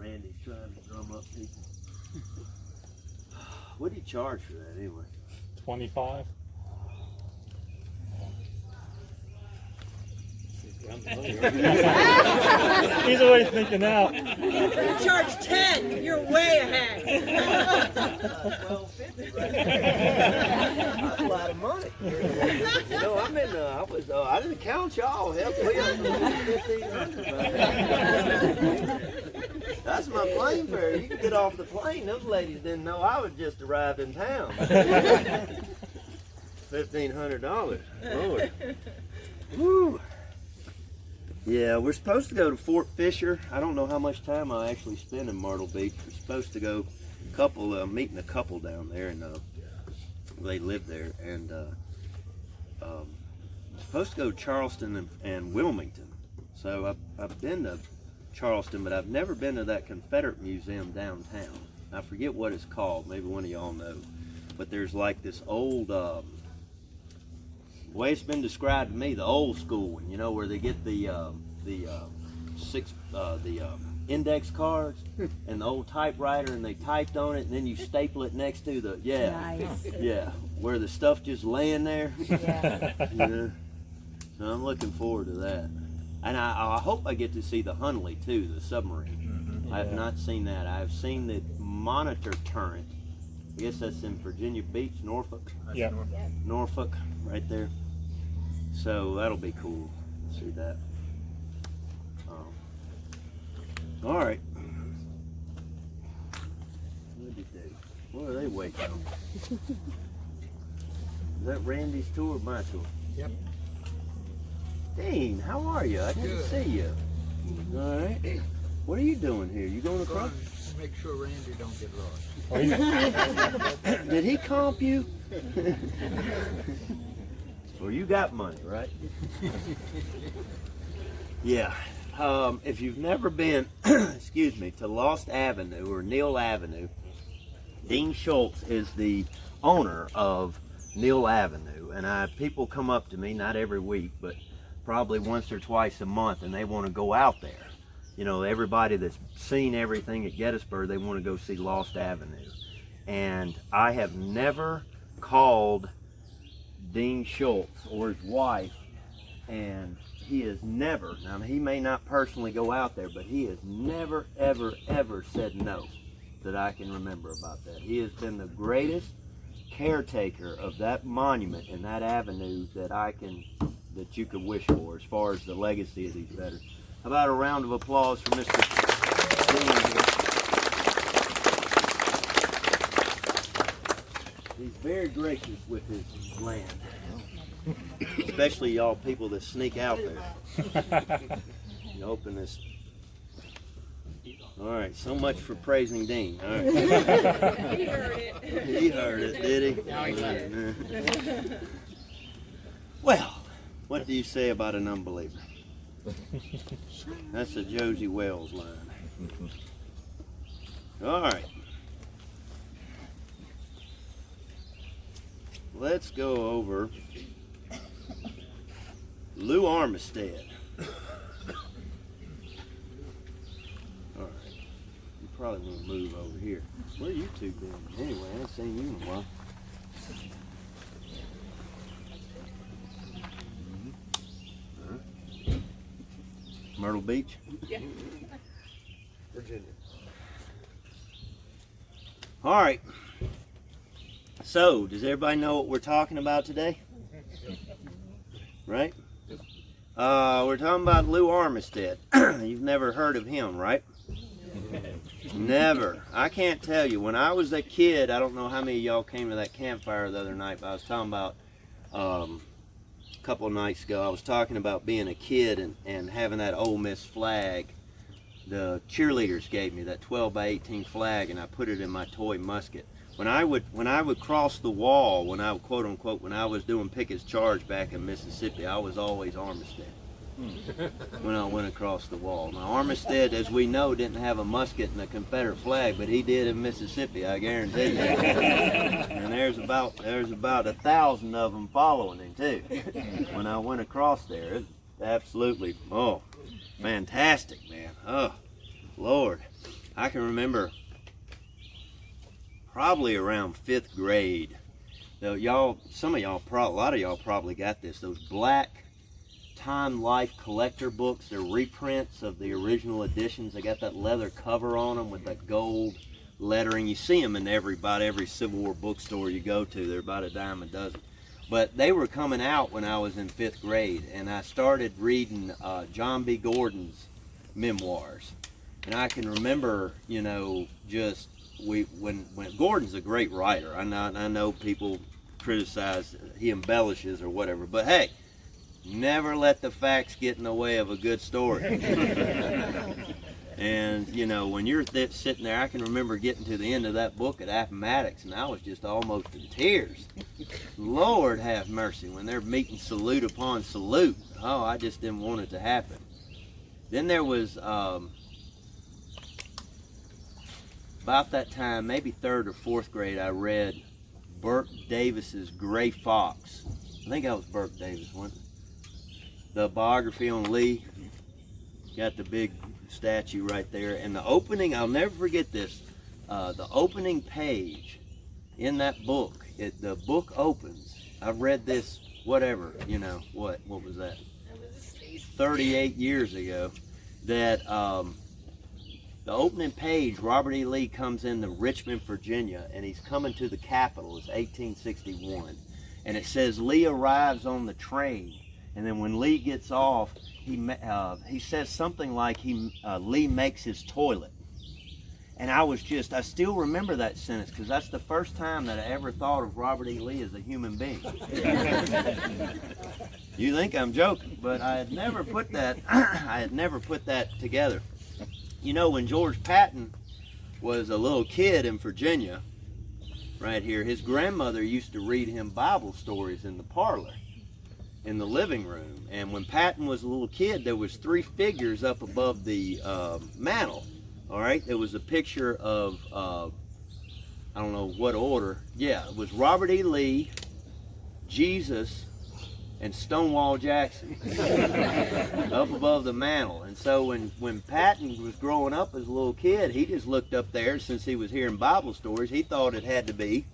Randy's trying to drum up people. What do you charge for that anyway? 25. He's always thinking out. You charge 10. You're way ahead. 12.50 right there. That's a lot of money. You know, I didn't count y'all. Help me up. 1,500. That's my plane fare. You can get off the plane. Those ladies didn't know I was just arrived in town. $1,500. Lord. Woo. Yeah, we're supposed to go to Fort Fisher. I don't know how much time I actually spend in Myrtle Beach. We're supposed to go meeting a couple down there, and they live there. And supposed to go to Charleston and Wilmington. So I've been to Charleston, but I've never been to that Confederate Museum downtown. I forget what it's called. Maybe one of y'all know. But there's like this old, the way it's been described to me, the old school one, you know, where they get the index cards and the old typewriter, and they typed on it, and then you staple it next to the where the stuff just laying there. Yeah. Yeah. So I'm looking forward to that, and I hope I get to see the Hunley too, the submarine. I have not seen that. I've seen the Monitor turret. I guess that's in Virginia Beach, Norfolk. Yeah. Norfolk, right there. So that'll be cool to see that. All right. What did they do? What are they waiting on? Is that Randy's tour or my tour? Yep. Dean, how are you? I didn't see you. All right. What are you doing here? You going across? Make sure Randy don't get lost. Did he comp you? Well, you got money, right? Yeah. If you've never been, excuse me, to Lost Avenue or Neal Avenue, Dean Schultz is the owner of Neal Avenue, and people come up to me, not every week, but probably once or twice a month, and they want to go out there. You know, everybody that's seen everything at Gettysburg, they want to go see Lost Avenue. And I have never called Dean Schultz or his wife, and he has never, now he may not personally go out there, but he has never, ever, ever said no that I can remember about that. He has been the greatest caretaker of that monument and that avenue that you could wish for as far as the legacy of these veterans. How about a round of applause for Mr. Dean here. He's very gracious with his land. Especially y'all people that sneak out there. You open this. All right, so much for praising Dean. All right. He heard it. He heard it, did he? Now he heard it. Well, what do you say about an unbeliever? That's a Josie Wells line. All right. Let's go over Lew Armistead. All right. You probably want to move over here. Where are you two been? Anyway, I ain't seen you in a while. Myrtle Beach? Yeah. Virginia. All right. So, does everybody know what we're talking about today? Right? We're talking about Lew Armistead. You've never heard of him, right? Never. I can't tell you. When I was a kid, I don't know how many of y'all came to that campfire the other night, but I was talking about a couple of nights ago. I was talking about being a kid and having that Ole Miss flag. The cheerleaders gave me that 12 by 18 flag, and I put it in my toy musket. When I would cross the wall, when I quote unquote, when I was doing Pickett's charge back in Mississippi, I was always Armistead. When I went across the wall. Now Armistead, as we know, didn't have a musket and a Confederate flag, but he did in Mississippi, I guarantee you. And there's about 1,000 of them following him too. When I went across there, it absolutely, fantastic, man. Oh, Lord. can remember probably around 5th grade. Though y'all, some of y'all, a lot of y'all probably got this. Those black Time Life collector books. They're reprints of the original editions. They got that leather cover on them with that gold lettering. You see them in about every Civil War bookstore you go to. They're about a dime a dozen. But they were coming out when I was in 5th grade, and I started reading John B. Gordon's memoirs. And I can remember, you know, just when Gordon's a great writer. I know people criticize he embellishes or whatever, but hey, never let the facts get in the way of a good story. And you know, when you're sitting there, I can remember getting to the end of that book at Appomattox, and I was just almost in tears. Lord have mercy, when they're meeting salute upon salute. Oh, I just didn't want it to happen. Then there was about that time, maybe 3rd or 4th grade, I read Burke Davis's Gray Fox. I think that was Burke Davis, wasn't it? The biography on Lee. Got the big statue right there. And the opening, I'll never forget this, the opening page in that book, the book opens. I've read this, whatever, you know, what was that? 38 years ago. That the opening page, Robert E. Lee comes into Richmond, Virginia, and he's coming to the Capitol. It's 1861. And it says Lee arrives on the train. And then when Lee gets off, he says something like Lee makes his toilet. And I still remember that sentence because that's the first time that I ever thought of Robert E. Lee as a human being. You think I'm joking, but I had never put that together. You know, when George Patton was a little kid in Virginia, right here, his grandmother used to read him Bible stories in the parlor, in the living room. And when Patton was a little kid, there was 3 figures up above the mantle. All right, there was a picture of I don't know what order. Yeah, it was Robert E. Lee, Jesus, and Stonewall Jackson up above the mantle. And so when Patton was growing up as a little kid, he just looked up there. Since he was hearing Bible stories, he thought it had to be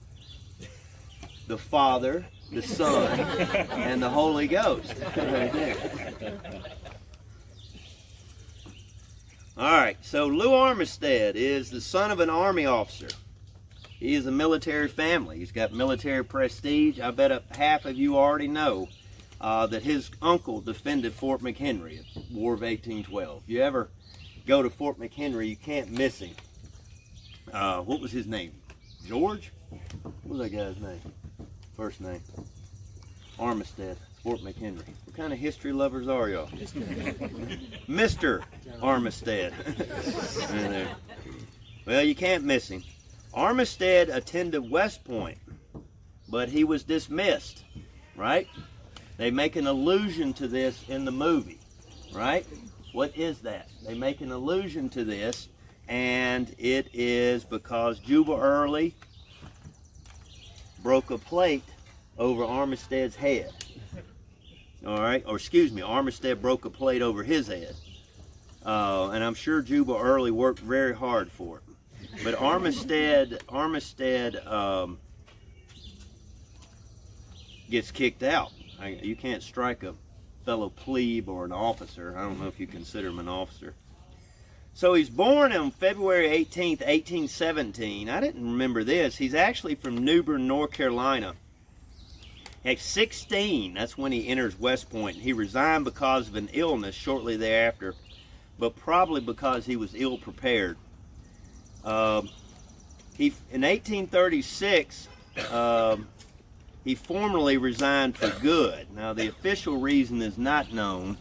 the Father, the Son, and the Holy Ghost right there. All right, so Lew Armistead is the son of an Army officer. He is a military family. He's got military prestige. I bet half of you already know that his uncle defended Fort McHenry at the War of 1812. If you ever go to Fort McHenry, you can't miss him. What was his name? George? What was that guy's name? First name? Armistead, Fort McHenry. What kind of history lovers are y'all? Mr. Armistead. Well, you can't miss him. Armistead attended West Point, but he was dismissed, right? They make an allusion to this in the movie, right? What is that? They make an allusion to this, and it is because Juba Early broke a plate over Armistead's head. All right, or excuse me, Armistead broke a plate over his head. And I'm sure Juba Early worked very hard for it. But Armistead gets kicked out. You can't strike a fellow plebe or an officer. I don't know if you consider him an officer. So he's born on February 18th, 1817. I didn't remember this. He's actually from New Bern, North Carolina. At 16, that's when he enters West Point. He resigned because of an illness shortly thereafter, but probably because he was ill prepared. In 1836, he formally resigned for good. Now, the official reason is not known,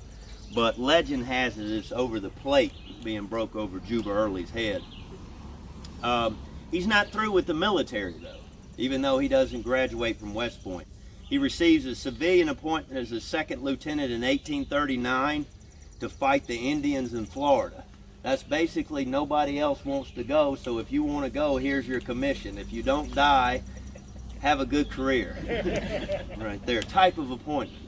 but legend has it it's over the plate being broke over Juba Early's head. He's not through with the military, though, even though he doesn't graduate from West Point. He receives a civilian appointment as a second lieutenant in 1839 to fight the Indians in Florida. That's basically nobody else wants to go, so if you want to go, here's your commission. If you don't die, have a good career. Right there, type of appointment.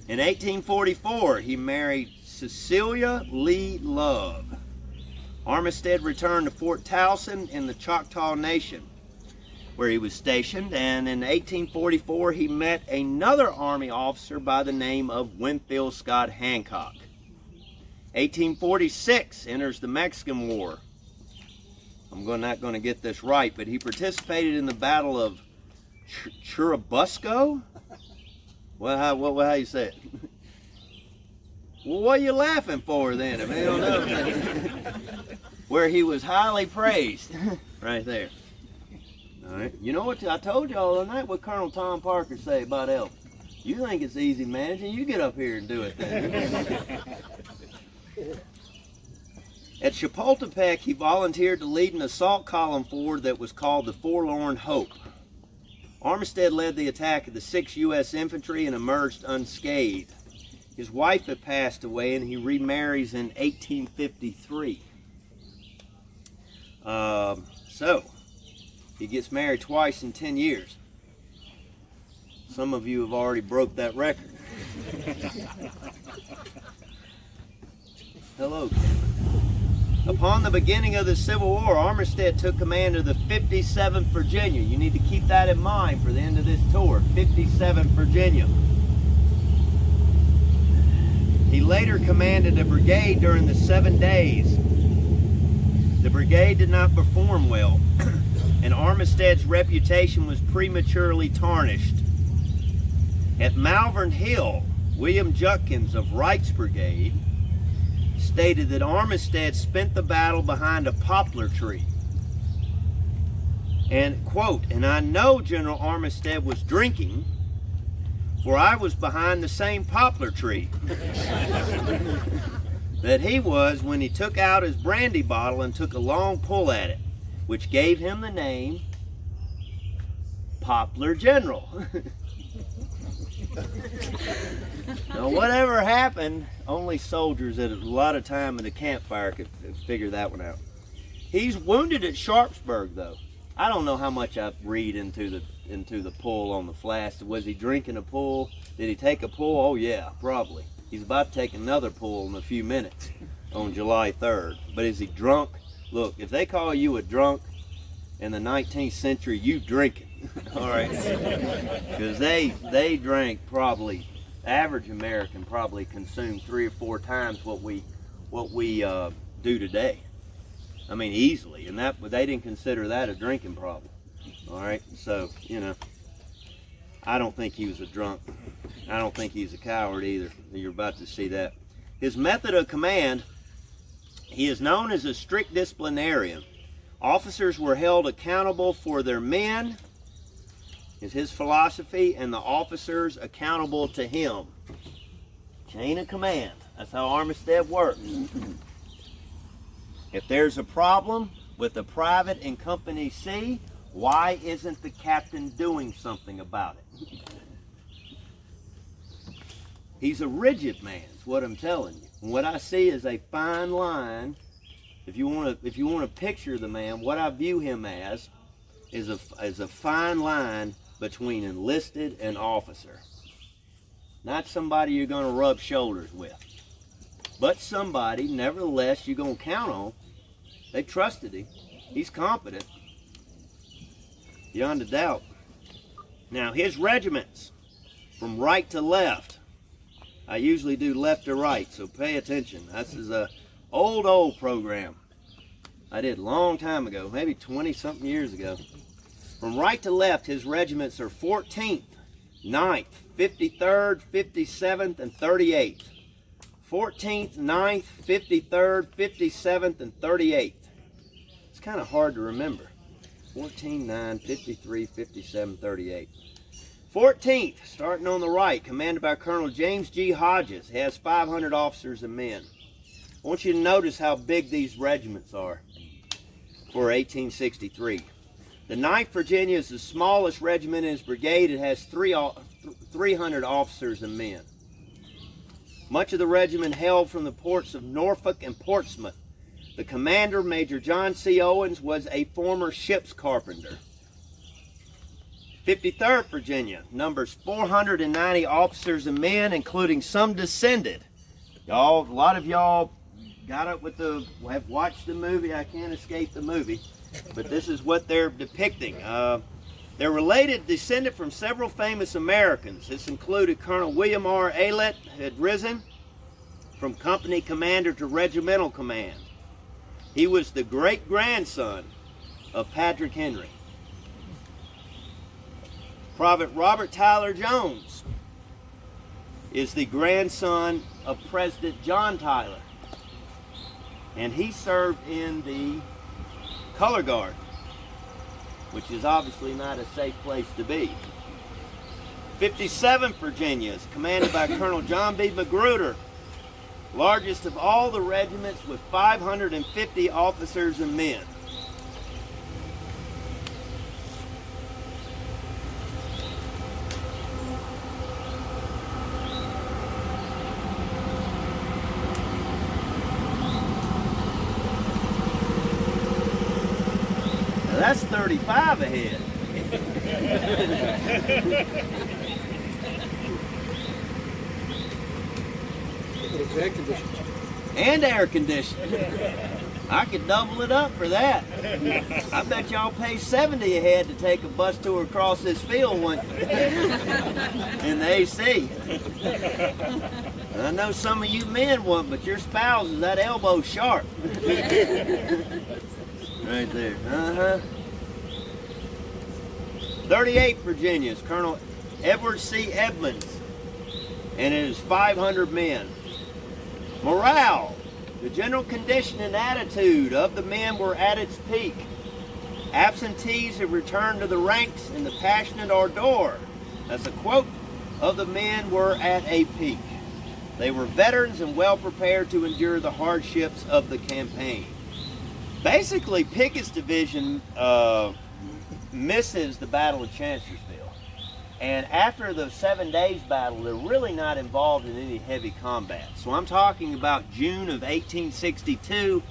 In 1844, he married Cecilia Lee Love. Armistead returned to Fort Towson in the Choctaw Nation, where he was stationed, and in 1844 he met another Army officer by the name of Winfield Scott Hancock. 1846 enters the Mexican War. I'm not going to get this right, but he participated in the Battle of Churubusco? Well, how you say it? Well, what are you laughing for then? If you don't know, where he was highly praised, right there. All right. You know what I told y'all the other night? What Colonel Tom Parker say about Elton? You think it's easy managing? You get up here and do it then. At Chapultepec, he volunteered to lead an assault column forward that was called the Forlorn Hope. Armistead led the attack of the 6th U.S. Infantry and emerged unscathed. His wife had passed away and he remarries in 1853. So, he gets married twice in 10 years. Some of you have already broke that record. Hello, Cameron. Upon the beginning of the Civil War, Armistead took command of the 57th Virginia. You need to keep that in mind for the end of this tour. 57th Virginia. He later commanded a brigade during the 7 days. The brigade did not perform well, and Armistead's reputation was prematurely tarnished. At Malvern Hill, William Judkins of Wright's brigade stated that Armistead spent the battle behind a poplar tree. And, quote, "And I know General Armistead was drinking, for I was behind the same poplar tree that he was when he took out his brandy bottle and took a long pull at it, which gave him the name Poplar General." Now, whatever happened, only soldiers at a lot of time in the campfire could figure that one out. He's wounded at Sharpsburg, though. I don't know how much I read into the pull on the flask. Was he drinking a pull? Did he take a pull? Oh yeah, probably. He's about to take another pull in a few minutes on July 3rd. But is he drunk? Look, if they call you a drunk in the 19th century, you drinking. All right, because they drank probably, average American probably consumed 3 or 4 times what we do today. I mean, easily, and they didn't consider that a drinking problem. All right, so I don't think he was a drunk. I don't think he's a coward either. You're about to see that. His method of command, he is known as a strict disciplinarian. Officers were held accountable for their men, is his philosophy, and the officers accountable to him. Chain of command. That's how Armistead works. If there's a problem with a private in Company C, why isn't the captain doing something about it? He's a rigid man, is what I'm telling you. And what I see is a fine line. If you want to picture the man, what I view him as is a fine line between enlisted and officer. Not somebody you're going to rub shoulders with, but somebody, nevertheless, you're going to count on. They trusted him. He's competent, beyond a doubt. Now, his regiments, from right to left. I usually do left to right, so pay attention. This is a old program I did a long time ago, maybe 20-something years ago. From right to left, his regiments are 14th, 9th, 53rd, 57th, and 38th. 14th, 9th, 53rd, 57th, and 38th. It's kind of hard to remember. 14, 9, 53, 57, 38. 14th, starting on the right, commanded by Colonel James G. Hodges. He has 500 officers and men. I want you to notice how big these regiments are for 1863. The 9th Virginia is the smallest regiment in his brigade. It has 300 officers and men. Much of the regiment hailed from the ports of Norfolk and Portsmouth. The commander, Major John C. Owens, was a former ship's carpenter. 53rd Virginia numbers 490 officers and men, including some descended. A lot of y'all got up with have watched the movie. I can't escape the movie, but this is what they're depicting. They're related, descended from several famous Americans. This included Colonel William R. Aylett, who had risen from company commander to regimental command. He was the great-grandson of Patrick Henry. Private Robert Tyler Jones is the grandson of President John Tyler, and he served in the color guard, which is obviously not a safe place to be. 57th Virginia is commanded by Colonel John B. Magruder, largest of all the regiments with 550 officers and men. Now that's 35 ahead. Air conditioning. And air conditioning. I could double it up for that. I bet y'all pay 70 a head to take a bus tour across this field in the AC. I know some of you men want, but your spouse is that elbow sharp. Right there. 38th Virginia is Colonel Edward C. Edmonds, and it is 500 men. Morale. The general condition and attitude of the men were at its peak. Absentees had returned to the ranks and the passionate ardor, that's a quote, of the men were at a peak. They were veterans and well prepared to endure the hardships of the campaign. Basically, Pickett's division misses the Battle of Chancellorsville. And after the 7 days battle, they're really not involved in any heavy combat. So I'm talking about June of 1862,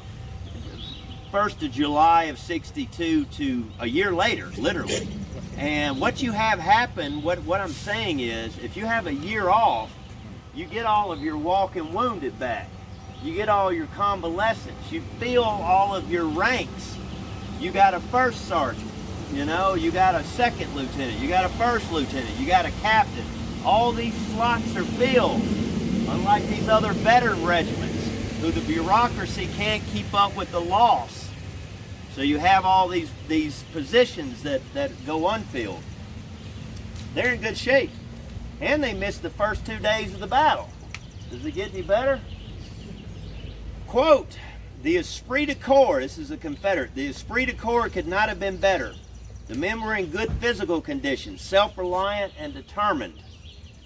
1st of July of 62 to a year later, literally. And what you have happen, what I'm saying is, if you have a year off, you get all of your walking wounded back. You get all your convalescents. You fill all of your ranks. You got a first sergeant. You know, you got a second lieutenant, you got a first lieutenant, you got a captain. All these slots are filled, unlike these other veteran regiments, who the bureaucracy can't keep up with the loss. So you have all these positions that go unfilled. They're in good shape. And they missed the first 2 days of the battle. Does it get any better? Quote, the esprit de corps, this is a Confederate, the esprit de corps could not have been better. The men were in good physical condition, self-reliant and determined.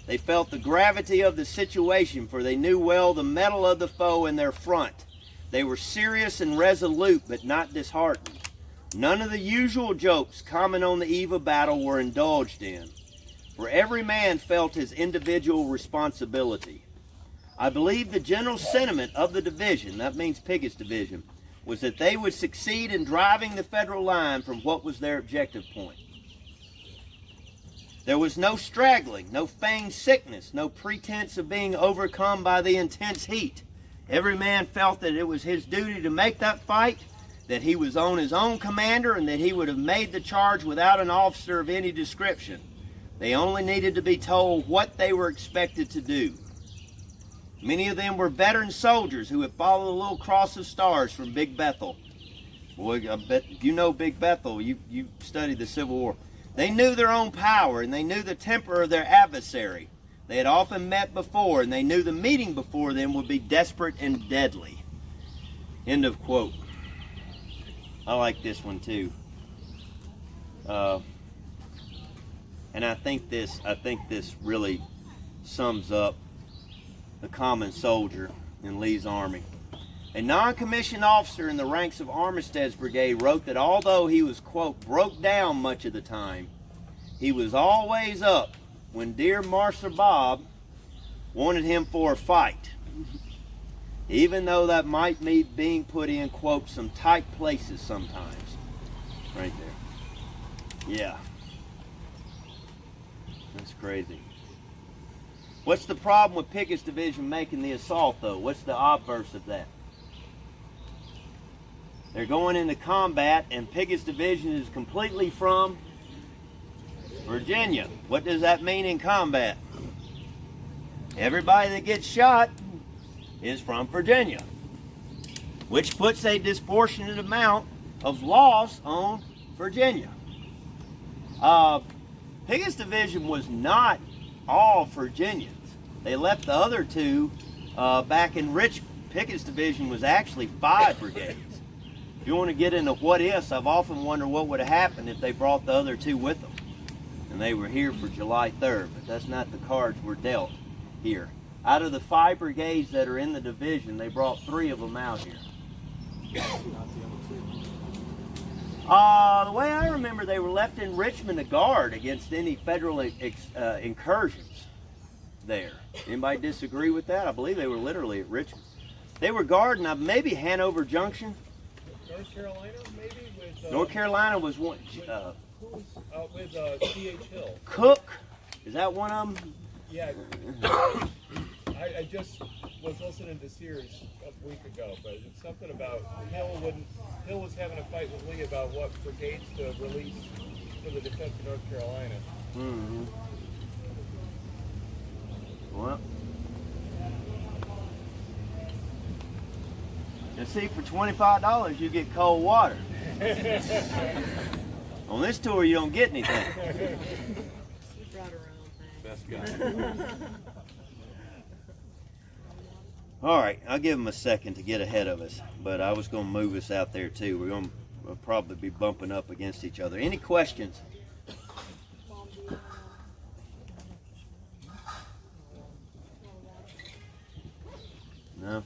They felt the gravity of the situation, for they knew well the mettle of the foe in their front. They were serious and resolute, but not disheartened. None of the usual jokes common on the eve of battle were indulged in, for every man felt his individual responsibility. I believe the general sentiment of the division, that means Pickett's division, was that they would succeed in driving the Federal line from what was their objective point. There was no straggling, no feigned sickness, no pretense of being overcome by the intense heat. Every man felt that it was his duty to make that fight, that he was on his own commander, and that he would have made the charge without an officer of any description. They only needed to be told what they were expected to do. Many of them were veteran soldiers who had followed the little cross of stars from Big Bethel. Boy, I bet you know Big Bethel. You studied the Civil War. They knew their own power, and they knew the temper of their adversary. They had often met before, and they knew the meeting before them would be desperate and deadly. End of quote. I like this one too. And I think this really sums up the common soldier in Lee's army. A non-commissioned officer in the ranks of Armistead's brigade wrote that although he was, quote, broke down much of the time, he was always up when dear Marser Bob wanted him for a fight, even though that might mean being put in, quote, some tight places sometimes. Right there. Yeah. That's crazy. What's the problem with Pickett's division making the assault, though? What's the obverse of that? They're going into combat, and Pickett's division is completely from Virginia. What does that mean in combat? Everybody that gets shot is from Virginia, which puts a disproportionate amount of loss on Virginia. Pickett's division was not all Virginians. They left the other two back in Richmond. Pickett's division was actually 5 brigades. If you want to get into what ifs, I've often wondered what would have happened if they brought the other 2 with them. And they were here for July 3rd, but that's not the cards we're dealt here. Out of the 5 brigades that are in the division, they brought 3 of them out here. The way I remember, they were left in Richmond to guard against any federal incursions there. Anybody disagree with that? I believe they were literally at Richmond. They were guarding maybe Hanover Junction. North Carolina, maybe? With, North Carolina was one. with C.H. Hill. Cook, is that one of them? Yeah. I just was listening to Sears a week ago, but it's something about Hill was having a fight with Lee about what brigades to release for the defense of North Carolina. Mm-hmm. Well, you see, for $25 you get cold water. On this tour you don't get anything. She brought her own Best guy. All right, I'll give them a second to get ahead of us, but I was going to move us out there too. We're going to probably be bumping up against each other. Any questions? No?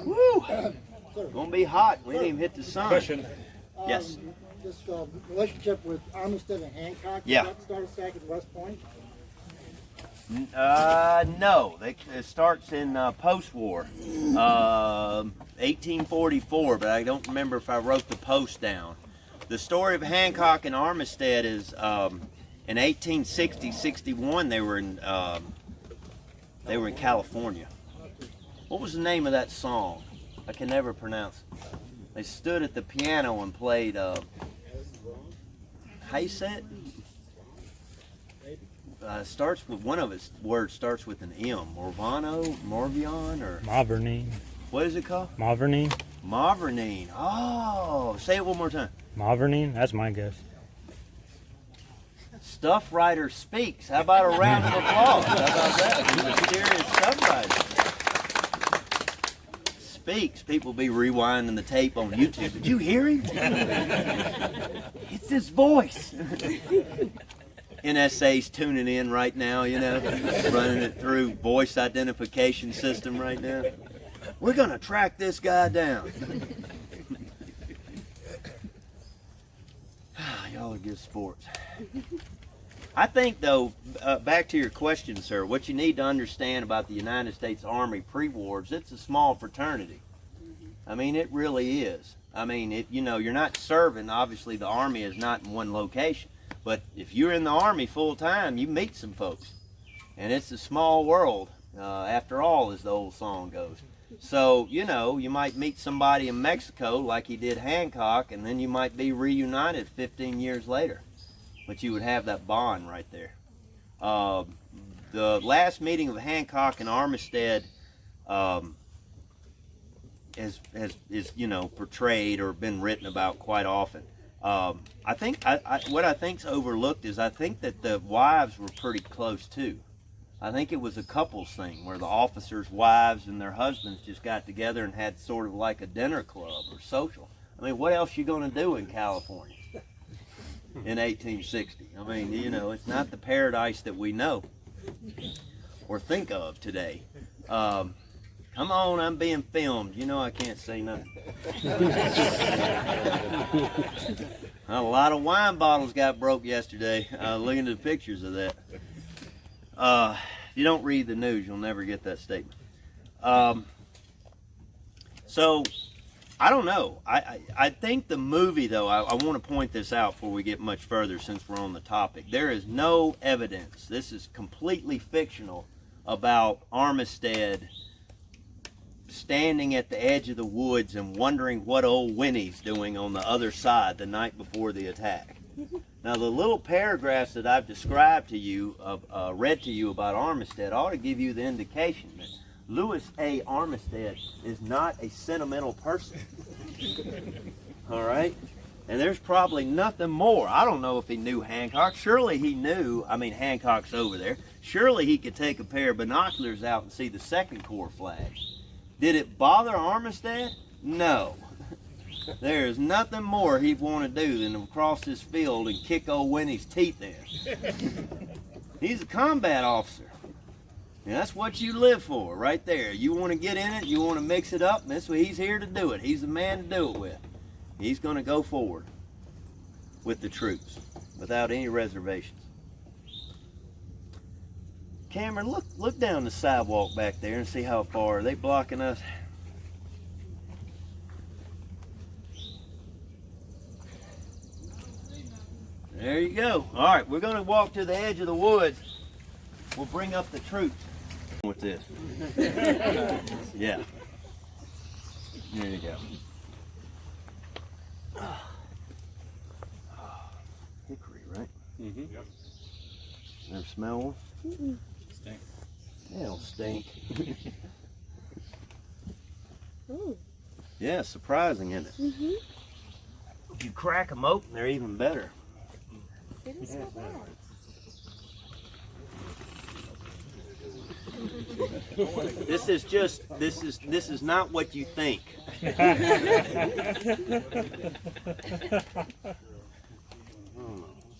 Woo! Gonna be hot. We didn't even hit the sun. Question. Yes. This relationship with Armistead and Hancock, Yeah. did that start back at West Point? No. It starts in post-war, 1844, but I don't remember if I wrote the post down. The story of Hancock and Armistead is in 1860-61 they were in California. What was the name of that song? I can never pronounce it. They stood at the piano and played how you say it? Starts with one of its words starts with an M. Morvion, or Mavernine. what is it called? Mavernine. Mavernine. Oh, say it one more time. Mavernine. That's my guess. Stuff Writer Speaks. How about a round of applause? How about that? Mysterious Stuff Writer Speaks. People be rewinding the tape on YouTube. Did you hear him? It's his voice. NSA's tuning in right now, you know, running it through voice identification system right now. We're gonna track this guy down. Y'all are good sports. I think, though, back to your question, sir, what you need to understand about the United States Army pre-war is it's a small fraternity. I mean, it really is. I mean, you're not serving. Obviously, the Army is not in one location. But if you're in the Army full time, you meet some folks. And it's a small world, after all, as the old song goes. So, you might meet somebody in Mexico like he did Hancock, and then you might be reunited 15 years later. But you would have that bond right there. The last meeting of Hancock and Armistead is portrayed or been written about quite often. I think what I think's overlooked is I think that the wives were pretty close too. I think it was a couples thing where the officers' wives and their husbands just got together and had sort of like a dinner club or social. I mean, what else you going to do in California in 1860? I mean, it's not the paradise that we know or think of today. Come on, I'm being filmed. I can't say nothing. A lot of wine bottles got broke yesterday. Looking at the pictures of that. If you don't read the news, you'll never get that statement. So, I don't know. I think the movie, though, I want to point this out before we get much further since we're on the topic. There is no evidence. This is completely fictional about Armistead standing at the edge of the woods and wondering what old Winnie's doing on the other side the night before the attack. Now, the little paragraphs that I've described to you, read to you about Armistead, ought to give you the indication that Lewis A. Armistead is not a sentimental person. All right? And there's probably nothing more. I don't know if he knew Hancock. Surely he knew, I mean, Hancock's over there. Surely he could take a pair of binoculars out and see the Second Corps flag. Did it bother Armistead? No. There is nothing more he'd want to do than to cross this field and kick old Winnie's teeth in. He's a combat officer. And that's what you live for, right there. You want to get in it, you want to mix it up, and that's what he's here to do it. He's the man to do it with. He's going to go forward with the troops without any reservations. Cameron, look down the sidewalk back there and see how far. Are they blocking us? There you go. All right, we're going to walk to the edge of the woods. We'll bring up the troops with this. Yeah. There you go. Hickory, right? Mm-hmm. Yep. Never smell one? Mm-mm. Stink. They'll stink. Ooh. Yeah, surprising, isn't it? Mm-hmm. If you crack them open, they're even better. It is not bad. This is not what you think. Oh,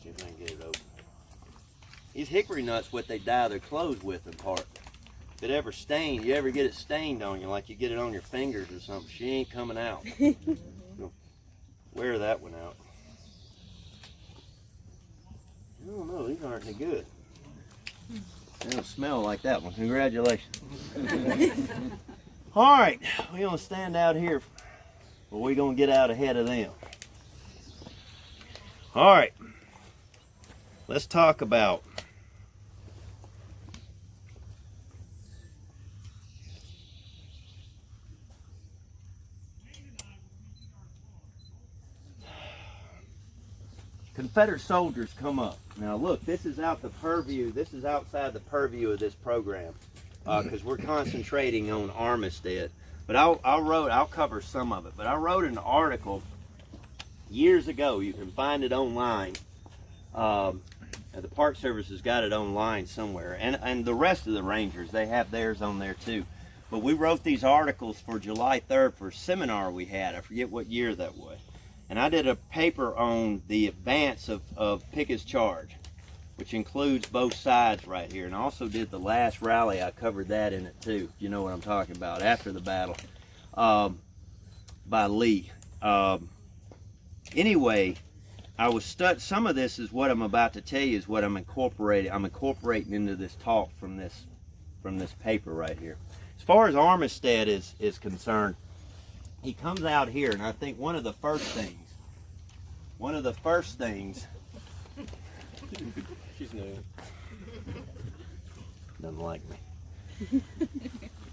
see if I can get it open. These hickory nuts, what they dye their clothes with in part. If it ever stained, you ever get it stained on you, like you get it on your fingers or something, she ain't coming out. Wear that one out. I don't know, these aren't any good. They don't smell like that one. Congratulations. All right, we're going to stand out here, but we're going to get out ahead of them. All right, let's talk about Confederate soldiers come up. Now look, this is out the purview, this is outside the purview of this program because we're concentrating on Armistead. But I'll cover some of it. But I wrote an article years ago, you can find it online. The Park Service has got it online somewhere. And the rest of the Rangers, they have theirs on there too. But we wrote these articles for July 3rd for a seminar we had. I forget what year that was. And I did a paper on the advance of Pickett's charge, which includes both sides right here. And I also did the last rally. I covered that in it too. You know what I'm talking about, after the battle by Lee. Anyway, some of this is what I'm about to tell you is what I'm incorporating into this talk from this paper right here. As far as Armistead is concerned, he comes out here, and I think one of the first things, She's new. doesn't like me,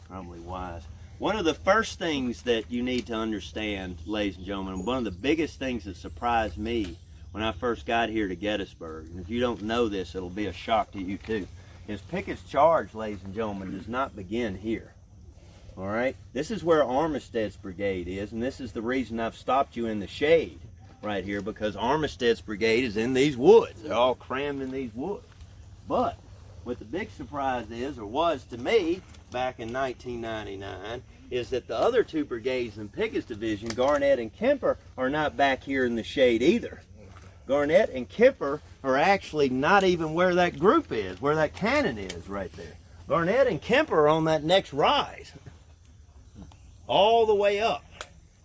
probably wise. One of the first things that you need to understand, ladies and gentlemen, one of the biggest things that surprised me when I first got here to Gettysburg, and if you don't know this, it'll be a shock to you too, is Pickett's charge, ladies and gentlemen, does not begin here. All right, this is where Armistead's brigade is, and this is the reason I've stopped you in the shade right here, because Armistead's brigade is in these woods. They're all crammed in these woods. But what the big surprise is, or was to me back in 1999, is that the other two brigades in Pickett's division, Garnett and Kemper, are not back here in the shade either. Garnett and Kemper are actually not even where that group is, where that cannon is right there. Garnett and Kemper are on that next rise, all the way up.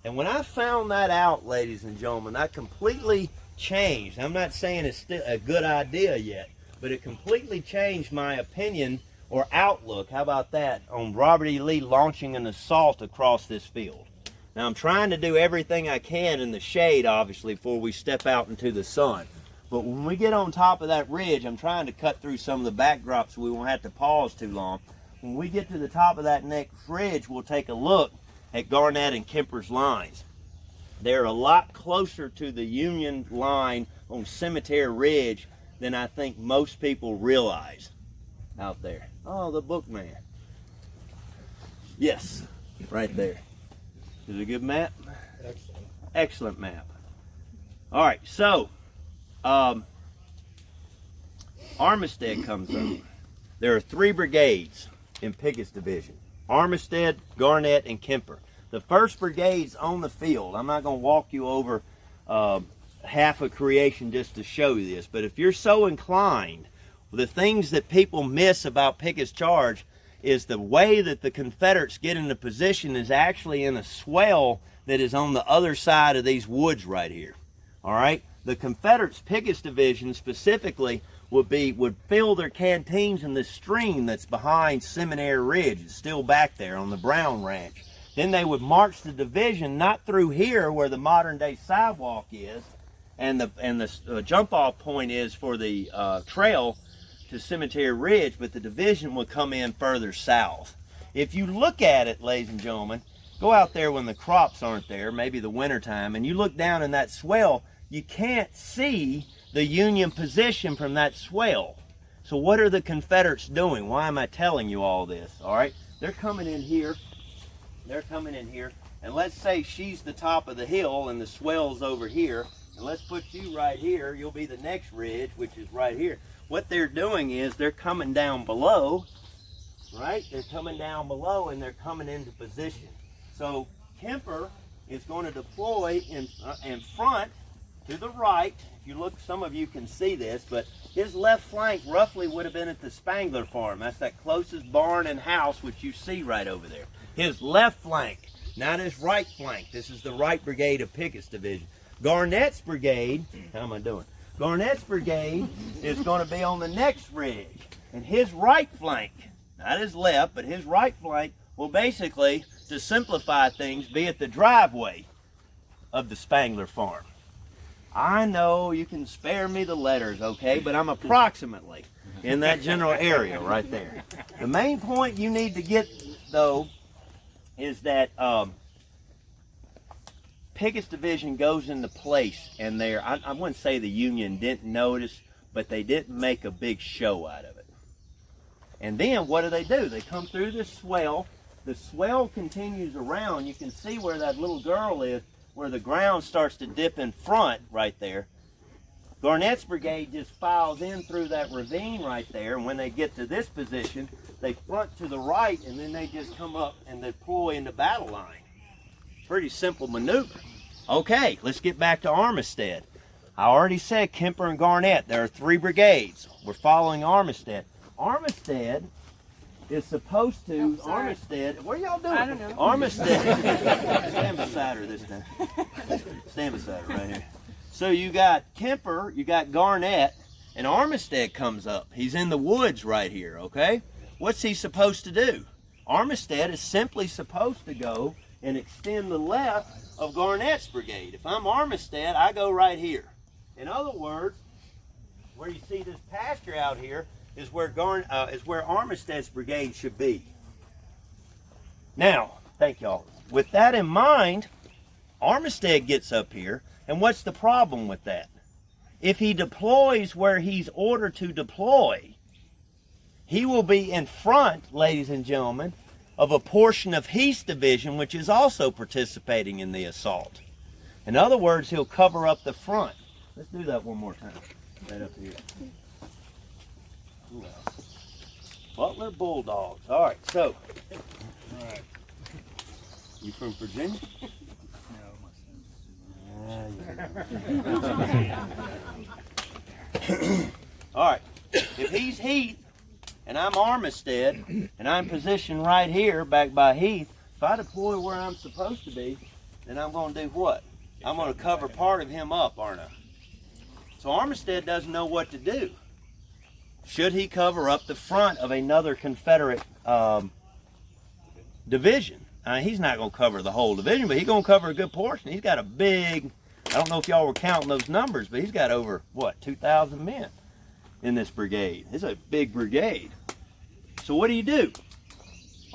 And when I found that out, ladies and gentlemen, that completely changed. I'm not saying it's still a good idea yet, but it completely changed my opinion or outlook, how about that, on Robert E. Lee launching an assault across this field. Now, I'm trying to do everything I can in the shade, obviously, before we step out into the sun. But when we get on top of that ridge, I'm trying to cut through some of the backdrops so we won't have to pause too long. when we get to the top of that next ridge, we'll take a look at Garnett and Kemper's lines. They're a lot closer to the Union line on Cemetery Ridge than I think most people realize out there. Oh, the bookman. Yes, right there. Is it a good map? Excellent. Excellent map. All right, so Armistead comes up. There are 3 brigades in Pickett's division: Armistead, Garnett, and Kemper. The first brigade's on the field. I'm not going to walk you over half of creation just to show you this, but if you're so inclined, the things that people miss about Pickett's charge is the way that the Confederates get into position is actually in a swell that is on the other side of these woods right here. All right, the Confederates, Pickett's division specifically, would fill their canteens in this stream that's behind Seminary Ridge. It's still back there on the Brown Ranch. Then they would march the division not through here where the modern day sidewalk is, and the jump off point is for the trail to Cemetery Ridge, but the division would come in further south. If you look at it, ladies and gentlemen, go out there when the crops aren't there, maybe the winter time, and you look down in that swell, you can't see the Union position from that swell. So what are the Confederates doing? Why am I telling you all this? All right, they're coming in here. They're coming in here, and let's say she's the top of the hill and the swell's over here, and let's put you right here. You'll be the next ridge, which is right here. What they're doing is they're coming down below, right? They're coming down below and they're coming into position. So Kemper is going to deploy in front to the right. If you look, some of you can see this, but his left flank roughly would have been at the Spangler farm. That's that closest barn and house which you see right over there. His left flank, not his right flank. This is the right brigade of Pickett's division. Garnett's brigade, how am I doing? Garnett's brigade is going to be on the next ridge. And his right flank, not his left, but his right flank will basically, to simplify things, be at the driveway of the Spangler farm. I know you can spare me the letters, okay, but I'm approximately in that general area right there. The main point you need to get, though, is that Pickett's division goes into place, and I wouldn't say the Union didn't notice, but they didn't make a big show out of it. And then what do? They come through this swell. The swell continues around. You can see where that little girl is, where the ground starts to dip in front right there. Garnett's brigade just files in through that ravine right there, and when they get to this position, they front to the right, and then they just come up and deploy in the battle line. Pretty simple maneuver. Okay, let's get back to Armistead. I already said Kemper and Garnett. There are 3 brigades. We're following Armistead. Armistead is supposed to, Armistead, what are y'all doing? I don't know. Armistead, stand beside her this time. Stand beside her right here. So you got Kemper, you got Garnett, and Armistead comes up. He's in the woods right here, okay? What's he supposed to do? Armistead is simply supposed to go and extend the left of Garnett's brigade. If I'm Armistead, I go right here. In other words, where you see this pasture out here is where Armistead's brigade should be. Now, thank y'all. With that in mind, Armistead gets up here, and what's the problem with that? If he deploys where he's ordered to deploy, he will be in front, ladies and gentlemen, of a portion of Heath's division, which is also participating in the assault. In other words, he'll cover up the front. Let's do that one more time. Right up here. Who else? Butler Bulldogs. All right, so. All right. You from Virginia? All right. If he's Heath and I'm Armistead and I'm positioned right here back by Heath, if I deploy where I'm supposed to be, then I'm going to do what? I'm going to cover part of him up, aren't I? So Armistead doesn't know what to do. Should he cover up the front of another Confederate division? He's not going to cover the whole division, but he's going to cover a good portion. He's got a big, I don't know if y'all were counting those numbers, but he's got over, what, 2,000 men in this brigade. It's a big brigade. So what do?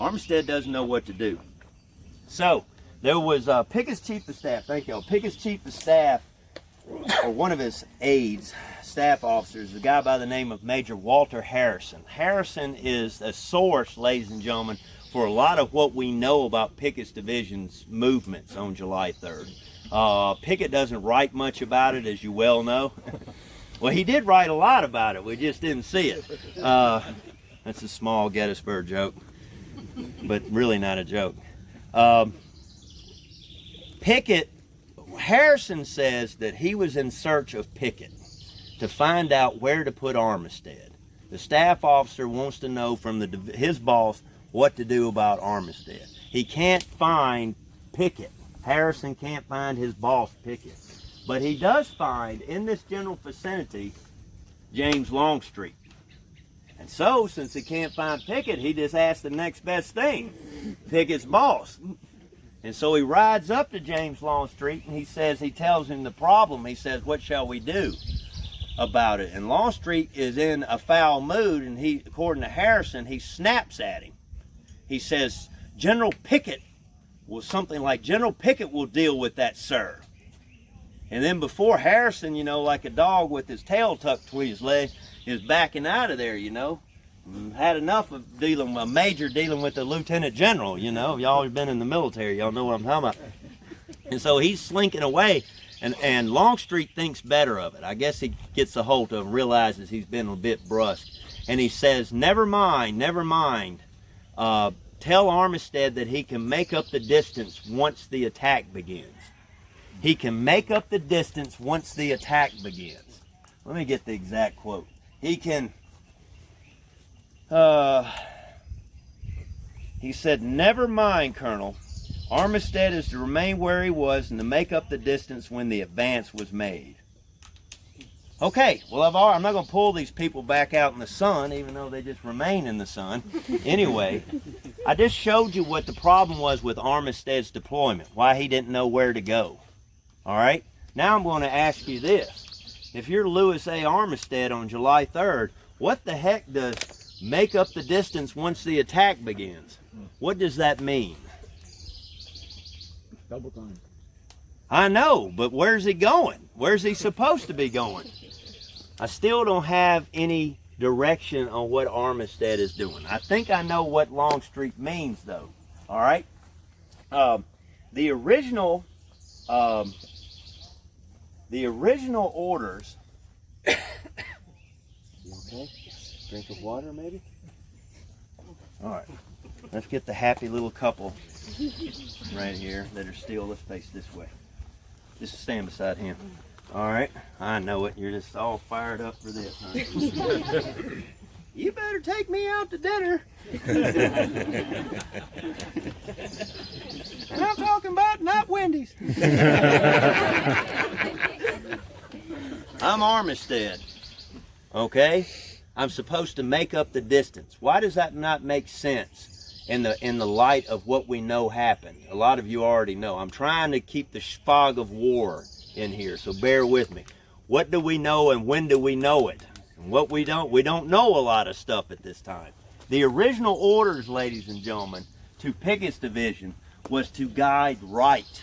Armistead doesn't know what to do. So there was Pickett's chief of staff. Thank y'all. Pickett's chief of staff, or one of his aides, staff officers, a guy by the name of Major Walter Harrison. Harrison is a source, ladies and gentlemen, for a lot of what we know about Pickett's division's movements on July 3rd. Pickett doesn't write much about it, as you well know. Well, he did write a lot about it. We just didn't see it. That's a small Gettysburg joke, but really not a joke. Harrison says that he was in search of Pickett to find out where to put Armistead. The staff officer wants to know from his boss what to do about Armistead. He can't find Pickett. Harrison can't find his boss, Pickett. But he does find, in this general vicinity, James Longstreet. And so, since he can't find Pickett, he just asks the next best thing, Pickett's boss. And so he rides up to James Longstreet and he tells him the problem. He says, what shall we do about it? And Longstreet is in a foul mood, and according to Harrison, he snaps at him. He says, General Pickett will deal with that, sir. And then before Harrison, like a dog with his tail tucked between his leg, is backing out of there, Had enough of a major dealing with a lieutenant general, Y'all have been in the military, y'all know what I'm talking about. And so he's slinking away, and Longstreet thinks better of it. I guess he gets a hold of him, realizes he's been a bit brusque. And he says, never mind. Tell Armistead that he can make up the distance once the attack begins. He can make up the distance once the attack begins. Let me get the exact quote. He said, never mind, Colonel. Armistead is to remain where he was and to make up the distance when the advance was made. Okay, well, I'm not going to pull these people back out in the sun, even though they just remain in the sun. Anyway, I just showed you what the problem was with Armistead's deployment, why he didn't know where to go. All right, now I'm going to ask you this. If you're Lewis A. Armistead on July 3rd, what the heck does make up the distance once the attack begins? What does that mean? Double time. I know, but where's he going? Where's he supposed to be going? I still don't have any direction on what Armistead is doing. I think I know what Longstreet means, though. All right? The original orders. You okay? Drink of water, maybe? All right. Let's get the happy little couple right here that are still. Let's face this way. Just stand beside him. All right. I know it. You're just all fired up for this, huh? You better take me out to dinner. And I'm talking about not Wendy's. I'm Armistead. Okay? I'm supposed to make up the distance. Why does that not make sense in the light of what we know happened? A lot of you already know. I'm trying to keep the fog of war in here, so bear with me. What do we know and when do we know it? And what we don't know a lot of stuff at this time. The original orders, ladies and gentlemen, to Pickett's division was to guide right.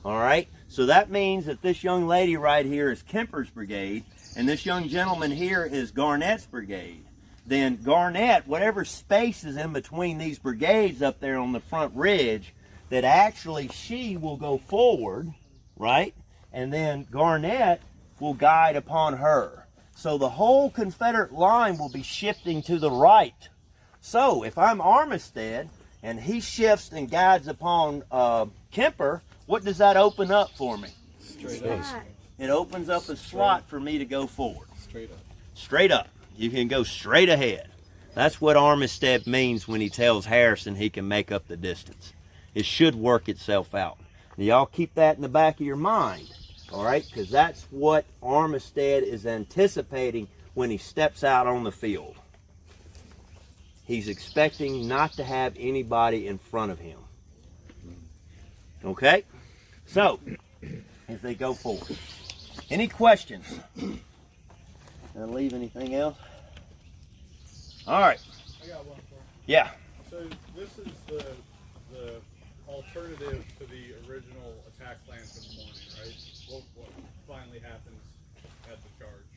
All right? So that means that this young lady right here is Kemper's brigade, and this young gentleman here is Garnett's brigade. Then Garnett, whatever space is in between these brigades up there on the front ridge, that actually she will go forward, right? And then Garnett will guide upon her. So the whole Confederate line will be shifting to the right. So if I'm Armistead and he shifts and guides upon Kemper, what does that open up for me? Straight up. It opens up a slot for me to go forward. Straight up. Straight up. You can go straight ahead. That's what Armistead means when he tells Harrison he can make up the distance. It should work itself out. Now, y'all keep that in the back of your mind, all right? Because that's what Armistead is anticipating when he steps out on the field. He's expecting not to have anybody in front of him. Okay? So, as they go forward. Any questions? Did I leave anything else? All right. I got one for you. Yeah. So this is the alternative to the original attack plan for the morning, right? What finally happens at the charge,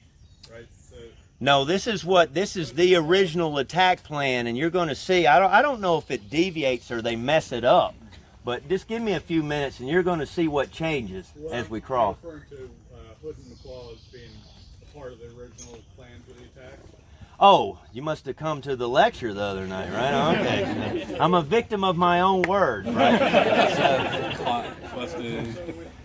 right? So No, this is the original attack plan, and you're going to see. I don't know if it deviates or they mess it up, but just give me a few minutes, and you're going to see what changes as we cross. I'm referring to Hood and McClaw as being a part of the original plan for the attack. Oh, you must have come to the lecture the other night, right? Okay. I'm a victim of my own words, right? So,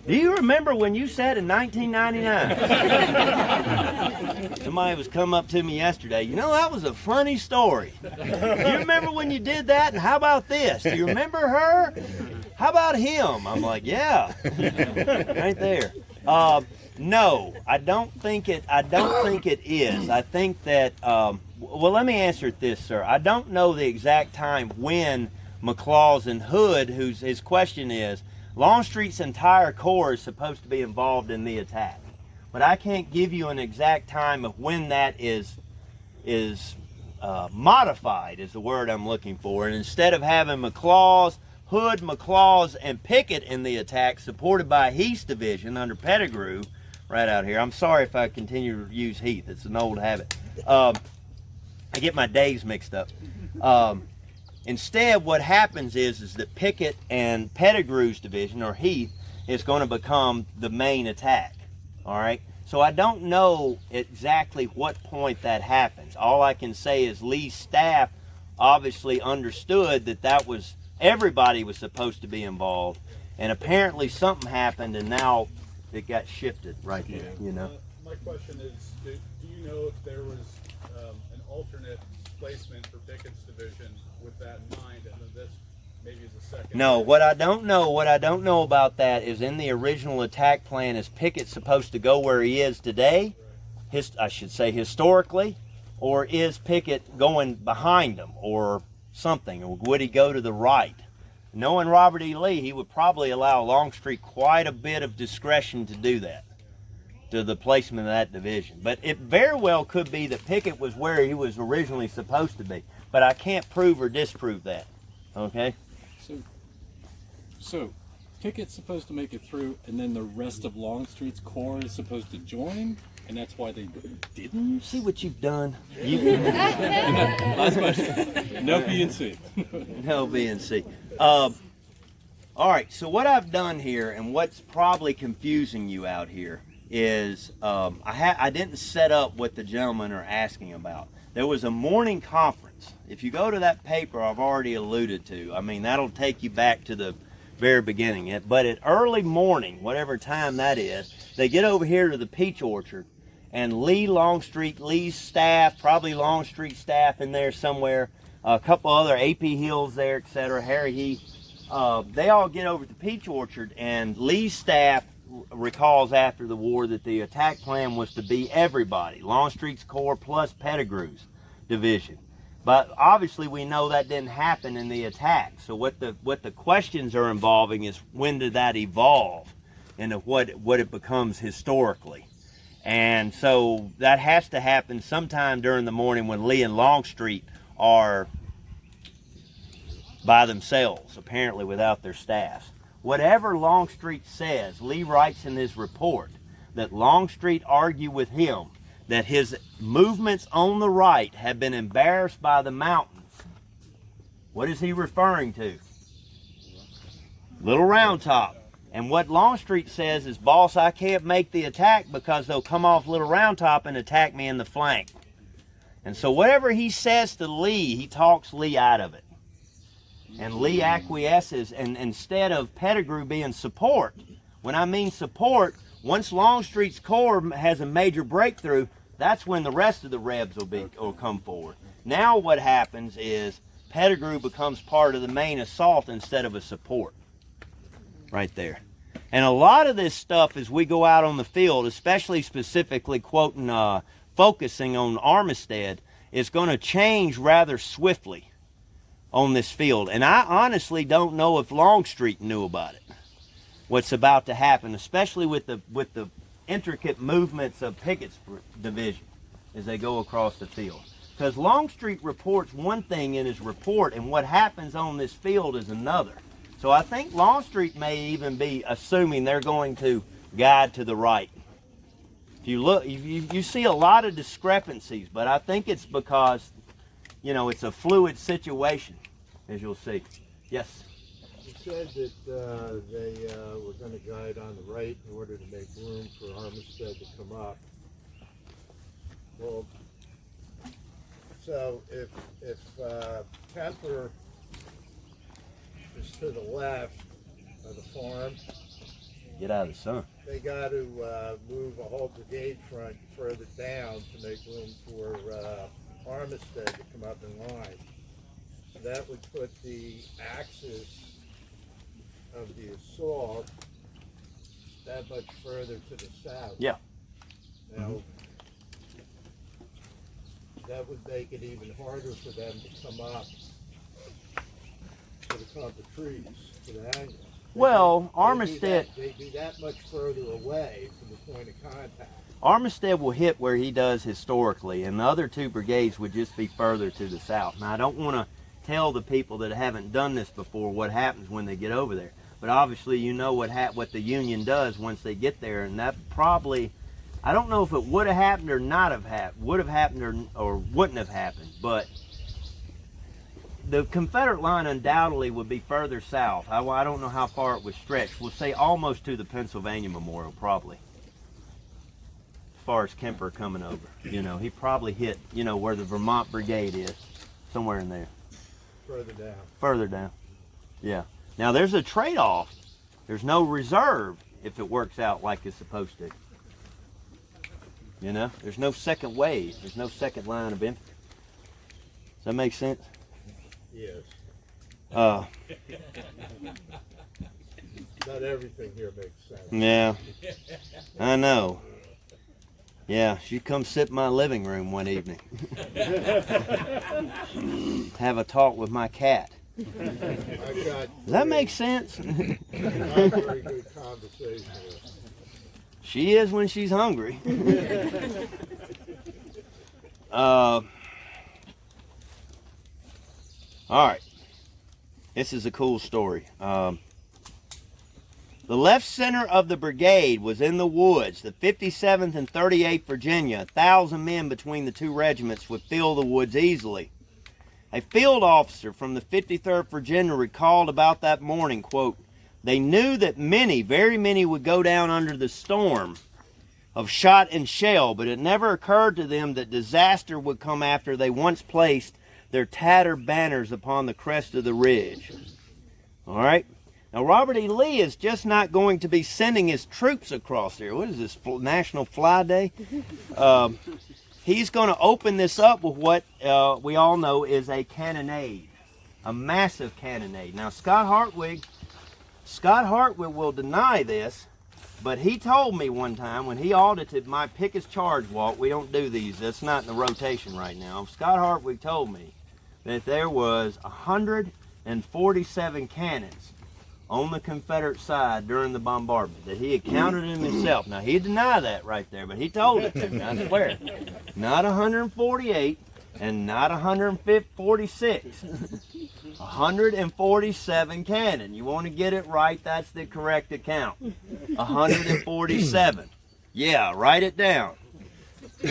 do you remember when you said in 1999? Somebody was come up to me yesterday. You know, that was a funny story. You remember when you did that? And how about this? Do you remember her? How about him? I'm like, yeah, right there. No, I don't think it is. I think that, well, let me answer it this, sir. I don't know the exact time when McClaw's and Hood, his question is, Longstreet's entire corps is supposed to be involved in the attack. But I can't give you an exact time of when that is modified, is the word I'm looking for. And instead of having McClaw's, Hood, McClaw's, and Pickett in the attack, supported by Heath's division under Pettigrew, right out here. I'm sorry if I continue to use Heath. It's an old habit. I get my days mixed up. Instead, what happens is that Pickett and Pettigrew's division, or Heath, is going to become the main attack. All right? So I don't know exactly what point that happens. All I can say is Lee's staff obviously understood that everybody was supposed to be involved, and apparently something happened, and now it got shifted right there, you know. My question is, do you know if there was an alternate placement for Pickett's division with that in mind, and then this maybe is a second? No, what I don't know about that is in the original attack plan, is Pickett supposed to go where he is today? I should say historically, or is Pickett going behind him or something, or would he go to the right? Knowing Robert E. Lee, he would probably allow Longstreet quite a bit of discretion to do that, to the placement of that division. But it very well could be that Pickett was where he was originally supposed to be. But I can't prove or disprove that, okay? So Pickett's supposed to make it through, and then the rest of Longstreet's corps is supposed to join, and that's why they didn't? See what you've done? Last question. No B and C. No B and C. All right, so what I've done here, and what's probably confusing you out here, is I didn't set up what the gentlemen are asking about. There was a morning conference. If you go to that paper I've already alluded to, I mean, that'll take you back to the very beginning. But at early morning, whatever time that is, they get over here to the peach orchard, and Lee's staff, probably Longstreet staff in there somewhere, a couple other AP Hills there, etc., Harry Heath, they all get over to the peach orchard, and Lee's staff recalls after the war that the attack plan was to be everybody, Longstreet's corps plus Pettigrew's division. But obviously we know that didn't happen in the attack. So what the questions are involving is, when did that evolve into what it becomes historically? And so that has to happen sometime during the morning when Lee and Longstreet are by themselves, apparently without their staffs. Whatever Longstreet says, Lee writes in his report that Longstreet argued with him that his movements on the right have been embarrassed by the mountains. What is he referring to? Little Round Top. And what Longstreet says is, boss, I can't make the attack because they'll come off Little Round Top and attack me in the flank. And so whatever he says to Lee, he talks Lee out of it. And Lee acquiesces, and instead of Pettigrew being support, when I mean support, once Longstreet's corps has a major breakthrough, that's when the rest of the Rebs will come forward. Now what happens is Pettigrew becomes part of the main assault instead of a support. Right there. And a lot of this stuff as we go out on the field, especially specifically focusing on Armistead, is going to change rather swiftly on this field. And I honestly don't know if Longstreet knew about it, what's about to happen, especially with the intricate movements of Pickett's division as they go across the field. Because Longstreet reports one thing in his report, and what happens on this field is another. So I think Longstreet may even be assuming they're going to guide to the right. If you look, you see a lot of discrepancies, but I think it's because, you know, it's a fluid situation, as you'll see. Yes? You said that they were going to guide on the right in order to make room for Armistead to come up. Well, so if Pepper is to the left of the farm, Get out of the sun. they got to move a whole brigade front further down to make room for Armistead to come up in line. So that would put the axis of the assault that much further to the south. Yeah. Now, that would make it even harder for them to come up to the clump of trees, to the angle. Well, Armistead, They'd be that much further away from the point of contact. Armistead will hit where he does historically, and the other two brigades would just be further to the south. Now, I don't want to tell the people that haven't done this before what happens when they get over there. But obviously, you know what the Union does once they get there, and that probably, I don't know if it would have happened or not have happened, would have happened or wouldn't have happened, but the Confederate line undoubtedly would be further south. I don't know how far it would stretch. We'll say almost to the Pennsylvania Memorial, probably. As far as Kemper coming over. You know, he probably hit, you know, where the Vermont Brigade is. Somewhere in there. Further down. Further down. Yeah. Now, there's a trade-off. There's no reserve if it works out like it's supposed to. You know? There's no second wave. There's no second line of infantry. Does that make sense? Yes. Uh, Not everything here makes sense. yeah. I know. Yeah, she come sit in my living room one evening. Have a talk with my cat. Does that make sense? Not very good conversation here. She is when she's hungry. All right. This is a cool story. The left center of the brigade was in the woods. The 57th and 38th Virginia, 1,000 men between the two regiments, would fill the woods easily. A field officer from the 53rd Virginia recalled about that morning, quote, "They knew that many, very many, would go down under the storm of shot and shell, but it never occurred to them that disaster would come after they once placed their tattered banners upon the crest of the ridge." All right? Now, Robert E. Lee is just not going to be sending his troops across there. What is this, National Fly Day? He's going to open this up with what we all know is a cannonade, a massive cannonade. Now, Scott Hartwig will deny this, but he told me one time when he audited my Pickett's Charge Walk, we don't do these, that's not in the rotation right now. Scott Hartwig told me that there was 147 cannons on the Confederate side during the bombardment, that he had counted them himself. Now, he denied that right there, but he told it to me, I swear. Not 148 and not 146. 147 cannon. You want to get it right, that's the correct account. 147. Yeah, write it down.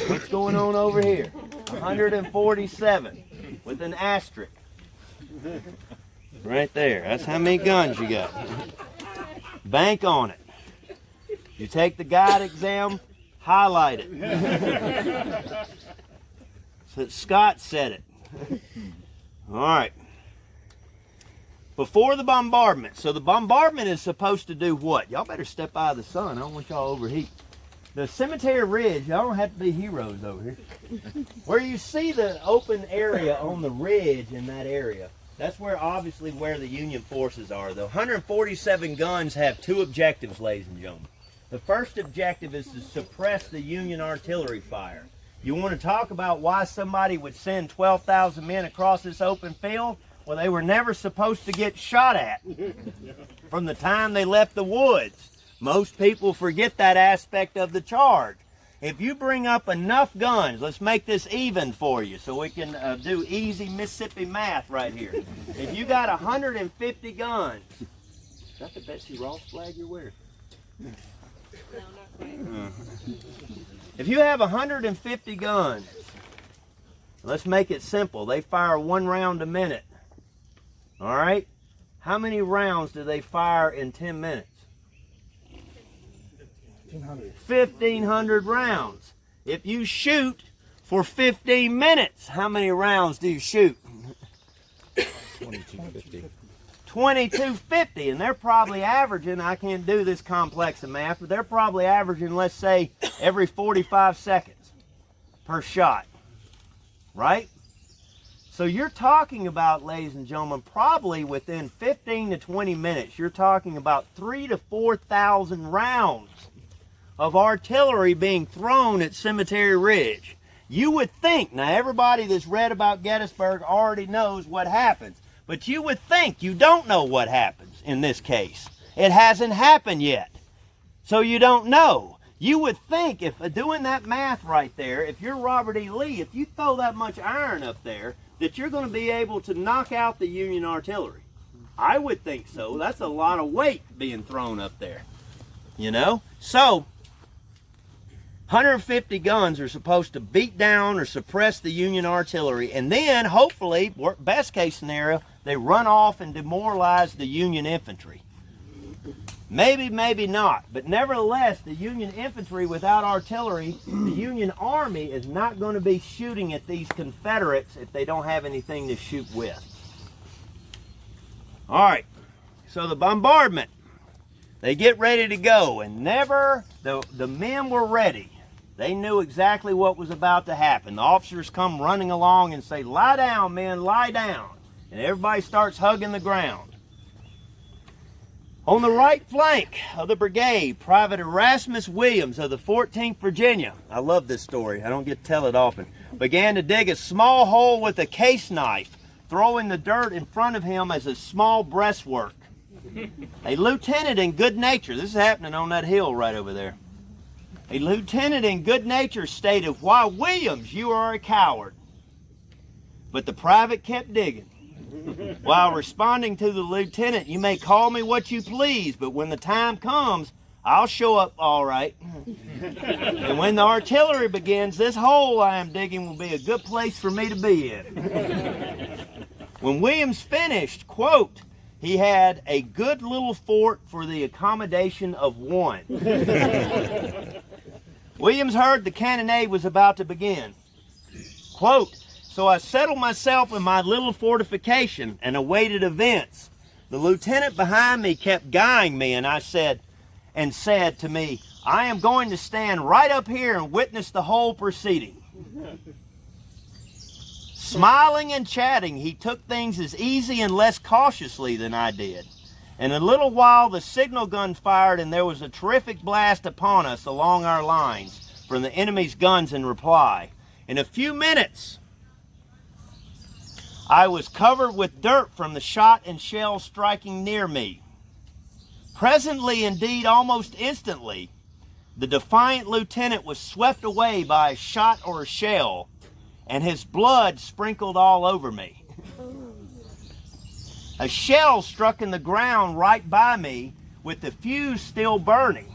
What's going on over here? 147 with an asterisk. Right there. That's how many guns you got. Bank on it. You take the guide exam, highlight it. So Scott said it. All right. Before the bombardment. So the bombardment is supposed to do what? Y'all better step out of the sun. I don't want y'all overheat. The Cemetery Ridge, y'all don't have to be heroes over here. Where you see the open area on the ridge in that area, that's obviously where the Union forces are. The 147 guns have two objectives, ladies and gentlemen. The first objective is to suppress the Union artillery fire. You want to talk about why somebody would send 12,000 men across this open field? Well, they were never supposed to get shot at from the time they left the woods. Most people forget that aspect of the charge. if you bring up enough guns, let's make this even for you so we can do easy Mississippi math right here. If you got 150 guns, is that the Betsy Ross flag you're wearing? No, not quite. If you have 150 guns, let's make it simple. They fire 1 round a minute. All right? How many rounds do they fire in 10 minutes? 1,500 rounds. If you shoot for 15 minutes, how many rounds do you shoot? 2250. 2250, and they're probably averaging, I can't do this complex of math, but they're probably averaging, let's say, every 45 seconds per shot, right? So you're talking about, ladies and gentlemen, probably within 15 to 20 minutes, you're talking about 3,000 to 4,000 rounds of artillery being thrown at Cemetery Ridge. You would think, now everybody that's read about Gettysburg already knows what happens, but you would think you don't know what happens in this case. It hasn't happened yet, so you don't know. You would think, if doing that math right there, if you're Robert E. Lee, if you throw that much iron up there, that you're going to be able to knock out the Union artillery. I would think so. That's a lot of weight being thrown up there, you know? So, 150 guns are supposed to beat down or suppress the Union artillery, and then, hopefully, best case scenario, they run off and demoralize the Union infantry. Maybe, maybe not, but nevertheless, the Union infantry without artillery, the Union Army is not going to be shooting at these Confederates if they don't have anything to shoot with. All right, so the bombardment, they get ready to go, and the men were ready. They knew exactly what was about to happen. The officers come running along and say, "Lie down, men, lie down." And everybody starts hugging the ground. On the right flank of the brigade, Private Erasmus Williams of the 14th Virginia, I love this story, I don't get to tell it often, began to dig a small hole with a case knife, throwing the dirt in front of him as a small breastwork. A lieutenant in good nature, this is happening on that hill right over there. A lieutenant in good nature stated, "Why, Williams, you are a coward." But the private kept digging. While responding to the lieutenant, "You may call me what you please, but when the time comes, I'll show up all right. And when the artillery begins, this hole I am digging will be a good place for me to be in." When Williams finished, quote, "He had a good little fort for the accommodation of one." Williams heard the cannonade was about to begin. Quote, "So I settled myself in my little fortification and awaited events. The lieutenant behind me kept guying me, and said to me, 'I am going to stand right up here and witness the whole proceeding.' Smiling and chatting, he took things as easy and less cautiously than I did. In a little while, the signal gun fired, and there was a terrific blast upon us along our lines from the enemy's guns in reply. In a few minutes, I was covered with dirt from the shot and shell striking near me. Presently, indeed almost instantly, the defiant lieutenant was swept away by a shot or a shell, and his blood sprinkled all over me. A shell struck in the ground right by me with the fuse still burning.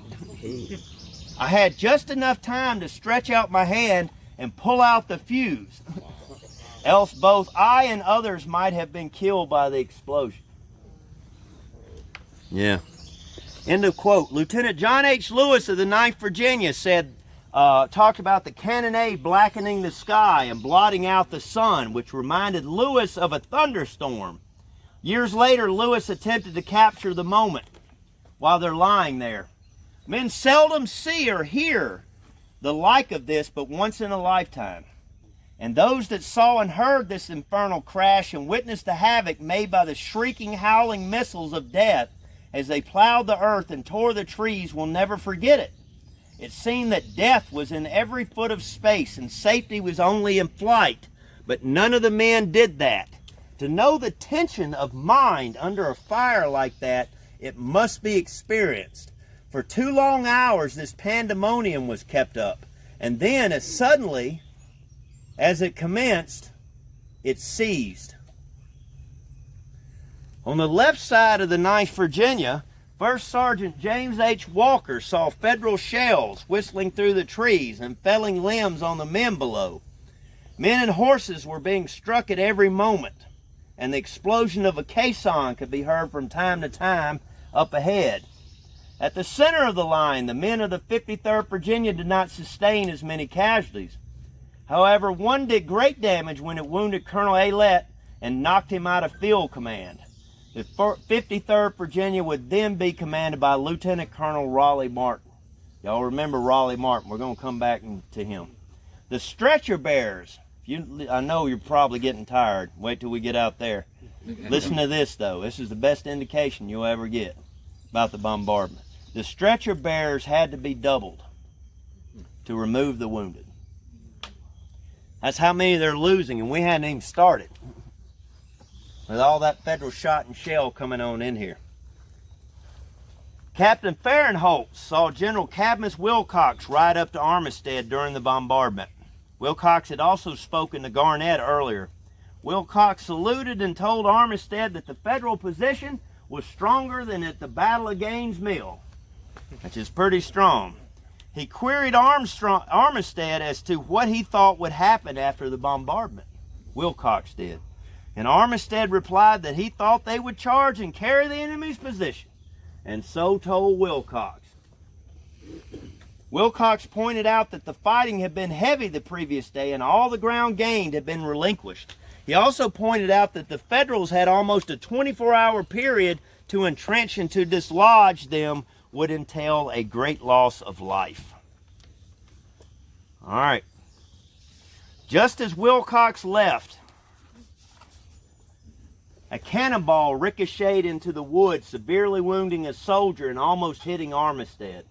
I had just enough time to stretch out my hand and pull out the fuse. Else both I and others might have been killed by the explosion." Yeah. End of quote. Lieutenant John H. Lewis of the 9th Virginia talked about the cannonade blackening the sky and blotting out the sun, which reminded Lewis of a thunderstorm. Years later, Lewis attempted to capture the moment while they're lying there. Men seldom see or hear the like of this but once in a lifetime. And those that saw and heard this infernal crash and witnessed the havoc made by the shrieking, howling missiles of death as they plowed the earth and tore the trees will never forget it. It seemed that death was in every foot of space and safety was only in flight, but none of the men did that. To know the tension of mind under a fire like that, it must be experienced. For 2 long hours this pandemonium was kept up, And then, as suddenly as it commenced, it ceased. On the left side of the 9th Virginia, First Sergeant James H. Walker saw Federal shells whistling through the trees and felling limbs on the men below. Men and horses were being struck at every moment, and the explosion of a caisson could be heard from time to time up ahead. At the center of the line, the men of the 53rd Virginia did not sustain as many casualties. However, one did great damage when it wounded Colonel Aylett and knocked him out of field command. The 53rd Virginia would then be commanded by Lieutenant Colonel Raleigh Martin. Y'all remember Raleigh Martin. We're going to come back to him. The stretcher bearers. I know you're probably getting tired. Wait till we get out there. Listen to this, though. This is the best indication you'll ever get about the bombardment. The stretcher bearers had to be doubled to remove the wounded. That's how many they're losing, and we hadn't even started with all that Federal shot and shell coming on in here. Captain Fahrenholtz saw General Cadmus Wilcox ride up to Armistead during the bombardment. Wilcox had also spoken to Garnett earlier. Wilcox saluted and told Armistead that the Federal position was stronger than at the Battle of Gaines' Mill, which is pretty strong. He queried Armistead as to what he thought would happen after the bombardment. Wilcox did. And Armistead replied that he thought they would charge and carry the enemy's position, and so told Wilcox. Wilcox pointed out that the fighting had been heavy the previous day and all the ground gained had been relinquished. He also pointed out that the Federals had almost a 24-hour period to entrench and to dislodge them would entail a great loss of life. All right. Just as Wilcox left, a cannonball ricocheted into the woods, severely wounding a soldier and almost hitting Armistead.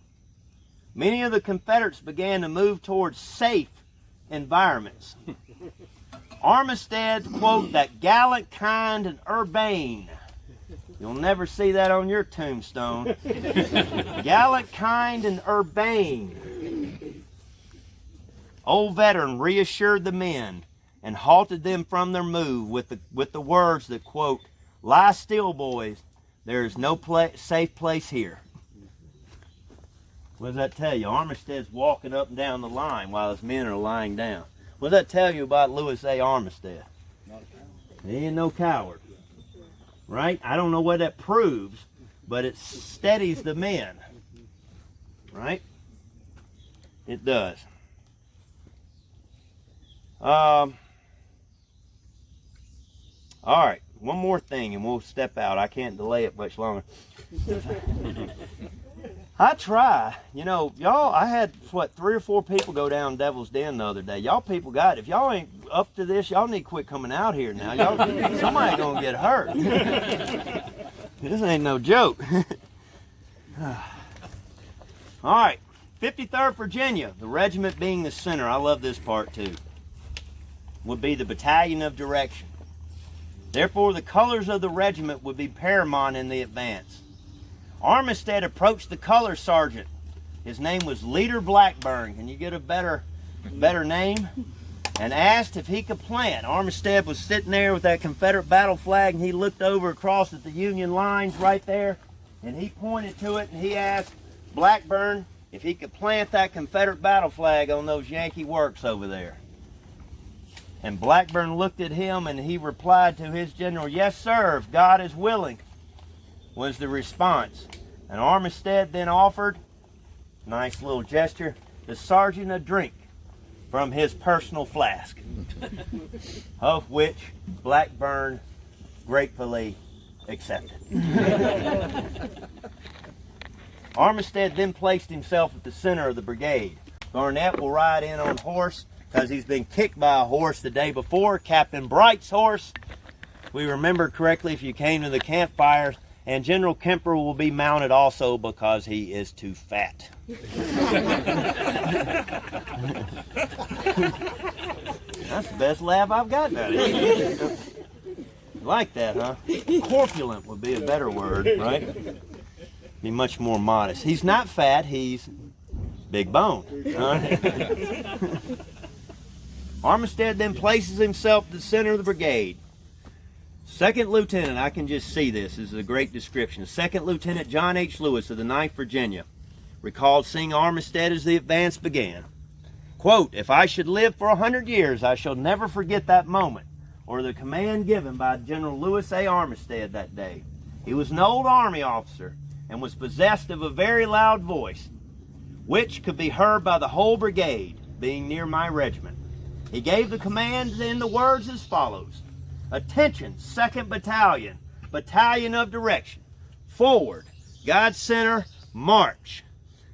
Many of the Confederates began to move towards safe environments. Armistead, quote, "that gallant, kind, and urbane." You'll never see that on your tombstone. Gallant, kind, and urbane. Old veteran reassured the men and halted them from their move with the words that, quote, "lie still, boys. There is no safe place here." What does that tell you? Armistead's walking up and down the line while his men are lying down. What does that tell you about Lewis A. Armistead? He ain't no coward. Right? I don't know what that proves, but it steadies the men. Right? It does. All right. One more thing and we'll step out. I can't delay it much longer. I try, y'all, I had, 3 or 4 people go down Devil's Den the other day. Y'all people got it. If y'all ain't up to this, y'all need to quit coming out here now. Somebody gonna get hurt. This ain't no joke. All right, 53rd Virginia, the regiment being the center, I love this part too, would be the battalion of direction. Therefore, the colors of the regiment would be paramount in the advance. Armistead approached the color sergeant. His name was Leader Blackburn. Can you get a better name? And asked if he could plant. Armistead was sitting there with that Confederate battle flag, and he looked over across at the Union lines right there, and he pointed to it, and he asked Blackburn if he could plant that Confederate battle flag on those Yankee works over there. And Blackburn looked at him, and he replied to his general, "Yes, sir, if God is willing," was the response. And Armistead then offered, nice little gesture, the sergeant a drink from his personal flask, of which Blackburn gratefully accepted. Armistead then placed himself at the center of the brigade. Garnett will ride in on horse because he's been kicked by a horse the day before, Captain Bright's horse. We remember correctly if you came to the campfires. And General Kemper will be mounted also because he is too fat. That's the best laugh I've got out of it. Like that, huh? Corpulent would be a better word, right? Be much more modest. He's not fat, he's Big bone. All right. Armistead then places himself at the center of the brigade. Second Lieutenant, I can just see this is a great description. Second Lieutenant John H. Lewis of the 9th Virginia recalled seeing Armistead as the advance began. Quote, "If I should live for 100 years, I shall never forget that moment or the command given by General Lewis A. Armistead that day. He was an old Army officer and was possessed of a very loud voice, which could be heard by the whole brigade, being near my regiment. He gave the commands in the words as follows: Attention, 2nd Battalion, Battalion of Direction. Forward, God center, march.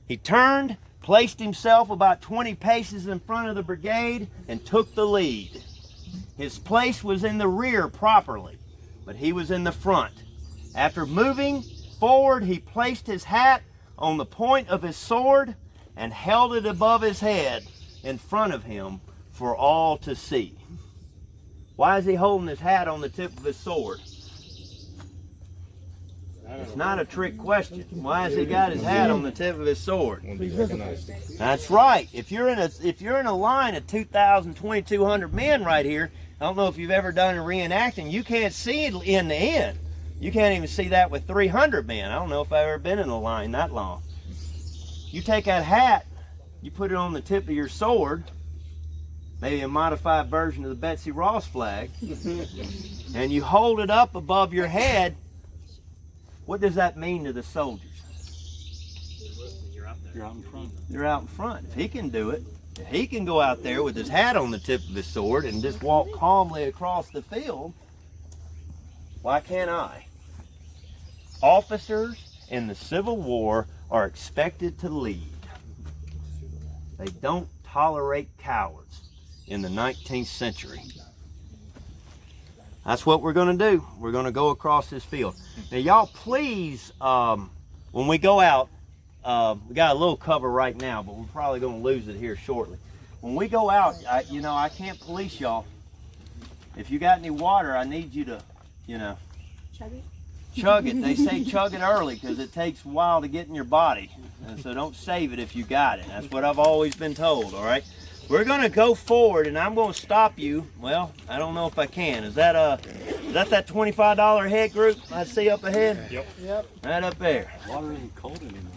He turned, placed himself about 20 paces in front of the brigade, and took the lead. His place was in the rear properly, but he was in the front. After moving forward, he placed his hat on the point of his sword and held it above his head in front of him for all to see." Why is he holding his hat on the tip of his sword? It's not a trick question. Why has he got his hat on the tip of his sword? That's right. If you're in a line of 2,000, 2,200 men right here, I don't know if you've ever done a reenacting, you can't see it in the end. You can't even see that with 300 men. I don't know if I've ever been in a line that long. You take that hat, you put it on the tip of your sword, maybe a modified version of the Betsy Ross flag, and you hold it up above your head. What does that mean to the soldiers? You're out in front. You're out in front. If he can do it, if he can go out there with his hat on the tip of his sword and just walk calmly across the field, why can't I? Officers in the Civil War are expected to lead. They don't tolerate cowards in the 19th century. That's what we're going to do. We're going to go across this field. Now, y'all, please, when we go out, we got a little cover right now, but we're probably going to lose it here shortly. When we go out, I can't police y'all. If you got any water, I need you to, chug it. They say chug it early because it takes a while to get in your body. And so don't save it if you got it. That's what I've always been told, all right? We're going to go forward, and I'm going to stop you. Well, I don't know if I can. Is that that $25 head group I see up ahead? Yep. Right up there. Water isn't cold anymore.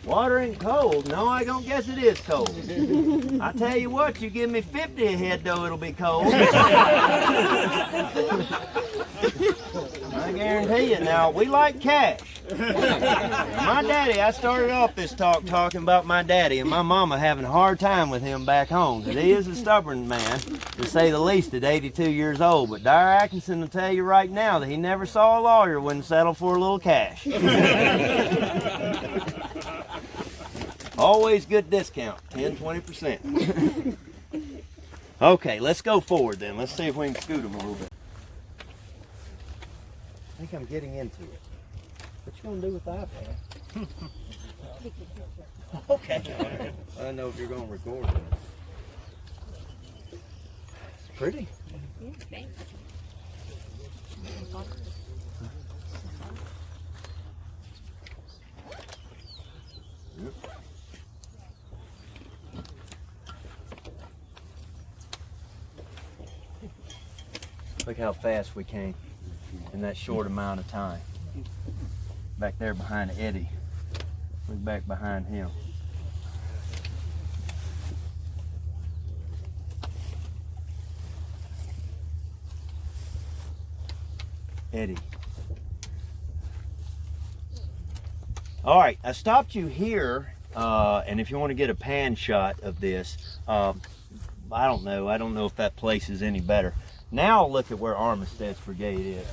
Water ain't cold. No, I don't guess it is cold. I tell you what, you give me 50 a head, though, it'll be cold. I guarantee you. Now, we like cash. My daddy, I started off this talk talking about my daddy and my mama having a hard time with him back home. Because he is a stubborn man, to say the least, at 82 years old. But Dyer Atkinson will tell you right now that he never saw a lawyer wouldn't settle for a little cash. Always good discount, 10, 20%. Okay, let's go forward then. Let's see if we can scoot him a little bit. I think I'm getting into it. What you gonna do with the iPad? Okay. I don't know if you're gonna record it. It's pretty. Yeah, thanks. Look how fast we came in that short amount of time. Back there behind Eddie. Look back behind him. Eddie. All right, I stopped you here, and if you want to get a pan shot of this, I don't know if that place is any better. Now look at where Armistead's brigade is.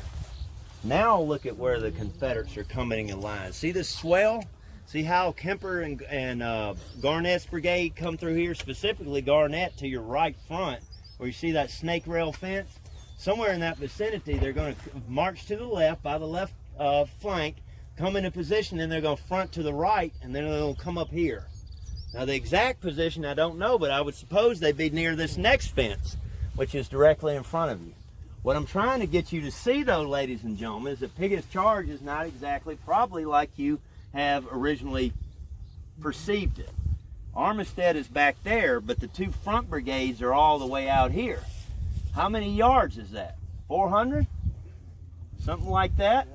Now look at where the Confederates are coming in line. See this swell? See how Kemper and Garnett's brigade come through here, specifically Garnett to your right front, where you see that snake rail fence? Somewhere in that vicinity, they're going to march to the left by the left flank, come into position, then they're going to front to the right, and then they'll come up here. Now the exact position I don't know, but I would suppose they'd be near this next fence, which is directly in front of you. What I'm trying to get you to see, though, ladies and gentlemen, is that Pickett's charge is not exactly probably like you have originally perceived it. Armistead is back there, but the two front brigades are all the way out here. How many yards is that? 400? Something like that?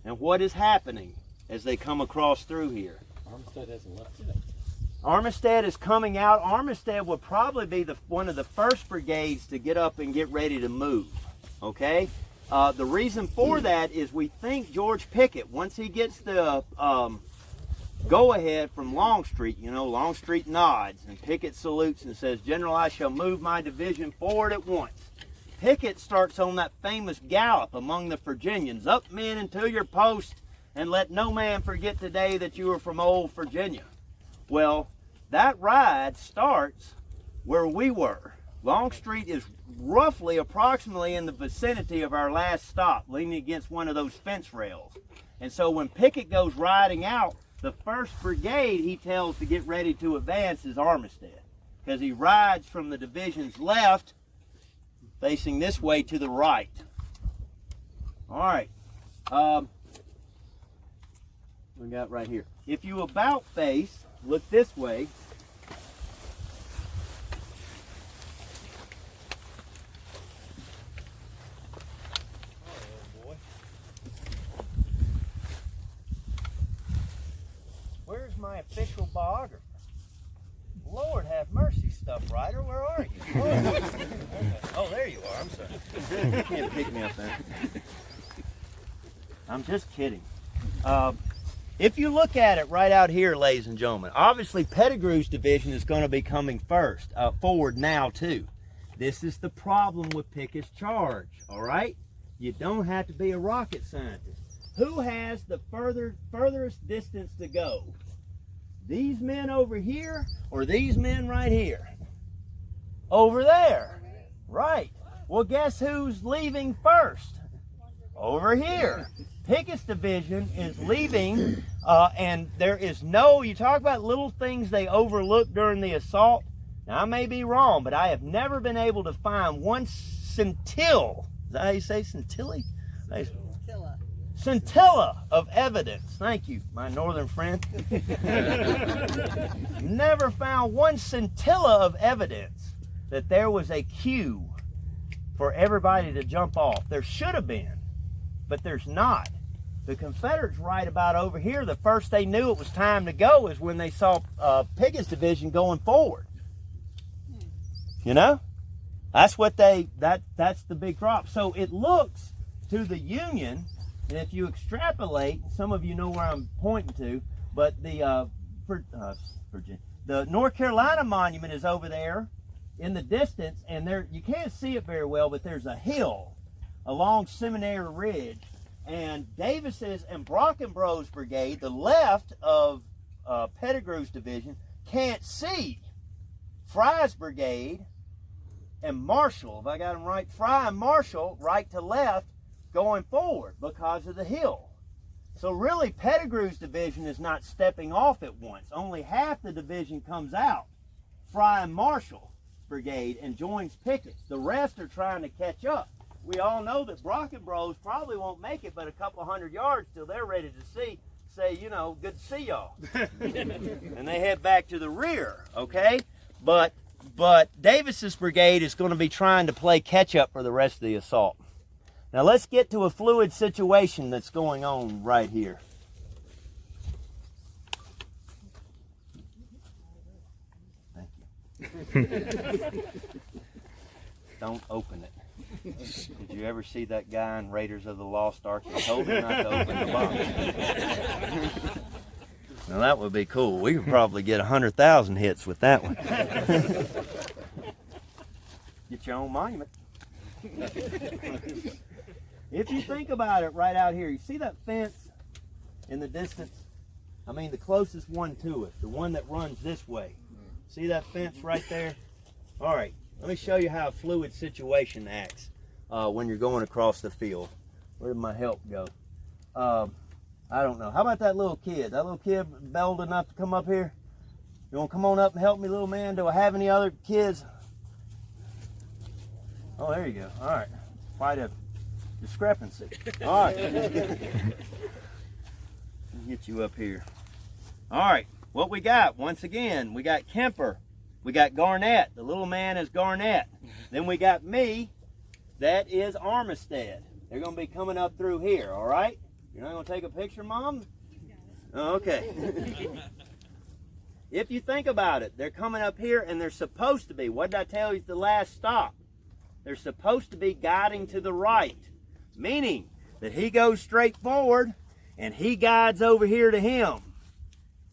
And what is happening as they come across through here? Armistead hasn't left yet. Armistead is coming out. Armistead will probably be one of the first brigades to get up and get ready to move, okay? The reason for that is we think George Pickett, once he gets the go-ahead from Longstreet, you know, Longstreet nods, and Pickett salutes and says, "General, I shall move my division forward at once." Pickett starts on that famous gallop among the Virginians. "Up, men, into your posts, and let no man forget today that you are from old Virginia." Well, that ride starts where we were. Longstreet is roughly, approximately in the vicinity of our last stop, leaning against one of those fence rails. And so when Pickett goes riding out, the first brigade he tells to get ready to advance is Armistead, because he rides from the division's left, facing this way to the right. All right. We got right here. If you about face, look this way. Oh, boy. Where's my official biographer? Lord have mercy, stuff writer. Where are you? Oh, there you are. I'm sorry. You can't pick me up there. I'm just kidding. If you look at it right out here, ladies and gentlemen, obviously Pettigrew's division is going to be coming first, forward now too. This is the problem with Pickett's charge, all right? You don't have to be a rocket scientist. Who has the furthest distance to go? These men over here or these men right here? Over there, right. Well, guess who's leaving first? Over here. Pickett's division is leaving, and there is no, you talk about little things they overlooked during the assault. Now, I may be wrong, but I have never been able to find one scintilla, is that how you say scintilla? Scintilla of evidence. Thank you, my northern friend. Never found one scintilla of evidence that there was a queue for everybody to jump off. There should have been, but there's not. The Confederates right about over here, the first they knew it was time to go is when they saw Pickett's division going forward. You know? That's what that's the big drop. So it looks to the Union, and if you extrapolate, some of you know where I'm pointing to, but the Virginia, the North Carolina monument is over there in the distance, and there you can't see it very well, but there's a hill along Seminary Ridge. And Davis's and Brockenbrough's brigade, the left of Pettigrew's division, can't see Fry's brigade and Marshall, if I got them right, Fry and Marshall, right to left, going forward because of the hill. So really, Pettigrew's division is not stepping off at once. Only half the division comes out, Fry and Marshall brigade, and joins Pickett's. The rest are trying to catch up. We all know that Brockenbroughs probably won't make it but a couple hundred yards till they're ready to say, you know, good to see y'all. And they head back to the rear, okay? But Davis's brigade is going to be trying to play catch up for the rest of the assault. Now let's get to a fluid situation that's going on right here. Thank you. Don't open it. Did you ever see that guy in Raiders of the Lost Ark? He told him not to open the box. Now that would be cool. We could probably get 100,000 hits with that one. Get your own monument. If you think about it right out here, you see that fence in the distance? I mean the closest one to it, the one that runs this way. See that fence right there? All right, let me show you how a fluid situation acts when you're going across the field. Where did my help go? I don't know. How about that little kid? That little kid bold enough to come up here? You want to come on up and help me, little man? Do I have any other kids? Oh, there you go. All right. Quite a discrepancy. All right. Let me get you up here. All right. what we got? Once again, we got Kemper. We got Garnett. The little man is Garnett. Then we got me. That is Armistead. They're going to be coming up through here, all right? You're not going to take a picture, Mom? Oh, okay. If you think about it, they're coming up here and they're supposed to be. What did I tell you at the last stop? They're supposed to be guiding to the right, meaning that he goes straight forward and he guides over here to him.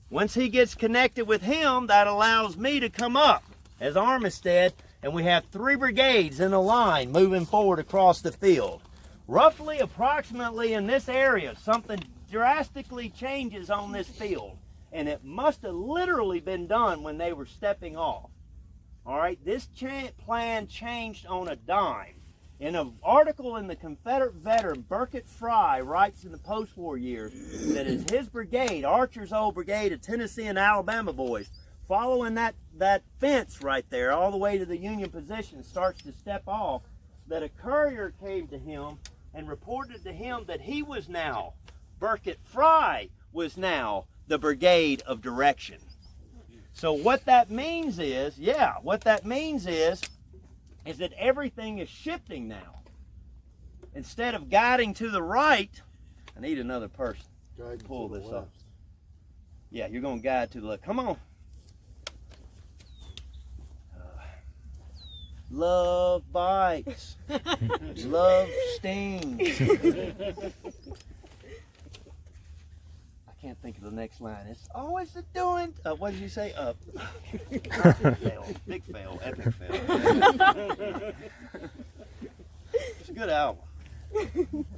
Once he gets connected with him, that allows me to come up as Armistead, and we have 3 brigades in a line moving forward across the field. Roughly, approximately in this area, something drastically changes on this field, and it must have literally been done when they were stepping off. All right, this plan changed on a dime. In an article in the Confederate veteran Pickett Fry writes in the post-war years that as his brigade, Archer's old brigade of Tennessee and Alabama boys, following that fence right there all the way to the Union position, starts to step off, that a courier came to him and reported to him that he was now, Pickett Fry was now the brigade of direction. So what that means is, is that everything is shifting now. Instead of guiding to the right, I need another person to pull this up. Yeah, you're going to guide to the left. Come on. Love bites. Love stings. I can't think of the next line. It's always the doing. What did you say? Big fail. Epic fail. It's a good album.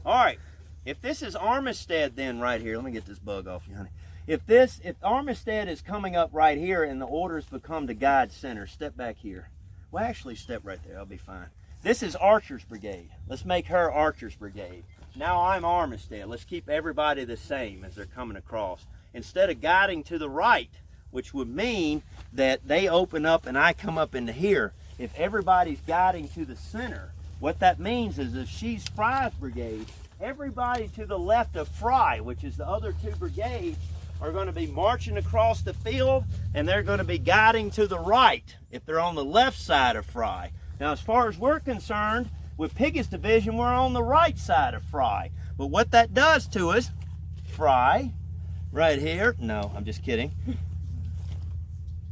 All right. If this is Armistead then right here, let me get this bug off you, honey. If Armistead is coming up right here and the orders become to guide center, step back here. Well, actually, step right there. I'll be fine. This is Archer's brigade. Let's make her Archer's brigade. Now I'm Armistead. Let's keep everybody the same as they're coming across. Instead of guiding to the right, which would mean that they open up and I come up into here, if everybody's guiding to the center, what that means is if she's Fry's brigade, everybody to the left of Fry, which is the other 2 brigades, are going to be marching across the field, and they're going to be guiding to the right if they're on the left side of Fry. Now, as far as we're concerned, with Pickett's division, we're on the right side of Fry. But what that does to us, Fry, right here, no, I'm just kidding,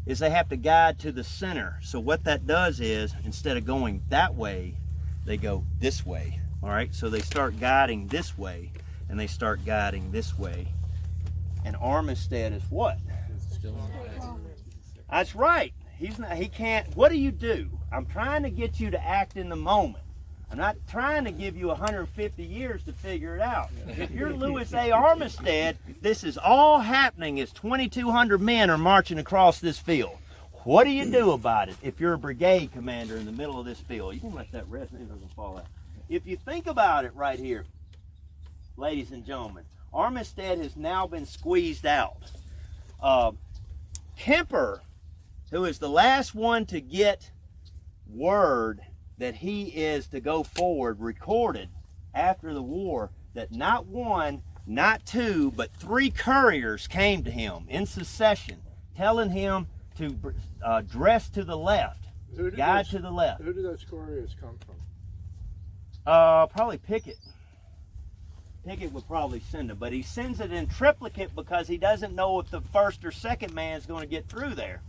is they have to guide to the center. So what that does is, instead of going that way, they go this way. All right, so they start guiding this way, and they start guiding this way. And Armistead is what? That's right. He can't. What do? I'm trying to get you to act in the moment. I'm not trying to give you 150 years to figure it out. If you're Lewis A. Armistead, this is all happening as 2,200 men are marching across this field. What do you do about it if you're a brigade commander in the middle of this field? You can let that rest, it doesn't fall out. If you think about it right here, ladies and gentlemen, Armistead has now been squeezed out. Kemper, who is the last one to get word that he is to go forward, recorded after the war that not 1, not 2, but 3 couriers came to him in succession, telling him to dress to the left, guide to the left. Who do those couriers come from? Probably Pickett. Pickett would probably send them, but he sends it in triplicate because he doesn't know if the first or second man is going to get through there.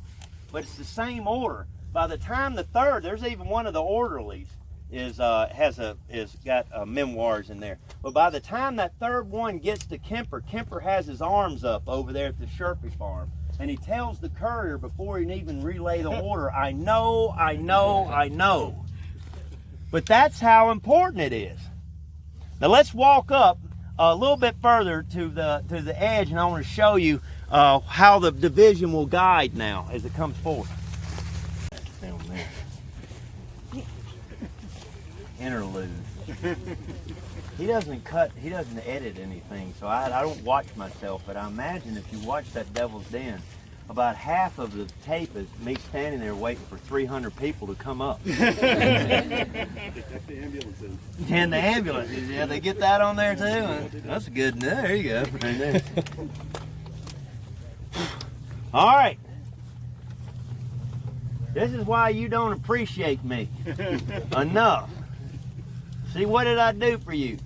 But it's the same order. By the time the third, there's even one of the orderlies is got memoirs in there. But by the time that third one gets to Kemper, Kemper has his arms up over there at the Sherpy farm, and he tells the courier before he can even relay the order, "I know, I know, I know." But that's how important it is. Now let's walk up a little bit further to the edge, and I want to show you how the division will guide now as it comes forward. Down there. Interlude. He doesn't edit anything, so I don't watch myself, but I imagine if you watch that Devil's Den, about half of the tape is me standing there waiting for 300 people to come up. The ambulances. And the ambulances, yeah, they get that on there too. That's good. There you go. Right there. All right. This is why you don't appreciate me enough. See, what did I do for you?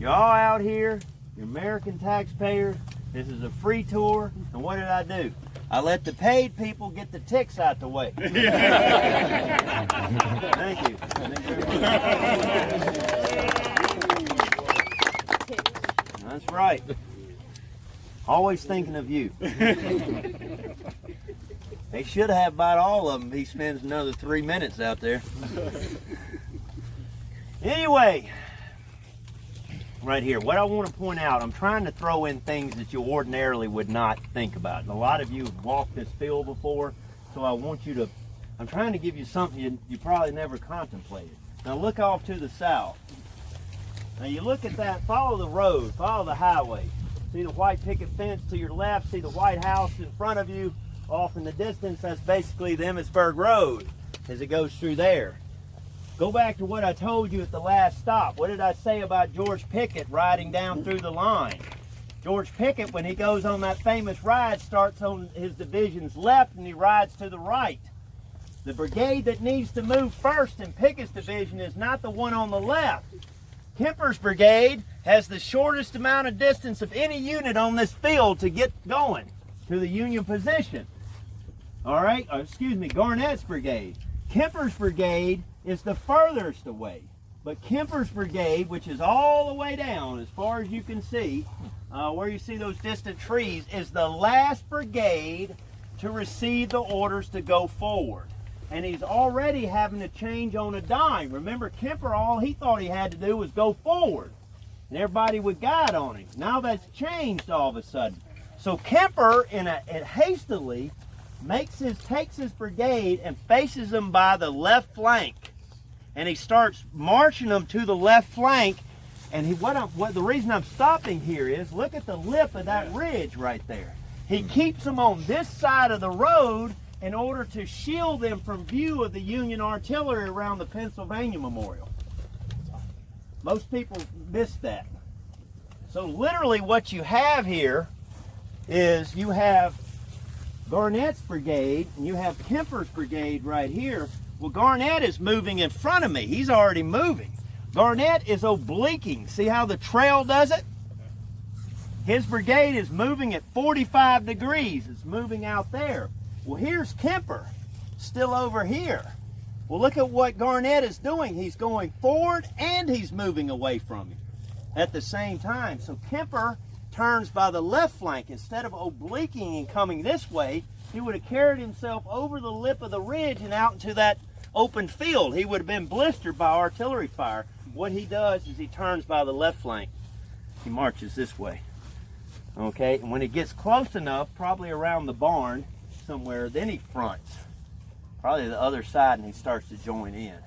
You're all out here, you're American taxpayers. This is a free tour, and what did I do? I let the paid people get the ticks out the way. Thank you. Thank you very much. That's right. Always thinking of you. They should have about all of them. He spends another 3 minutes out there. Anyway, right here, what I want to point out, I'm trying to throw in things that you ordinarily would not think about. And a lot of you have walked this field before, so I want you to, I'm trying to give you something you probably never contemplated. Now look off to the south. Now you look at that, follow the road, follow the highway. See the white picket fence to your left, see the White House in front of you. Off in the distance, that's basically the Emmitsburg Road as it goes through there. Go back to what I told you at the last stop. What did I say about George Pickett riding down through the line? George Pickett, when he goes on that famous ride, starts on his division's left and he rides to the right. The brigade that needs to move first in Pickett's division is not the one on the left. Kemper's brigade has the shortest amount of distance of any unit on this field to get going to the Union position. All right, Garnett's brigade. Kemper's brigade is the furthest away. But Kemper's brigade, which is all the way down as far as you can see, where you see those distant trees, is the last brigade to receive the orders to go forward. And he's already having to change on a dime. Remember, Kemper, all he thought he had to do was go forward. And everybody would guide on him. Now that's changed all of a sudden. So Kemper, it hastily takes his brigade and faces them by the left flank, and he starts marching them to the left flank. And the reason I'm stopping here is look at the lip of that ridge right there. He keeps them on this side of the road in order to shield them from view of the Union artillery around the Pennsylvania Memorial. Most people miss that. So literally what you have here is you have Garnett's brigade and you have Kemper's brigade right here. Well, Garnett is moving in front of me. He's already moving. Garnett is obliquing. See how the trail does it? His brigade is moving at 45 degrees. It's moving out there. Well, here's Kemper, still over here. Well, look at what Garnett is doing. He's going forward and he's moving away from him at the same time. So Kemper turns by the left flank. Instead of obliquing and coming this way, he would have carried himself over the lip of the ridge and out into that open field. He would have been blistered by artillery fire. What he does is he turns by the left flank. He marches this way. Okay, and when he gets close enough, probably around the barn somewhere, then he fronts. Probably the other side, and he starts to join in.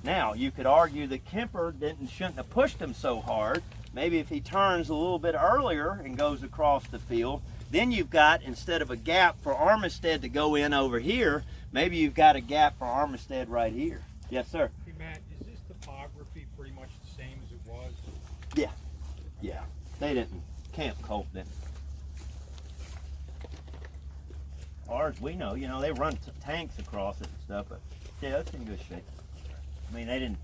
Now, you could argue that Kemper shouldn't have pushed him so hard. Maybe if he turns a little bit earlier and goes across the field, then you've got, instead of a gap for Armistead to go in over here, maybe you've got a gap for Armistead right here. Yes, sir? Hey, Matt, is this topography pretty much the same as it was? Yeah. Yeah. They didn't. Camp Colt didn't. As far as we know, they run tanks across it and stuff, but yeah, it's in good shape. I mean,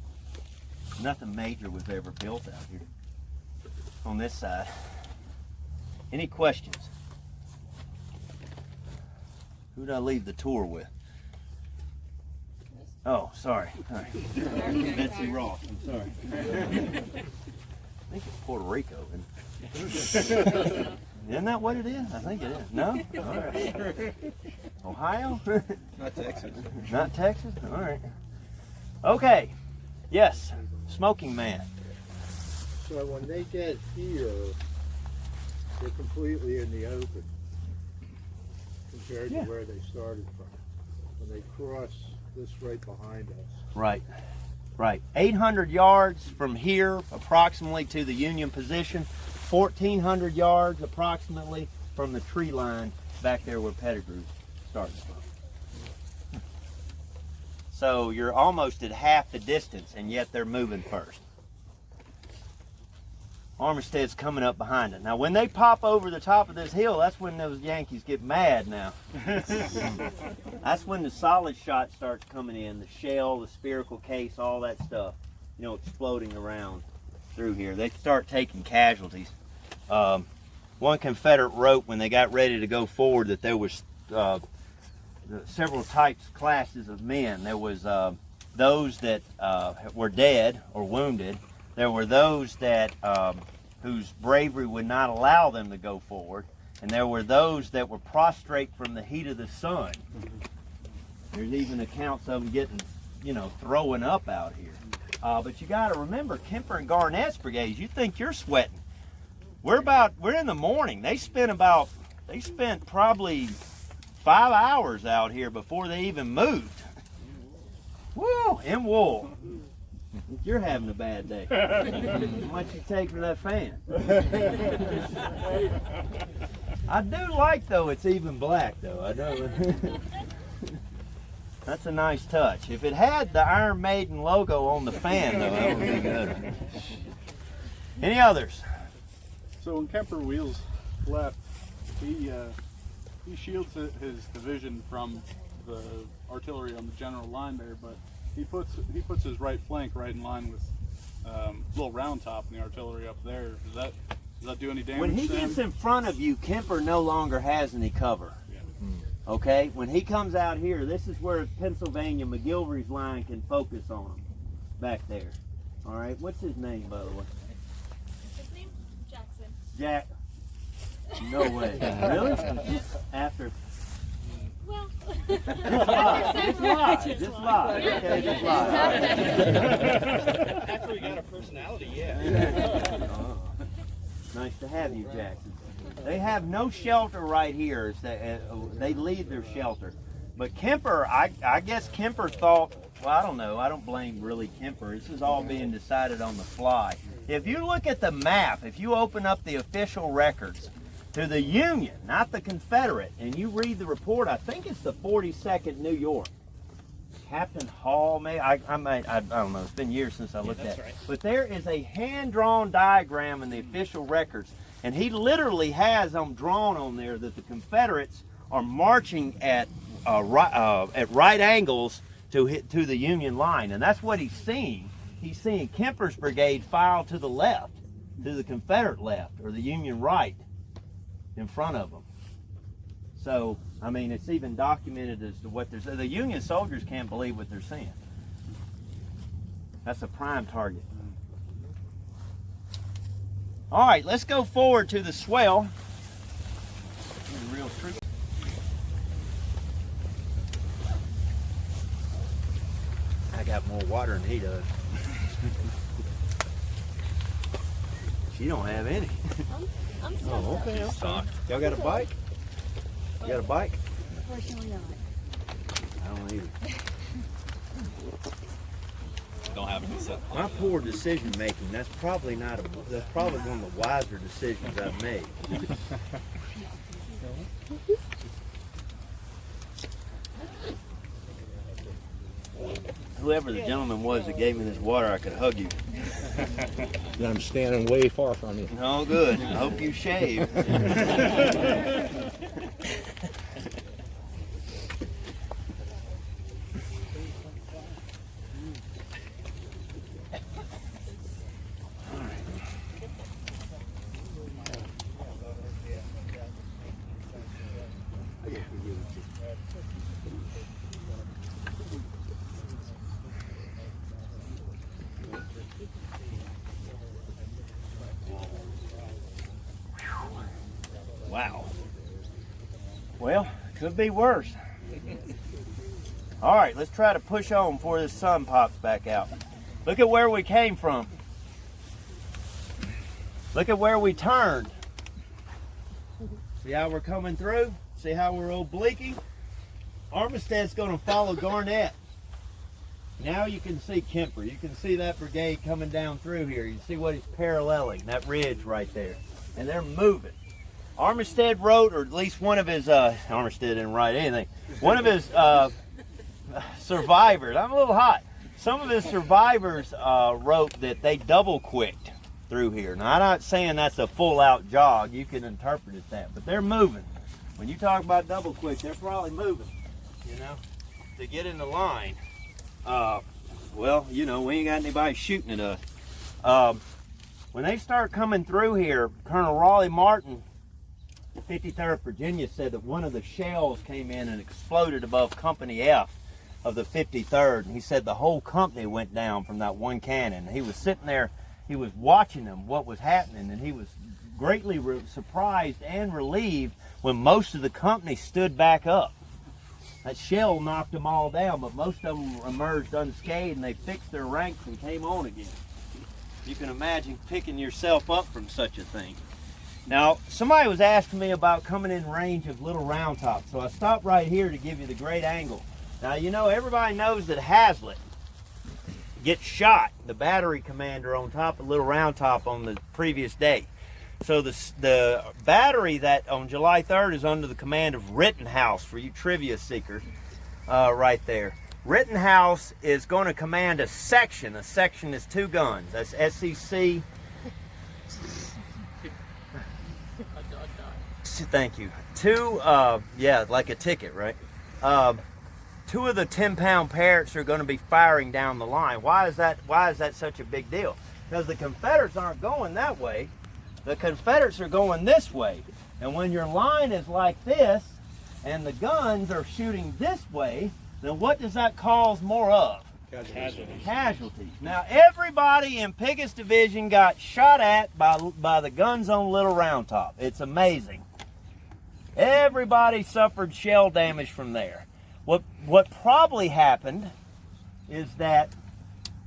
nothing major was ever built out here on this side. Any questions? Who did I leave the tour with? Oh, sorry. All right. Betsy Ross, I'm sorry. I think it's Puerto Rico. Isn't that what it is? I think it is. No? All right. Ohio? Not Texas. Not Texas? All right. Okay. Yes. Smoking Man. So when they get here, they're completely in the open compared to where they started from. When they cross this right behind us. Right. Right. 800 yards from here approximately to the Union position. 1,400 yards approximately from the tree line back there where Pettigrew started from. So you're almost at half the distance, and yet they're moving first. Armistead's coming up behind it. Now, when they pop over the top of this hill, that's when those Yankees get mad now. That's when the solid shot starts coming in, the shell, the spherical case, all that stuff, you know, exploding around through here. They start taking casualties. One Confederate wrote when they got ready to go forward that there was several classes of men. There was those that were dead or wounded. There were those that whose bravery would not allow them to go forward, and there were those that were prostrate from the heat of the sun. There's even accounts of them getting, you know, throwing up out here. But you got to remember, Kemper and Garnett's brigades. You think you're sweating? We're in the morning. They spent probably 5 hours out here before they even moved. Woo! In wool. You're having a bad day. How much you take for that fan? I do like, though, it's even black, though. I don't. That's a nice touch. If it had the Iron Maiden logo on the fan, though, that would be good. Any others? So when Kemper wheels left, he shields his division from the artillery on the general line there, but he puts his right flank right in line with Little Round Top and the artillery up there. Does that do any damage? When he gets in front of you, Kemper no longer has any cover. Okay, when he comes out here, this is where Pennsylvania McGilvery's line can focus on him back there. All right, what's his name, by the way? His name? Jackson. Jack. No way. Really? After. Well. Just lie. Just lie. Okay, just lie. After he got a personality, yeah. Nice to have you, Jackson. They have no shelter right here. They leave their shelter. But Kemper, I guess Kemper thought, well, I don't know. I don't blame really Kemper. This is all being decided on the fly. If you look at the map, if you open up the official records to the Union, not the Confederate, and you read the report, I think it's the 42nd New York. Captain Hall, I don't know. It's been years since I looked at it. Right. But there is a hand-drawn diagram in the official records, and he literally has them drawn on there that the Confederates are marching at right angles to the Union line, and that's what he's seeing. He's seeing Kemper's brigade file to the left, to the Confederate left, or the Union right in front of them. So, I mean, it's even documented as to what they're saying. The Union soldiers can't believe what they're seeing. That's a prime target. All right, let's go forward to the swell. Real true. I got more water than he does. She don't have any. I'm sorry. Oh, okay. I'm sorry. Y'all got a bike? You got a bike? Unfortunately not. I don't either. Don't have any set. My poor decision making, that's probably one of the wiser decisions I've made. Whoever the gentleman was that gave me this water, I could hug you. I'm standing way far from you. Oh, good. I hope you shave. Wow. Well, could be worse. All right, let's try to push on before the sun pops back out. Look at where we came from. Look at where we turned. See how we're coming through? See how we're obliquing? Armistead's going to follow Garnett. Now you can see Kemper. You can see that brigade coming down through here. You see what he's paralleling, that ridge right there. And they're moving. Armistead wrote, or at least one of his, Armistead didn't write anything, one of his survivors, I'm a little hot, some of his survivors wrote that they double quicked through here. Now, I'm not saying that's a full-out jog. You can interpret it that, but they're moving. When you talk about double quick, they're probably moving, you know, to get in the line. Well, you know, we ain't got anybody shooting at us. When they start coming through here, Colonel Raleigh Martin, 53rd Virginia, said that one of the shells came in and exploded above Company F of the 53rd, and he said the whole company went down from that one cannon. He was sitting there, he was watching them, what was happening, and he was greatly surprised and relieved when most of the company stood back up. That shell knocked them all down, but most of them emerged unscathed, and they fixed their ranks and came on again. You can imagine picking yourself up from such a thing. Now, somebody was asking me about coming in range of Little Round Top, so I stopped right here to give you the great angle. Now, you know, everybody knows that Hazlitt gets shot, the battery commander on top of Little Round Top on the previous day. So the battery that on July 3rd is under the command of Rittenhouse, for you trivia seekers, right there. Rittenhouse is going to command a section. A section is 2 guns. That's SEC. Thank you. 2, yeah, like a ticket, right? 2 of the 10-pound Parrots are going to be firing down the line. Why is that such a big deal? Because the Confederates aren't going that way. The Confederates are going this way. And when your line is like this, and the guns are shooting this way, then what does that cause more of? Casualties. Now, everybody in Pickett's division got shot at by the guns on Little Round Top. It's amazing. Everybody suffered shell damage from there. What probably happened is that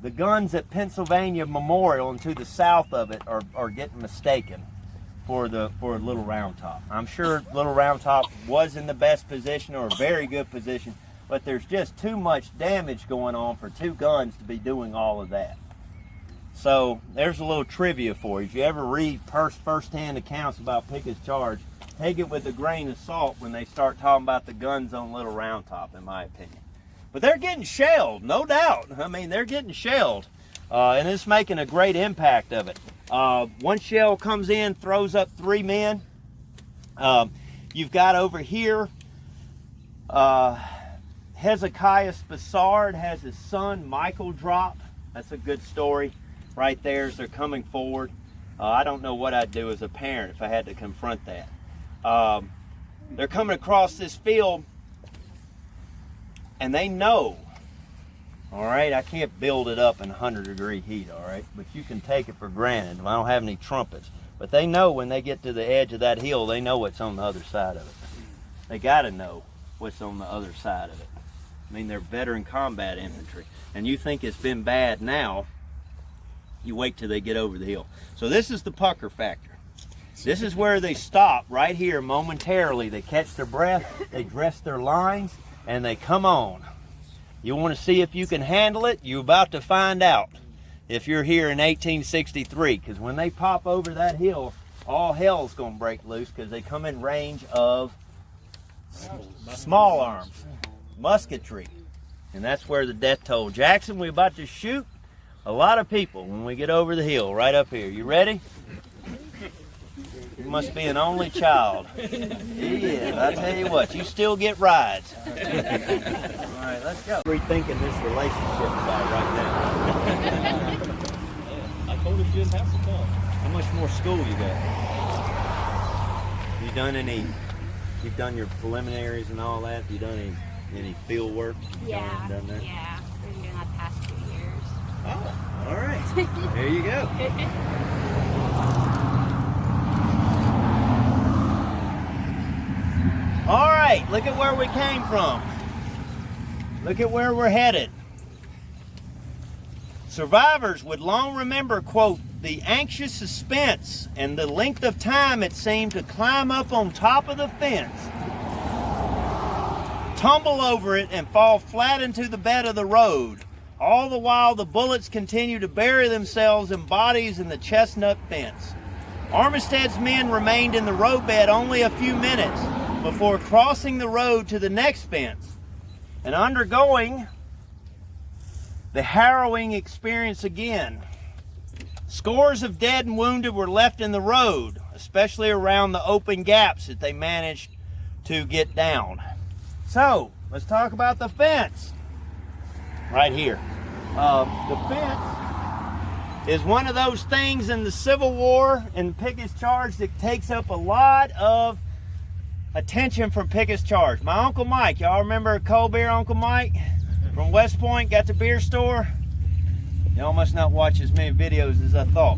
the guns at Pennsylvania Memorial and to the south of it are getting mistaken for Little Round Top. I'm sure Little Round Top was in the best position or a very good position, but there's just too much damage going on for 2 guns to be doing all of that. So there's a little trivia for you. If you ever read first-hand accounts about Pickett's charge, take it with a grain of salt when they start talking about the guns on Little Round Top, in my opinion. But they're getting shelled, no doubt. I mean, they're getting shelled, and it's making a great impact of it. One shell comes in, throws up 3 men. You've got over here, Hezekiah Spessard has his son Michael drop. That's a good story right there as they're coming forward. I don't know what I'd do as a parent if I had to confront that. They're coming across this field, and they know, all right, I can't build it up in 100-degree heat, all right, but you can take it for granted. I don't have any trumpets, but they know when they get to the edge of that hill, they know what's on the other side of it. They got to know what's on the other side of it. I mean, they're veteran combat infantry, and you think it's been bad now, you wait till they get over the hill. So this is the pucker factor. This is where they stop right here momentarily. They catch their breath, they dress their lines, and they come on. You want to see if you can handle it? You're about to find out if you're here in 1863, because when they pop over that hill, all hell's going to break loose because they come in range of small arms, musketry, and that's where the death toll. Jackson, we're about to shoot a lot of people when we get over the hill right up here. You ready? You must be an only child. He is. I tell you what, you still get rides. All right, let's go. Rethinking this relationship about right now. I told him just have some fun. How much more school you got? You done any? You've done your preliminaries and all that. You done any field work? Yeah. Done that? Yeah. We've been doing that the past 2 years. Oh, all right. There you go. All right, look at where we came from. Look at where we're headed. Survivors would long remember, quote, the anxious suspense and the length of time it seemed to climb up on top of the fence, tumble over it, and fall flat into the bed of the road. All the while, the bullets continue to bury themselves in bodies in the chestnut fence. Armistead's men remained in the roadbed only a few minutes before crossing the road to the next fence and undergoing the harrowing experience again. Scores of dead and wounded were left in the road, especially around the open gaps that they managed to get down. So, let's talk about the fence right here. The fence is one of those things in the Civil War and Pickett's charge that takes up a lot of attention from Pickett's charge. My Uncle Mike, y'all remember Cold Beer Uncle Mike from West Point, got the beer store? Y'all must not watch as many videos as I thought.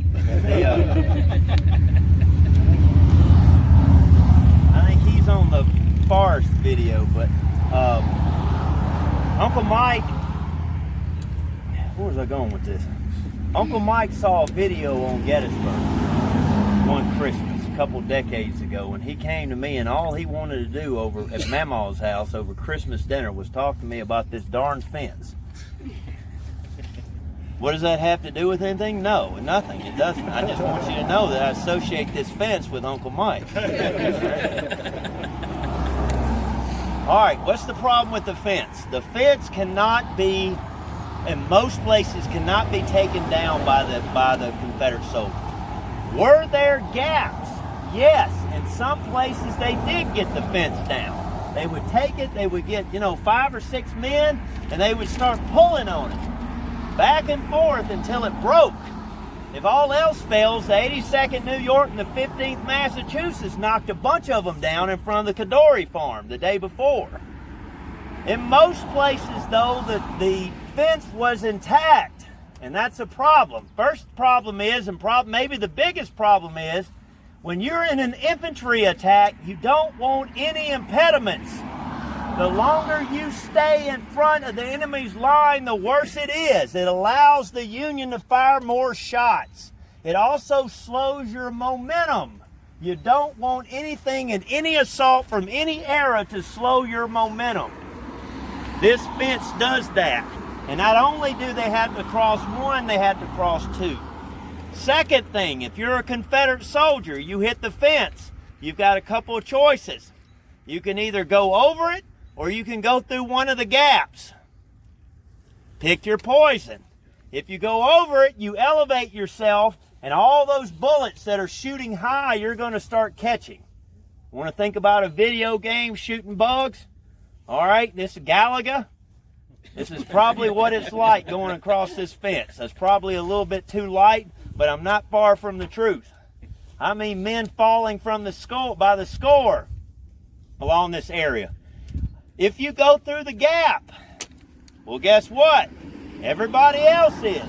I think he's on the Forest video, but Uncle Mike, where was I going with this? Uncle Mike saw a video on Gettysburg one Christmas a couple decades ago, and he came to me, and all he wanted to do over at Mama's house over Christmas dinner was talk to me about this darn fence. What does that have to do with anything? No, nothing. It doesn't. I just want you to know that I associate this fence with Uncle Mike. All right, what's the problem with the fence? The fence cannot be, in most places, cannot be taken down by the Confederate soldiers. Were there gaps? Yes. In some places, they did get the fence down. They would take it, they would get, 5 or 6 men, and they would start pulling on it, back and forth until it broke. If all else fails, the 82nd New York and the 15th Massachusetts knocked a bunch of them down in front of the Cadore farm the day before. In most places, though, the fence was intact, and that's a problem. First problem is, and maybe the biggest problem is, when you're in an infantry attack, you don't want any impediments. The longer you stay in front of the enemy's line, the worse it is. It allows the Union to fire more shots. It also slows your momentum. You don't want anything in any assault from any era to slow your momentum. This fence does that. And not only do they have to cross one, they have to cross two. Second thing, if you're a Confederate soldier, you hit the fence, you've got a couple of choices. You can either go over it, or you can go through one of the gaps. Pick your poison. If you go over it, you elevate yourself, and all those bullets that are shooting high, you're going to start catching. Want to think about a video game shooting bugs? All right, this is Galaga. This is probably what it's like going across this fence. That's probably a little bit too light, but I'm not far from the truth. I mean, men falling from the skull by the score along this area. If you go through the gap, well, guess what? Everybody else is.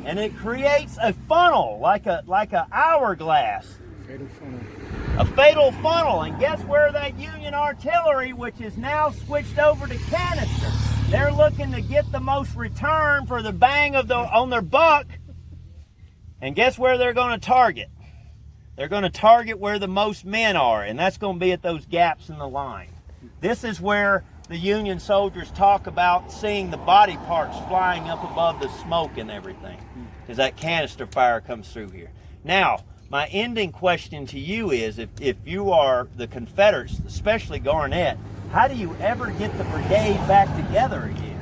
And it creates a funnel, like a hourglass. A fatal funnel. And guess where that Union artillery, which is now switched over to canister, they're looking to get the most return for the bang on their buck. And guess where they're going to target? They're going to target where the most men are, and that's going to be at those gaps in the line. This is where the Union soldiers talk about seeing the body parts flying up above the smoke and everything, because that canister fire comes through here. Now, my ending question to you is, if you are the Confederates, especially Garnett, how do you ever get the brigade back together again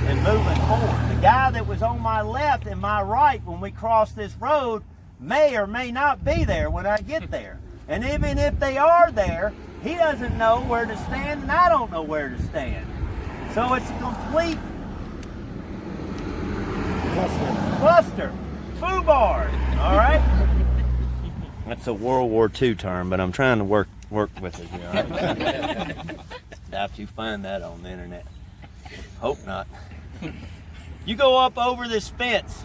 and moving forward? The guy that was on my left and my right when we crossed this road may or may not be there when I get there. And even if they are there, he doesn't know where to stand, and I don't know where to stand. So it's a complete cluster. Foobar, all right? That's a World War II term, but I'm trying to work with it here, all right? Doubt you find that on the internet. Hope not. You go up over this fence,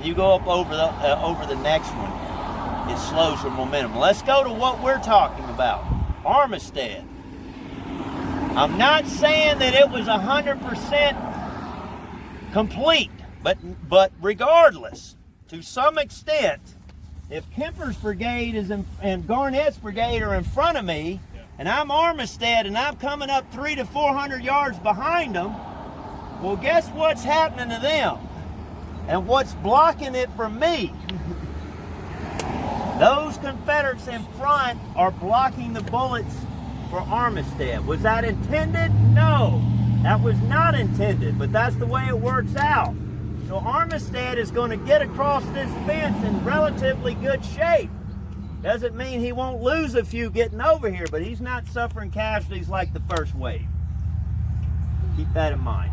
you go up over the next one, it slows your momentum. Let's go to what we're talking about. Armistead. I'm not saying that it was 100% complete, but regardless, to some extent, if Kemper's brigade and Garnett's brigade are in front of me, and I'm Armistead and I'm coming up 300 to 400 yards behind them, well, guess what's happening to them? And what's blocking it from me? Those Confederates in front are blocking the bullets for Armistead. Was that intended? No, that was not intended, but that's the way it works out. So Armistead is going to get across this fence in relatively good shape. Doesn't mean he won't lose a few getting over here, but he's not suffering casualties like the first wave. Keep that in mind.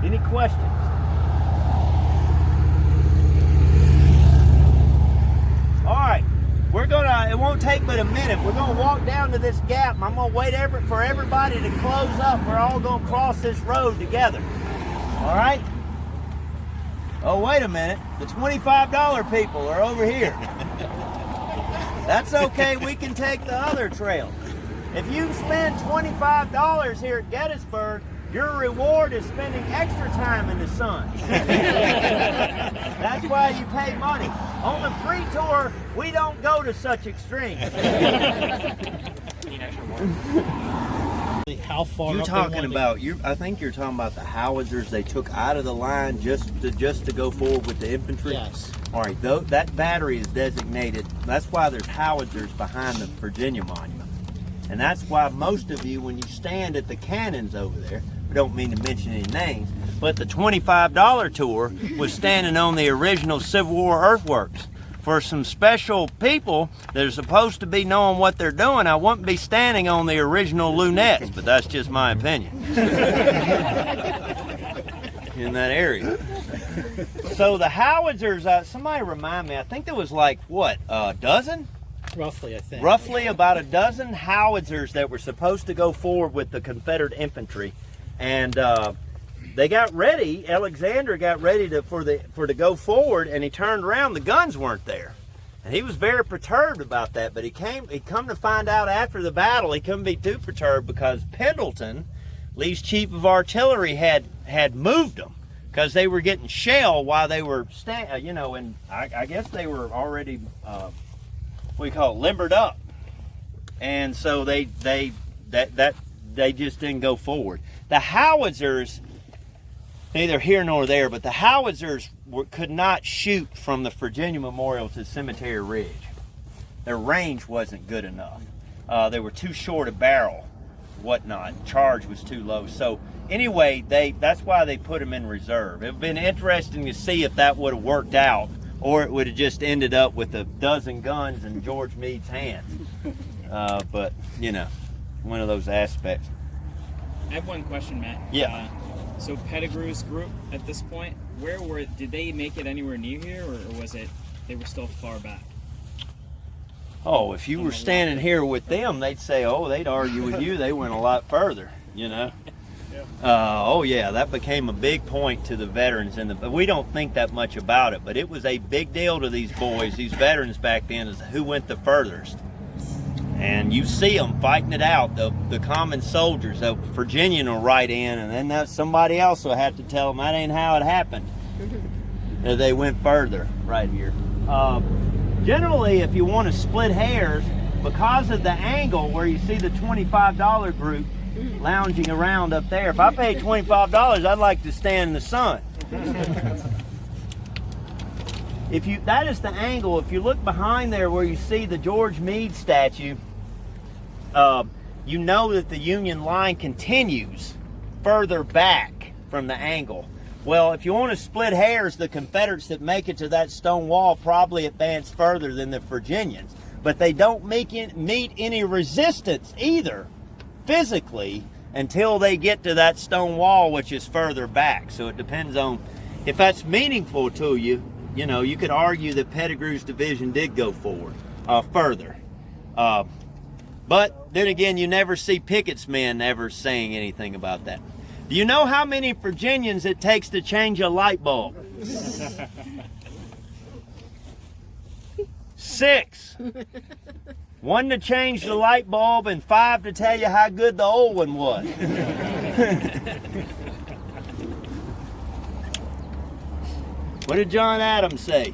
Any questions? All right, it won't take but a minute. We're gonna walk down to this gap. I'm gonna wait for everybody to close up. We're all gonna cross this road together. All right? Oh, wait a minute. The $25 people are over here. That's okay, we can take the other trail. If you spend $25 here at Gettysburg, your reward is spending extra time in the sun. That's why you pay money. On the free tour, we don't go to such extremes. How far You're up talking about, I think you're talking about the howitzers they took out of the line just to go forward with the infantry? Yes. All right, that battery is designated. That's why there's howitzers behind the Virginia Monument. And that's why most of you, when you stand at the cannons over there, we don't mean to mention any names, but the $25 tour was standing on the original Civil War earthworks. For some special people that are supposed to be knowing what they're doing, I wouldn't be standing on the original lunettes, but that's just my opinion. In that area. So the howitzers, somebody remind me, I think there was like, what, a dozen? Roughly, I think. Roughly about a dozen howitzers that were supposed to go forward with the Confederate infantry. And they got ready. Alexander got ready to go forward, and he turned around. The guns weren't there, and he was very perturbed about that. But he come to find out after the battle, he couldn't be too perturbed because Pendleton, Lee's chief of artillery, had moved them because they were getting shelled while they were and I guess they were already limbered up, and so they just didn't go forward. The howitzers, neither here nor there, but the howitzers could not shoot from the Virginia Memorial to Cemetery Ridge. Their range wasn't good enough. They were too short a barrel, whatnot. Charge was too low. So anyway, that's why they put them in reserve. It would have been interesting to see if that would have worked out, or it would have just ended up with a dozen guns in George Meade's hands. But, one of those aspects. I have one question, Matt. Yeah. So Pettigrew's group at this point, did they make it anywhere near here, or was it they were still far back? Oh, if you were standing here with them, they'd say, they'd argue with you. They went a lot further, Oh yeah, that became a big point to the veterans, but we don't think that much about it. But it was a big deal to these boys, these veterans back then, is who went the furthest. And you see them fighting it out. The common soldiers, the Virginian will ride in, and then somebody else will have to tell them that ain't how it happened. They went further right here. Generally, if you want to split hairs, because of the angle where you see the $25 group lounging around up there, if I paid $25, I'd like to stand in the sun. That is the angle. If you look behind there where you see the George Meade statue, you know that the Union line continues further back from the angle. Well, if you want to split hairs, the Confederates that make it to that stone wall probably advance further than the Virginians, but they don't meet any resistance either physically until they get to that stone wall, which is further back. So it depends on if that's meaningful to you. You could argue that Pettigrew's division did go forward further. But then again, you never see Pickett's men ever saying anything about that. Do you know how many Virginians it takes to change a light bulb? 6. 1 to change the light bulb and 5 to tell you how good the old one was. What did John Adams say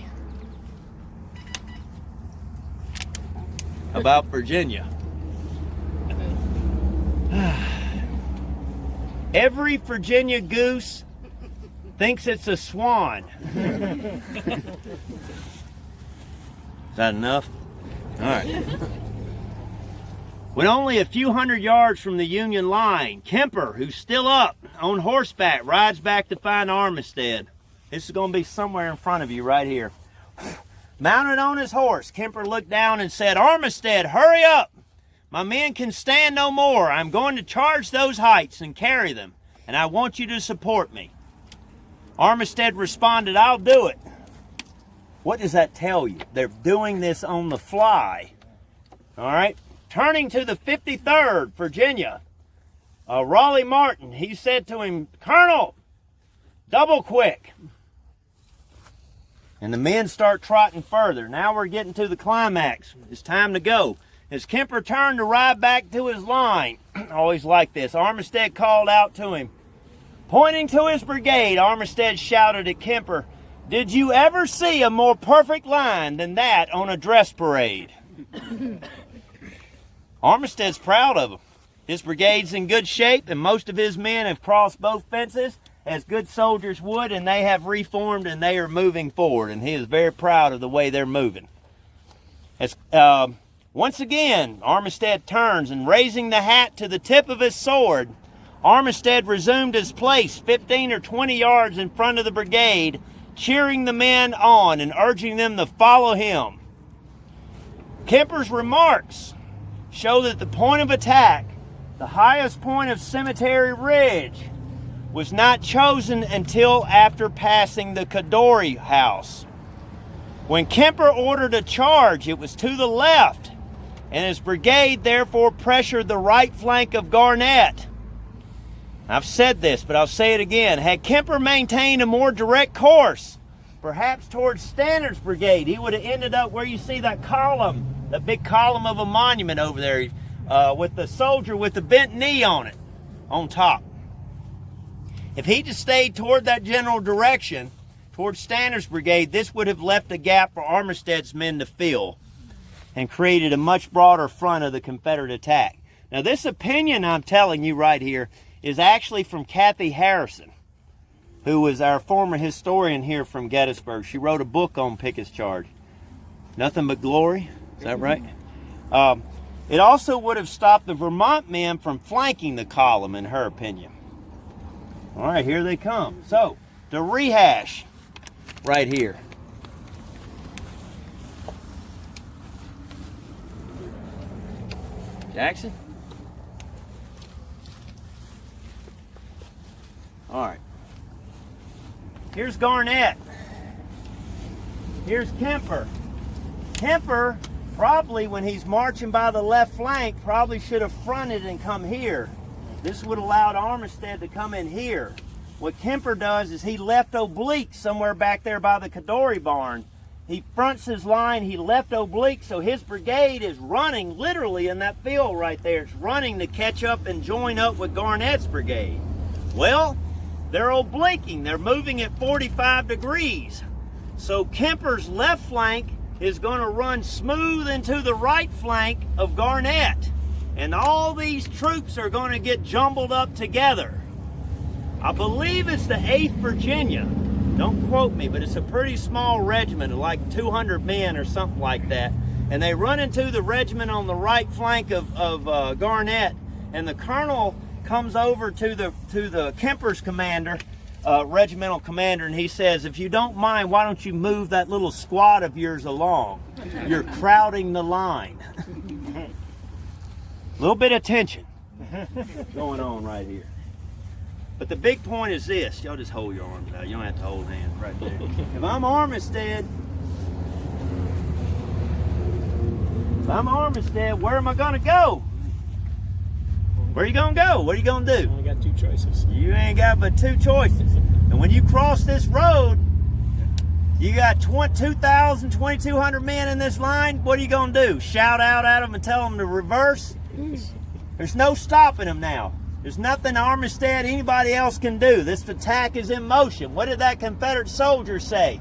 about Virginia? Every Virginia goose thinks it's a swan. Is that enough? All right. When only a few hundred yards from the Union line, Kemper, who's still up on horseback, rides back to find Armistead. This is going to be somewhere in front of you right here. Mounted on his horse, Kemper looked down and said, "Armistead, hurry up! My men can stand no more. I'm going to charge those heights and carry them, and I want you to support me." Armistead responded, "I'll do it." What does that tell you? They're doing this on the fly. All right. Turning to the 53rd Virginia, Raleigh Martin, he said to him, "Colonel, double quick." And the men start trotting further. Now we're getting to the climax. It's time to go. As Kemper turned to ride back to his line, always like this, Armistead called out to him. Pointing to his brigade, Armistead shouted at Kemper, "Did you ever see a more perfect line than that on a dress parade?" Armistead's proud of him. His brigade's in good shape, and most of his men have crossed both fences, as good soldiers would, and they have reformed and they are moving forward, and he is very proud of the way they're moving. As, once again, Armistead turns, and raising the hat to the tip of his sword, Armistead resumed his place 15 or 20 yards in front of the brigade, cheering the men on and urging them to follow him. Kemper's remarks show that the point of attack, the highest point of Cemetery Ridge, was not chosen until after passing the Cadore house. When Kemper ordered a charge, it was to the left, and his brigade therefore pressured the right flank of Garnett. I've said this, but I'll say it again. Had Kemper maintained a more direct course, perhaps towards Stannard's brigade, he would have ended up where you see that column, that big column of a monument over there, with the soldier with the bent knee on it, on top. If he just stayed toward that general direction, toward Stannard's brigade, this would have left a gap for Armistead's men to fill and created a much broader front of the Confederate attack. Now, this opinion I'm telling you right here is actually from Kathy Harrison, who was our former historian here from Gettysburg. She wrote a book on Pickett's charge. Nothing But Glory, is that right? It also would have stopped the Vermont men from flanking the column, in her opinion. All right, here they come. So, to rehash right here. Jackson? All right. Here's Garnett. Here's Kemper. Kemper, probably when he's marching by the left flank, probably should have fronted and come here. This would have allowed Armistead to come in here. What Kemper does is he left oblique somewhere back there by the Cadore barn. He fronts his line, he left oblique, so his brigade is running literally in that field right there. It's running to catch up and join up with Garnett's brigade. Well, they're obliquing, they're moving at 45 degrees. So Kemper's left flank is going to run smooth into the right flank of Garnett. And all these troops are going to get jumbled up together. I believe it's the 8th Virginia. Don't quote me, but it's a pretty small regiment of like 200 men or something like that. And they run into the regiment on the right flank of Garnett, and the colonel comes over to the Kemper's commander, regimental commander, and he says, "If you don't mind, why don't you move that little squad of yours along? You're crowding the line." A little bit of tension going on right here. But the big point is this. Y'all just hold your arms out. You don't have to hold hands right there. If I'm Armistead, where am I going to go? Where are you going to go? What are you going to do? Only got two choices. You ain't got but two choices. And when you cross this road, you got 2,000, 2,200 men in this line. What are you going to do? Shout out at them and tell them to reverse? There's no stopping them now. There's nothing Armistead, anybody else can do. This attack is in motion. What did that Confederate soldier say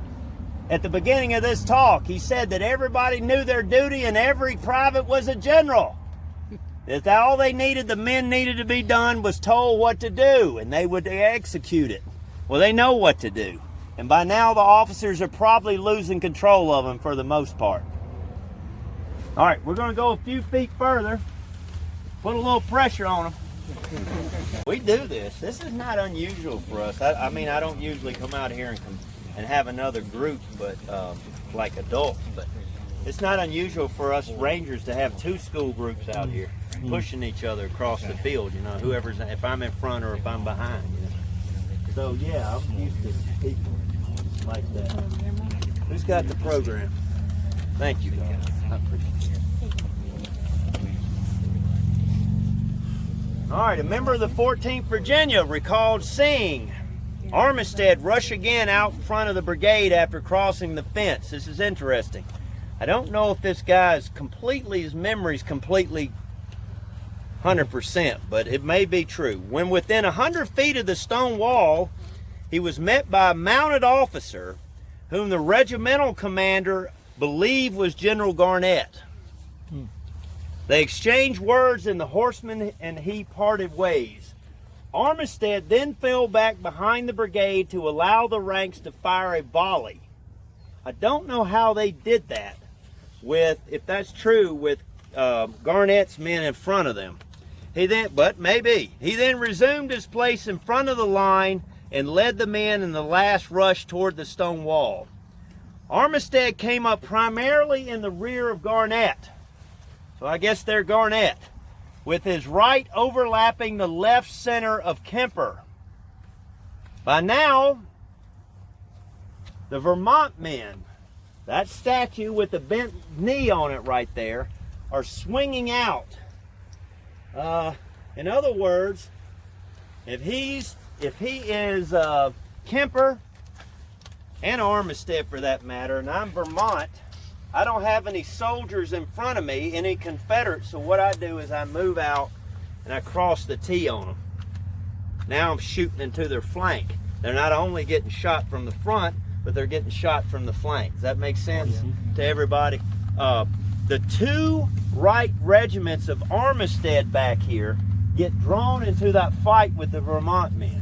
at the beginning of this talk? He said that everybody knew their duty and every private was a general. That all they needed, the men needed to be done, was told what to do, and they would execute it. Well, they know what to do. And by now, the officers are probably losing control of them for the most part. All right, we're going to go a few feet further, put a little pressure on them. We do this. This is not unusual for us. I mean, I don't usually come out here and and have another group, but like adults. But it's not unusual for us Rangers to have 2 school groups out here pushing each other across the field. You know, whoever's, if I'm in front or if I'm behind. You know? So yeah, I'm used to people like that. Who's got the program? Thank you, guys. I appreciate it. All right, a member of the 14th Virginia recalled seeing Armistead rush again out in front of the brigade after crossing the fence. This is interesting. I don't know if this guy is his memory's completely 100%, but it may be true. When within 100 feet of the stone wall, he was met by a mounted officer whom the regimental commander believed was General Garnett. They exchanged words and the horseman and he parted ways. Armistead then fell back behind the brigade to allow the ranks to fire a volley. I don't know how they did that if that's true, with Garnett's men in front of them. But maybe. He then resumed his place in front of the line and led the men in the last rush toward the stone wall. Armistead came up primarily in the rear of Garnett. So I guess they're Garnett, with his right overlapping the left center of Kemper. By now, the Vermont men, that statue with the bent knee on it right there, are swinging out. In other words, if he is Kemper and Armistead for that matter, and I'm Vermont, I don't have any soldiers in front of me, any Confederates, so what I do is I move out and I cross the T on them. Now I'm shooting into their flank. They're not only getting shot from the front, but they're getting shot from the flank. Does that make sense to everybody? The 2 right regiments of Armistead back here get drawn into that fight with the Vermont men.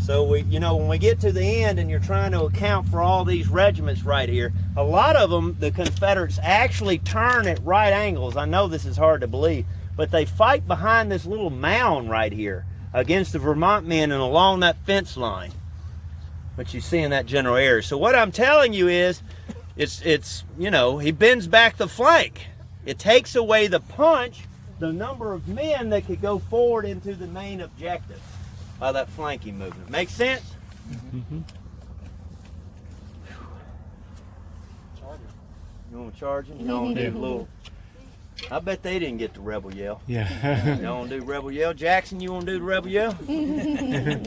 So when we get to the end and you're trying to account for all these regiments right here, a lot of them, the Confederates actually turn at right angles. I know this is hard to believe, but they fight behind this little mound right here against the Vermont men and along that fence line. But you see in that general area. So what I'm telling you is, he bends back the flank. It takes away the punch, the number of men that could go forward into the main objective by that flanking movement. Make sense? Mm-hmm. You want to charge him? You want to do a little... I bet they didn't get the rebel yell. Yeah. You want to do rebel yell? Jackson, you want to do the rebel yell? You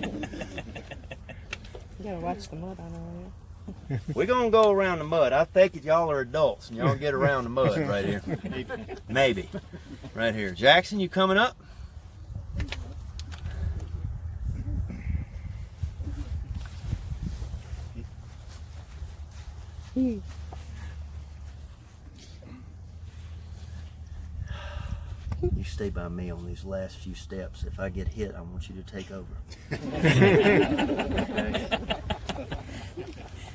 gotta watch the mud on over We're going to go around the mud. I think y'all are adults and y'all get around the mud right here. Maybe. Right here. Jackson, you coming up? You stay by me on these last few steps. If I get hit, I want you to take over. Okay?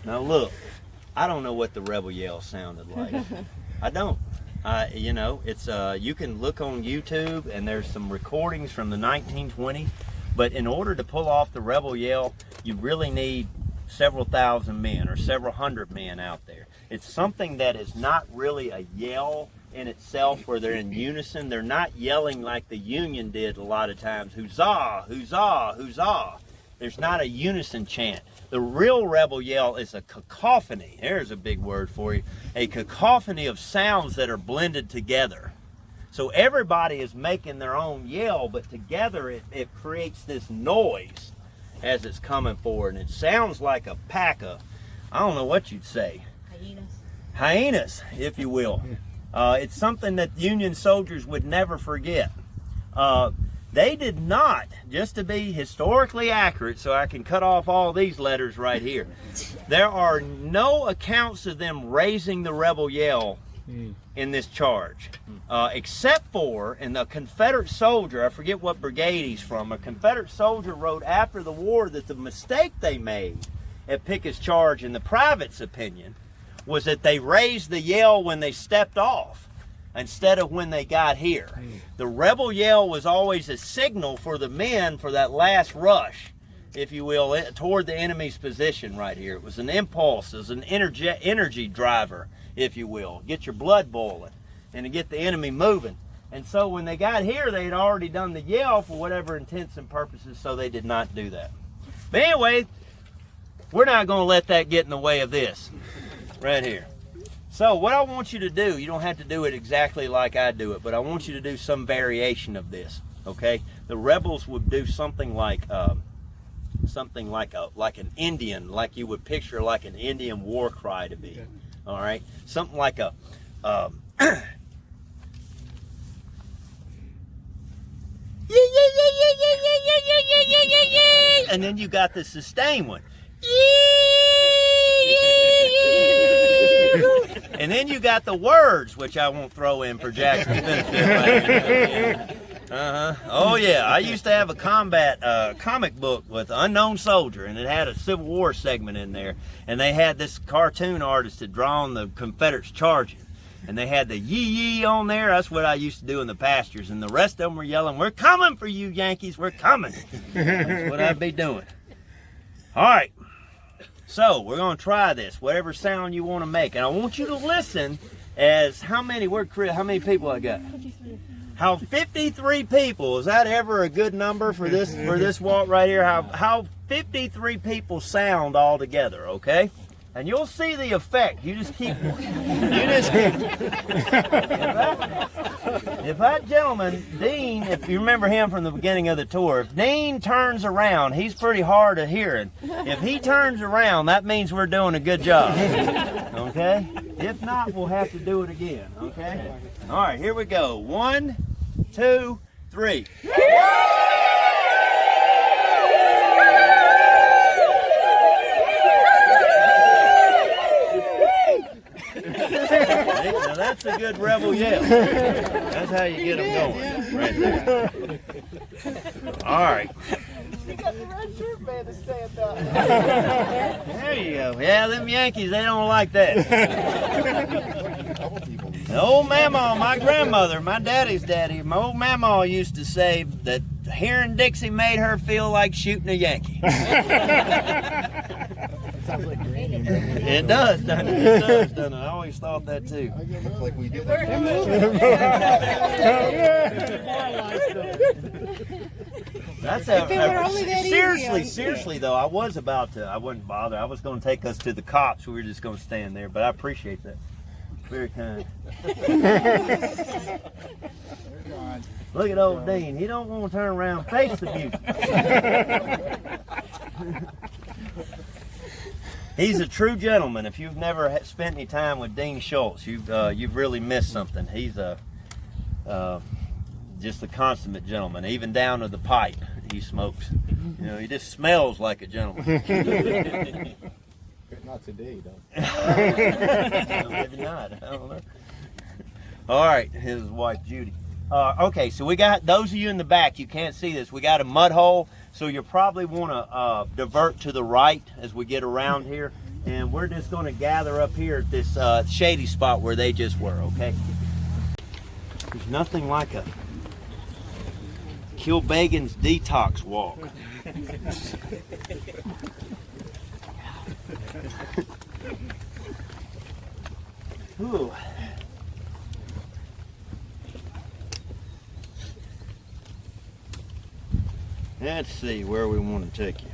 Now look, I don't know what the rebel yell sounded like. I don't. It's you can look on YouTube and there's some recordings from the 1920s, but in order to pull off the rebel yell, you really need several thousand men or several hundred men out there. It's something that is not really a yell in itself where they're in unison. They're not yelling like the Union did a lot of times, huzzah, huzzah, huzzah. There's not a unison chant. The real rebel yell is a cacophony. There's a big word for you. A cacophony of sounds that are blended together. So everybody is making their own yell, but together it creates this noise as it's coming forward. And it sounds like a pack of, I don't know what you'd say. Hyenas, if you will. It's something that Union soldiers would never forget. They did not, just to be historically accurate, so I can cut off all these letters right here. There are no accounts of them raising the rebel yell in this charge, except for, and the Confederate soldier, I forget what brigade he's from, a Confederate soldier wrote after the war that the mistake they made at Pickett's charge, in the private's opinion, was that they raised the yell when they stepped off instead of when they got here. The rebel yell was always a signal for the men for that last rush if you will, toward the enemy's position right here. It was an impulse, it was an energy driver, if you will. Get your blood boiling and to get the enemy moving. And so when they got here, they had already done the yell for whatever intents and purposes, so they did not do that. But anyway, we're not going to let that get in the way of this right here. So what I want you to do, you don't have to do it exactly like I do it, but I want you to do some variation of this, okay? The rebels would do something like an Indian, like you would picture like an Indian war cry to be, all right? Something like a, and then you got the sustained one. And then you got the words, which I won't throw in for Jackson's benefit. Oh yeah, I used to have a combat comic book with Unknown Soldier, and it had a Civil War segment in there, and they had this cartoon artist had drawn the Confederates charging, and they had the yee on there. That's what I used to do in the pastures, and the rest of them were yelling, "We're coming for you, Yankees, we're coming." That's what I'd be doing. All right, so we're going to try this, whatever sound you want to make, and I want you to listen as how many people I got? 53 people. Is that ever a good number for this walk right here? How 53 people sound all together, okay? And you'll see the effect. If that gentleman, Dean, if you remember him from the beginning of the tour, if Dean turns around, he's pretty hard of hearing. If he turns around, that means we're doing a good job. Okay? If not, we'll have to do it again. Okay? All right, here we go. 1, 2, 3. Now that's a good rebel yell. That's how you get them going, right there. All right. You got the red shirt man to stand up. There you go. Yeah, them Yankees, they don't like that. The old mama, my grandmother, my daddy's daddy, my old mama used to say that hearing Dixie made her feel like shooting a Yankee. Sounds like Granny. It does, doesn't it? It does, doesn't it? I always thought that too. Looks like we did That's seriously though, I wouldn't bother. I was going to take us to the cops. We were just going to stand there, but I appreciate that. Very kind. Look at old Dean. He don't want to turn around and face the beauty. He's a true gentleman. If you've never spent any time with Dean Schultz, you've really missed something. He's just a consummate gentleman, even down to the pipe he smokes. You know, he just smells like a gentleman. Not today, though. Maybe not. I don't know. All right, his wife Judy. Okay, so we got those of you in the back. You can't see this. We got a mud hole, so you probably want to divert to the right as we get around here, and we're just going to gather up here at this shady spot where they just were. Okay. There's nothing like a Kilbagan's detox walk. Ooh. Let's see where we want to take you.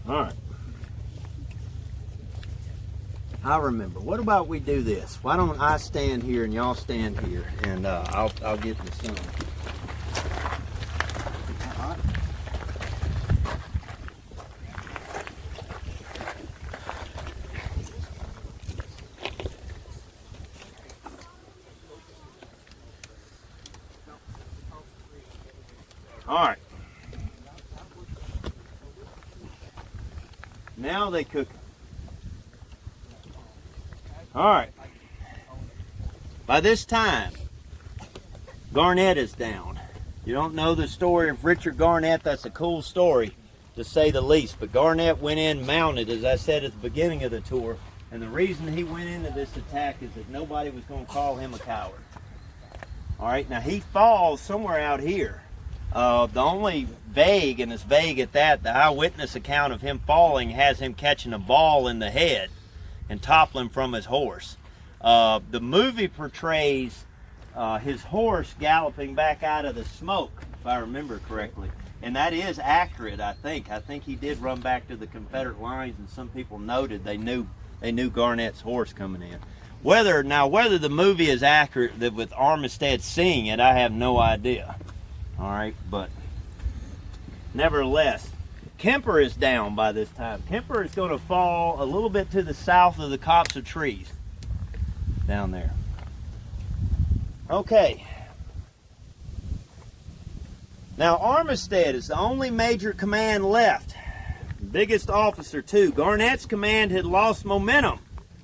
All right. I remember. What about we do this? Why don't I stand here and y'all stand here, and I'll get the sun. All right. Now they cook it. All right. By this time, Garnett is down. You don't know the story of Richard Garnett. That's a cool story, to say the least. But Garnett went in mounted, as I said at the beginning of the tour. And the reason he went into this attack is that nobody was going to call him a coward. All right, now he falls somewhere out here. The only vague, and it's vague at that, the eyewitness account of him falling has him catching a ball in the head and toppling from his horse. The movie portrays his horse galloping back out of the smoke, if I remember correctly. And that is accurate, I think. I think he did run back to the Confederate lines, and some people noted they knew Garnett's horse coming in. Whether the movie is accurate that with Armistead seeing it, I have no idea. All right, but nevertheless, Kemper is down by this time. Kemper is going to fall a little bit to the south of the copse of trees down there. Okay. Now Armistead is the only major command left. Biggest officer too. Garnett's command had lost momentum.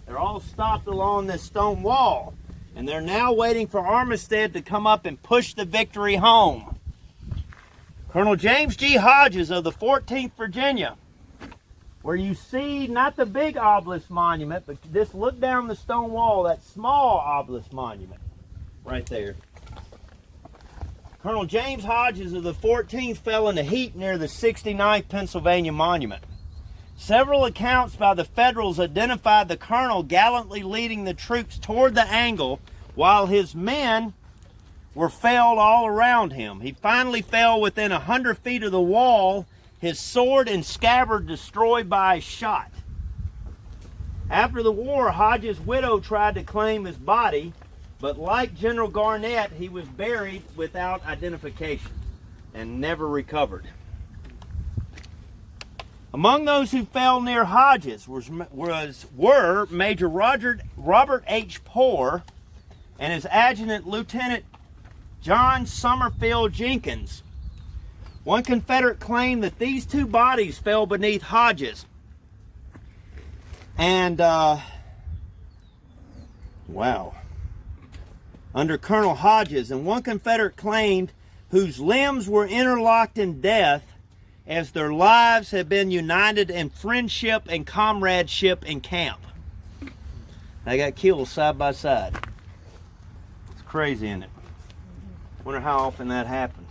They're all stopped along this stone wall, and they're now waiting for Armistead to come up and push the victory home. Colonel James G. Hodges of the 14th Virginia, where you see not the big obelisk monument, but just look down the stone wall, that small obelisk monument right there. Colonel James Hodges of the 14th fell in a heap near the 69th Pennsylvania monument. Several accounts by the Federals identified the colonel gallantly leading the troops toward the angle while his men were felled all around him. He finally fell within 100 feet of the wall, his sword and scabbard destroyed by a shot. After the war, Hodges' widow tried to claim his body, but like General Garnett, he was buried without identification and never recovered. Among those who fell near Hodges were Major Robert H. Poor and his adjutant Lieutenant John Summerfield Jenkins. One Confederate claimed that these two bodies fell beneath Hodges. And, under Colonel Hodges, and one Confederate claimed whose limbs were interlocked in death as their lives had been united in friendship and comradeship in camp. They got killed side by side. It's crazy, isn't it? Wonder how often that happened.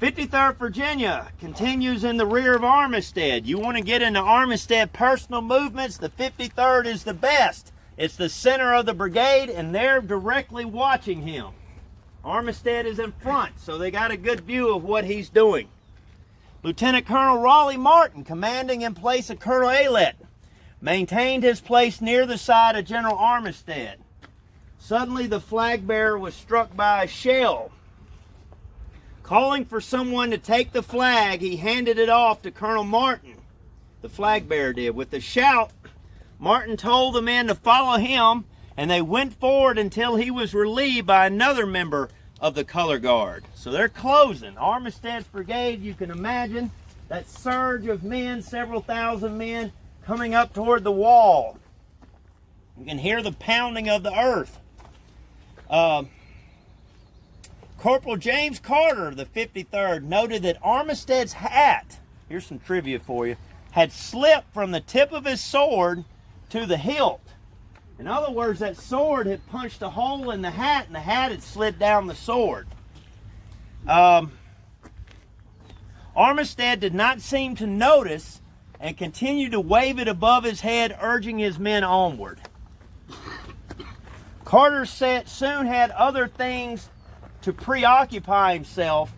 53rd Virginia continues in the rear of Armistead. You want to get into Armistead personal movements, the 53rd is the best. It's the center of the brigade, and they're directly watching him. Armistead is in front, so they got a good view of what he's doing. Lieutenant Colonel Raleigh Martin, commanding in place of Colonel Aylett, maintained his place near the side of General Armistead. Suddenly, the flag bearer was struck by a shell. Calling for someone to take the flag, he handed it off to Colonel Martin. The flag bearer did. With a shout, Martin told the men to follow him, and they went forward until he was relieved by another member of the color guard. So they're closing. Armistead's brigade, you can imagine that surge of men, several thousand men, coming up toward the wall. You can hear the pounding of the earth. Corporal James Carter of the 53rd noted that Armistead's hat, here's some trivia for you, had slipped from the tip of his sword to the hilt. In other words, that sword had punched a hole in the hat, and the hat had slid down the sword. Armistead did not seem to notice and continued to wave it above his head, urging his men onward. Carter soon had other things to preoccupy himself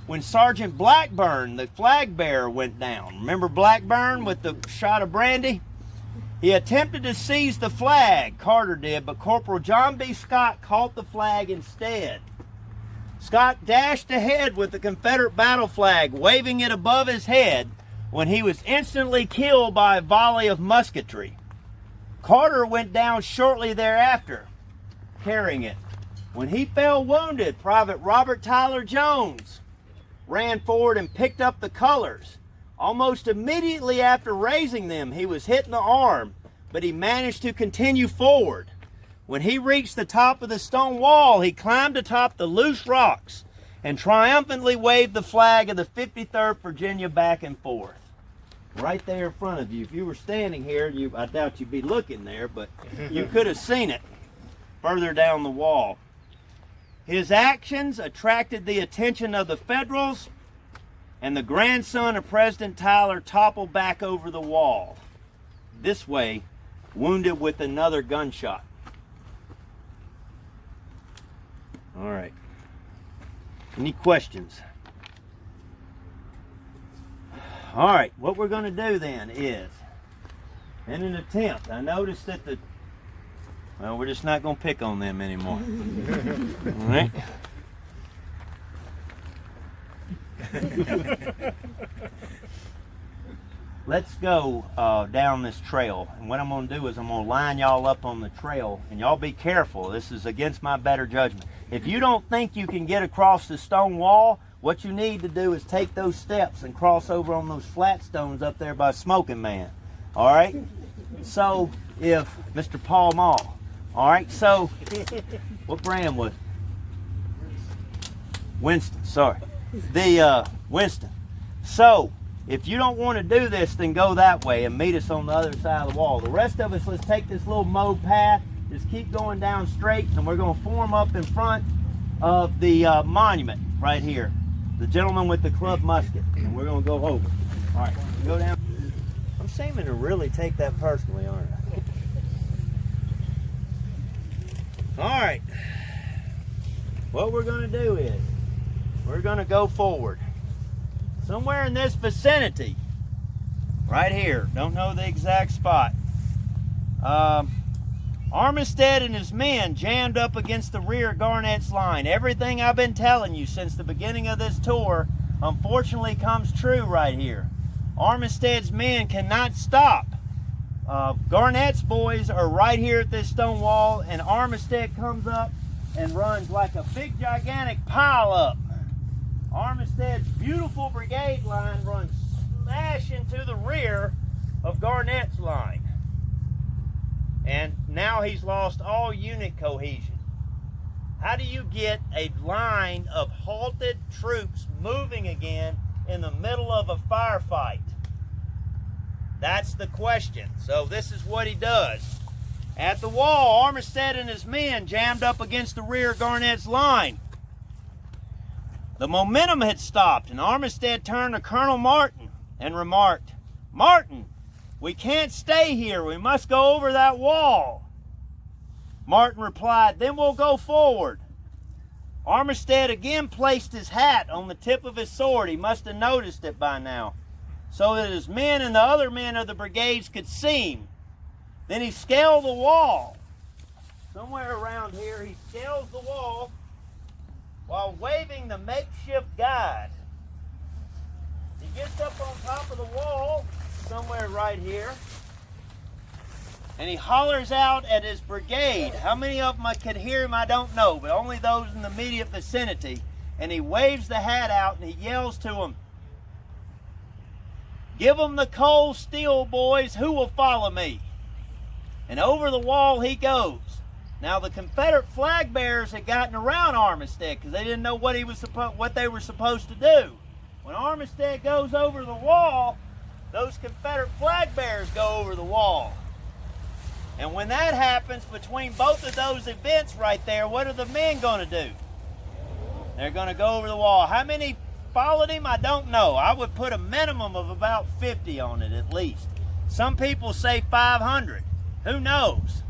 when Sergeant Blackburn, the flag bearer, went down. Remember Blackburn with the shot of brandy? He attempted to seize the flag, Carter did, but Corporal John B. Scott caught the flag instead. Scott dashed ahead with the Confederate battle flag, waving it above his head, when he was instantly killed by a volley of musketry. Carter went down shortly thereafter, carrying it. When he fell wounded, Private Robert Tyler Jones ran forward and picked up the colors. Almost immediately after raising them, he was hit in the arm, but he managed to continue forward. When he reached the top of the stone wall, he climbed atop the loose rocks and triumphantly waved the flag of the 53rd Virginia back and forth. Right there in front of you. If you were standing here, I doubt you'd be looking there, but you could have seen it further down the wall. His actions attracted the attention of the Federals, and the grandson of President Tyler toppled back over the wall, this way, wounded with another gunshot. All right. Any questions? All right, what we're going to do then is, in an attempt, I noticed that well, we're just not going to pick on them anymore. All right? Let's go down this trail, and what I'm going to do is I'm going to line y'all up on the trail, and y'all be careful. This is against my better judgment. If you don't think you can get across the stone wall, what you need to do is take those steps and cross over on those flat stones up there by Smoking Man. All right? So, if Mr. Paul Mall. All right, so, what brand was it? Winston, sorry. Winston. So, if you don't want to do this, then go that way and meet us on the other side of the wall. The rest of us, let's take this little mowed path, just keep going down straight, and we're going to form up in front of the monument right here. The gentleman with the club musket, and we're going to go over. All right, go down. I'm seeming to really take that personally, aren't I? All right. What we're going to do is, we're going to go forward. Somewhere in this vicinity, right here, don't know the exact spot, Armistead and his men jammed up against the rear of Garnett's line. Everything I've been telling you since the beginning of this tour, unfortunately, comes true right here. Armistead's men cannot stop. Garnett's boys are right here at this stone wall, and Armistead comes up and runs like a big, gigantic pile up. Armistead's beautiful brigade line runs smash into the rear of Garnett's line. And now he's lost all unit cohesion. How do you get a line of halted troops moving again in the middle of a firefight? That's the question. So this is what he does. At the wall, Armistead and his men jammed up against the rear of Garnett's line. The momentum had stopped, and Armistead turned to Colonel Martin and remarked, "Martin, we can't stay here. We must go over that wall." Martin replied, "Then we'll go forward." Armistead again placed his hat on the tip of his sword. He must have noticed it by now, so that his men and the other men of the brigades could see him. Then he scaled the wall. Somewhere around here, he scales the wall while waving the makeshift guide. He gets up on top of the wall, somewhere right here, and he hollers out at his brigade. How many of them could hear him, I don't know, but only those in the immediate vicinity. And he waves the hat out and he yells to them, "Give them the cold steel, boys. Who will follow me?" And over the wall he goes. Now the Confederate flag bearers had gotten around Armistead because they didn't know what they were supposed to do. When Armistead goes over the wall, those Confederate flag bearers go over the wall. And when that happens, between both of those events right there, what are the men going to do? They're going to go over the wall. How many followed him? I don't know. I would put a minimum of about 50 on it at least. Some people say 500. Who knows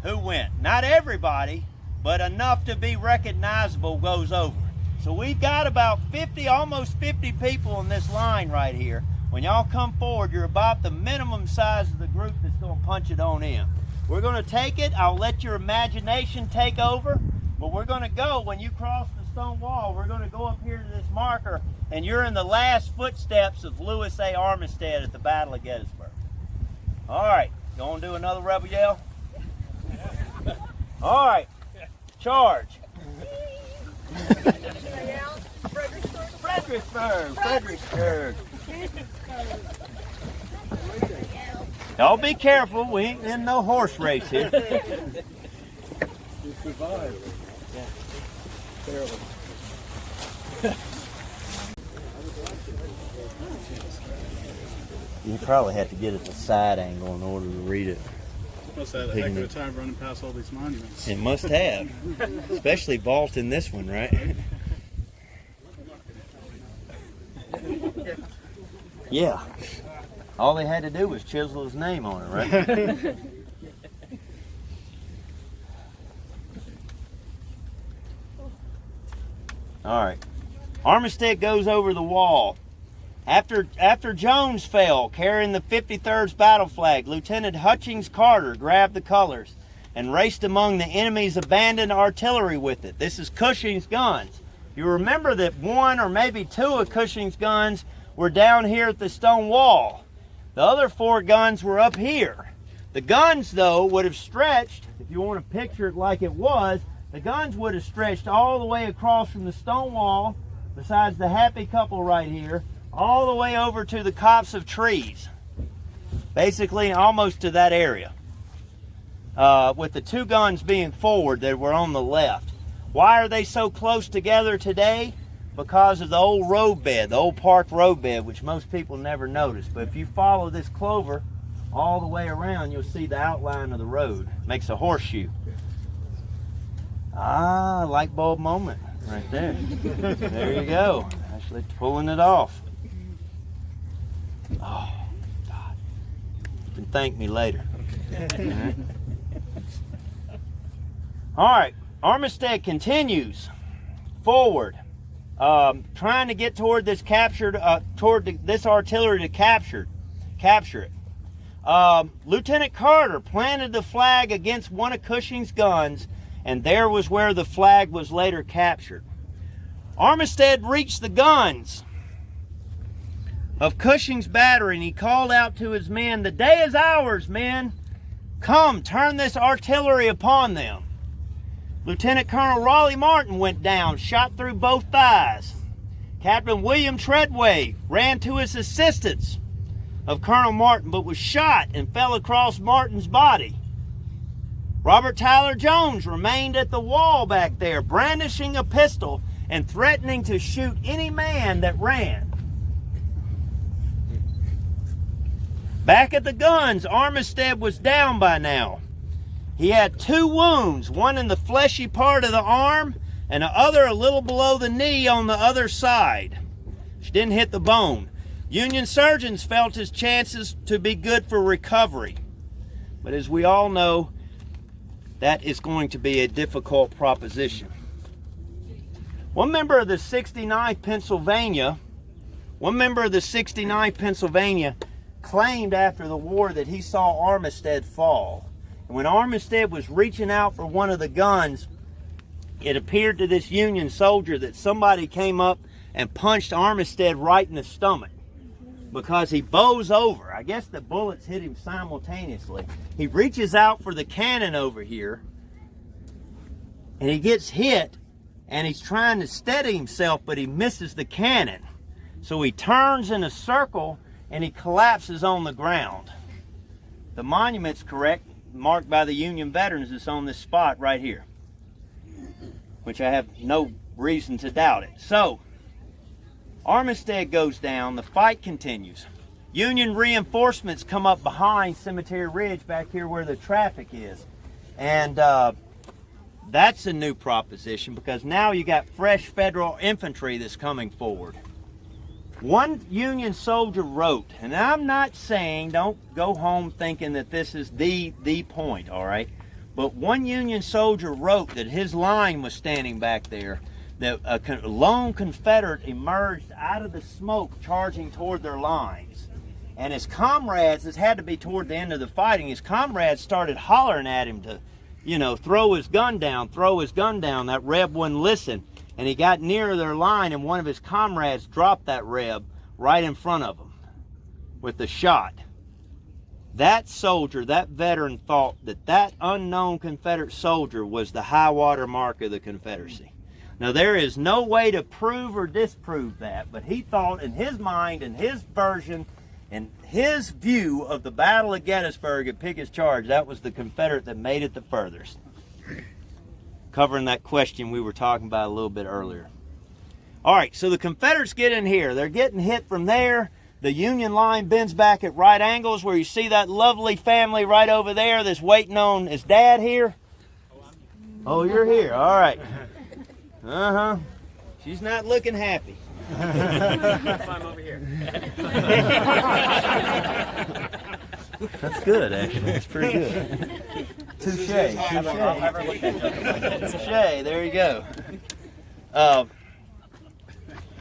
who went? Not everybody, but enough to be recognizable goes over. So we've got about 50, almost 50 people in this line right here. When y'all come forward, you're about the minimum size of the group that's going to punch it on in. We're going to take it. I'll let your imagination take over, but we're going to go. When you cross the stone wall, we're going to go up here to this marker, and you're in the last footsteps of Lewis A. Armistead at the Battle of Gettysburg. All right, you want to do another rebel yell? All right, charge. Fredericksburg. Y'all be careful. We ain't in no horse race here. You survived. Yeah. Barely. You probably have to get it the side angle in order to read it. Must have had a heck of a time running past all these monuments. It must have. Especially vaulting this one, right? Yeah. All they had to do was chisel his name on it, right? All right. Armistead goes over the wall. After Jones fell, carrying the 53rd's battle flag, Lieutenant Hutchings Carter grabbed the colors and raced among the enemy's abandoned artillery with it. This is Cushing's guns. You remember that one or maybe two of Cushing's guns were down here at the stone wall. The other 4 guns were up here. The guns, though, would have stretched, if you want to picture it like it was, the guns would have stretched all the way across from the stone wall, besides the happy couple right here, all the way over to the copse of trees. Basically, almost to that area. With the 2 guns being forward that were on the left. Why are they so close together today? Because of the old road bed, the old park road bed, which most people never notice. But if you follow this clover all the way around, you'll see the outline of the road. Makes a horseshoe. Ah, light bulb moment right there. There you go. Actually pulling it off. Oh, God. You can thank me later. All right. Armistead continues forward, trying to get toward this this artillery to capture it. Lieutenant Carter planted the flag against one of Cushing's guns, and there was where the flag was later captured. Armistead reached the guns of Cushing's battery, and he called out to his men, "The day is ours, men. Come, turn this artillery upon them." Lieutenant Colonel Raleigh Martin went down, shot through both thighs. Captain William Treadway ran to his assistance of Colonel Martin, but was shot and fell across Martin's body. Robert Tyler Jones remained at the wall back there, brandishing a pistol and threatening to shoot any man that ran. Back at the guns, Armistead was down by now. He had 2 wounds, one in the fleshy part of the arm and the other a little below the knee on the other side. She didn't hit the bone. Union surgeons felt his chances to be good for recovery. But as we all know, that is going to be a difficult proposition. One member of the 69th Pennsylvania claimed after the war that he saw Armistead fall. And when Armistead was reaching out for one of the guns, it appeared to this Union soldier that somebody came up and punched Armistead right in the stomach because he bows over. I guess the bullets hit him simultaneously. He reaches out for the cannon over here, and he gets hit, and he's trying to steady himself, but he misses the cannon. So he turns in a circle, and he collapses on the ground. The monument's correct, marked by the Union veterans, is on this spot right here, which I have no reason to doubt it. So Armistead goes down, the fight continues. Union reinforcements come up behind Cemetery Ridge back here where the traffic is, and that's a new proposition because now you got fresh federal infantry that's coming forward. One Union soldier wrote, and I'm not saying, don't go home thinking that this is the point, all right? But one Union soldier wrote that his line was standing back there, that a lone Confederate emerged out of the smoke charging toward their lines. And his comrades, this had to be toward the end of the fighting, his comrades started hollering at him to, throw his gun down, throw his gun down. That Reb wouldn't listen. And he got near their line, and one of his comrades dropped that Reb right in front of him with the shot. That soldier, that veteran, thought that unknown Confederate soldier was the high water mark of the Confederacy. Now, there is no way to prove or disprove that, but he thought in his mind, in his version, in his view of the Battle of Gettysburg at Pickett's charge, that was the Confederate that made it the furthest. Covering that question we were talking about a little bit earlier. All right, so the Confederates get in here. They're getting hit from there. The Union line bends back at right angles where you see that lovely family right over there that's waiting on, is Dad here? Oh, you're here. All right. Uh-huh. She's not looking happy. I'm over here. That's good, actually. That's pretty good. Touche. Touche. There you go.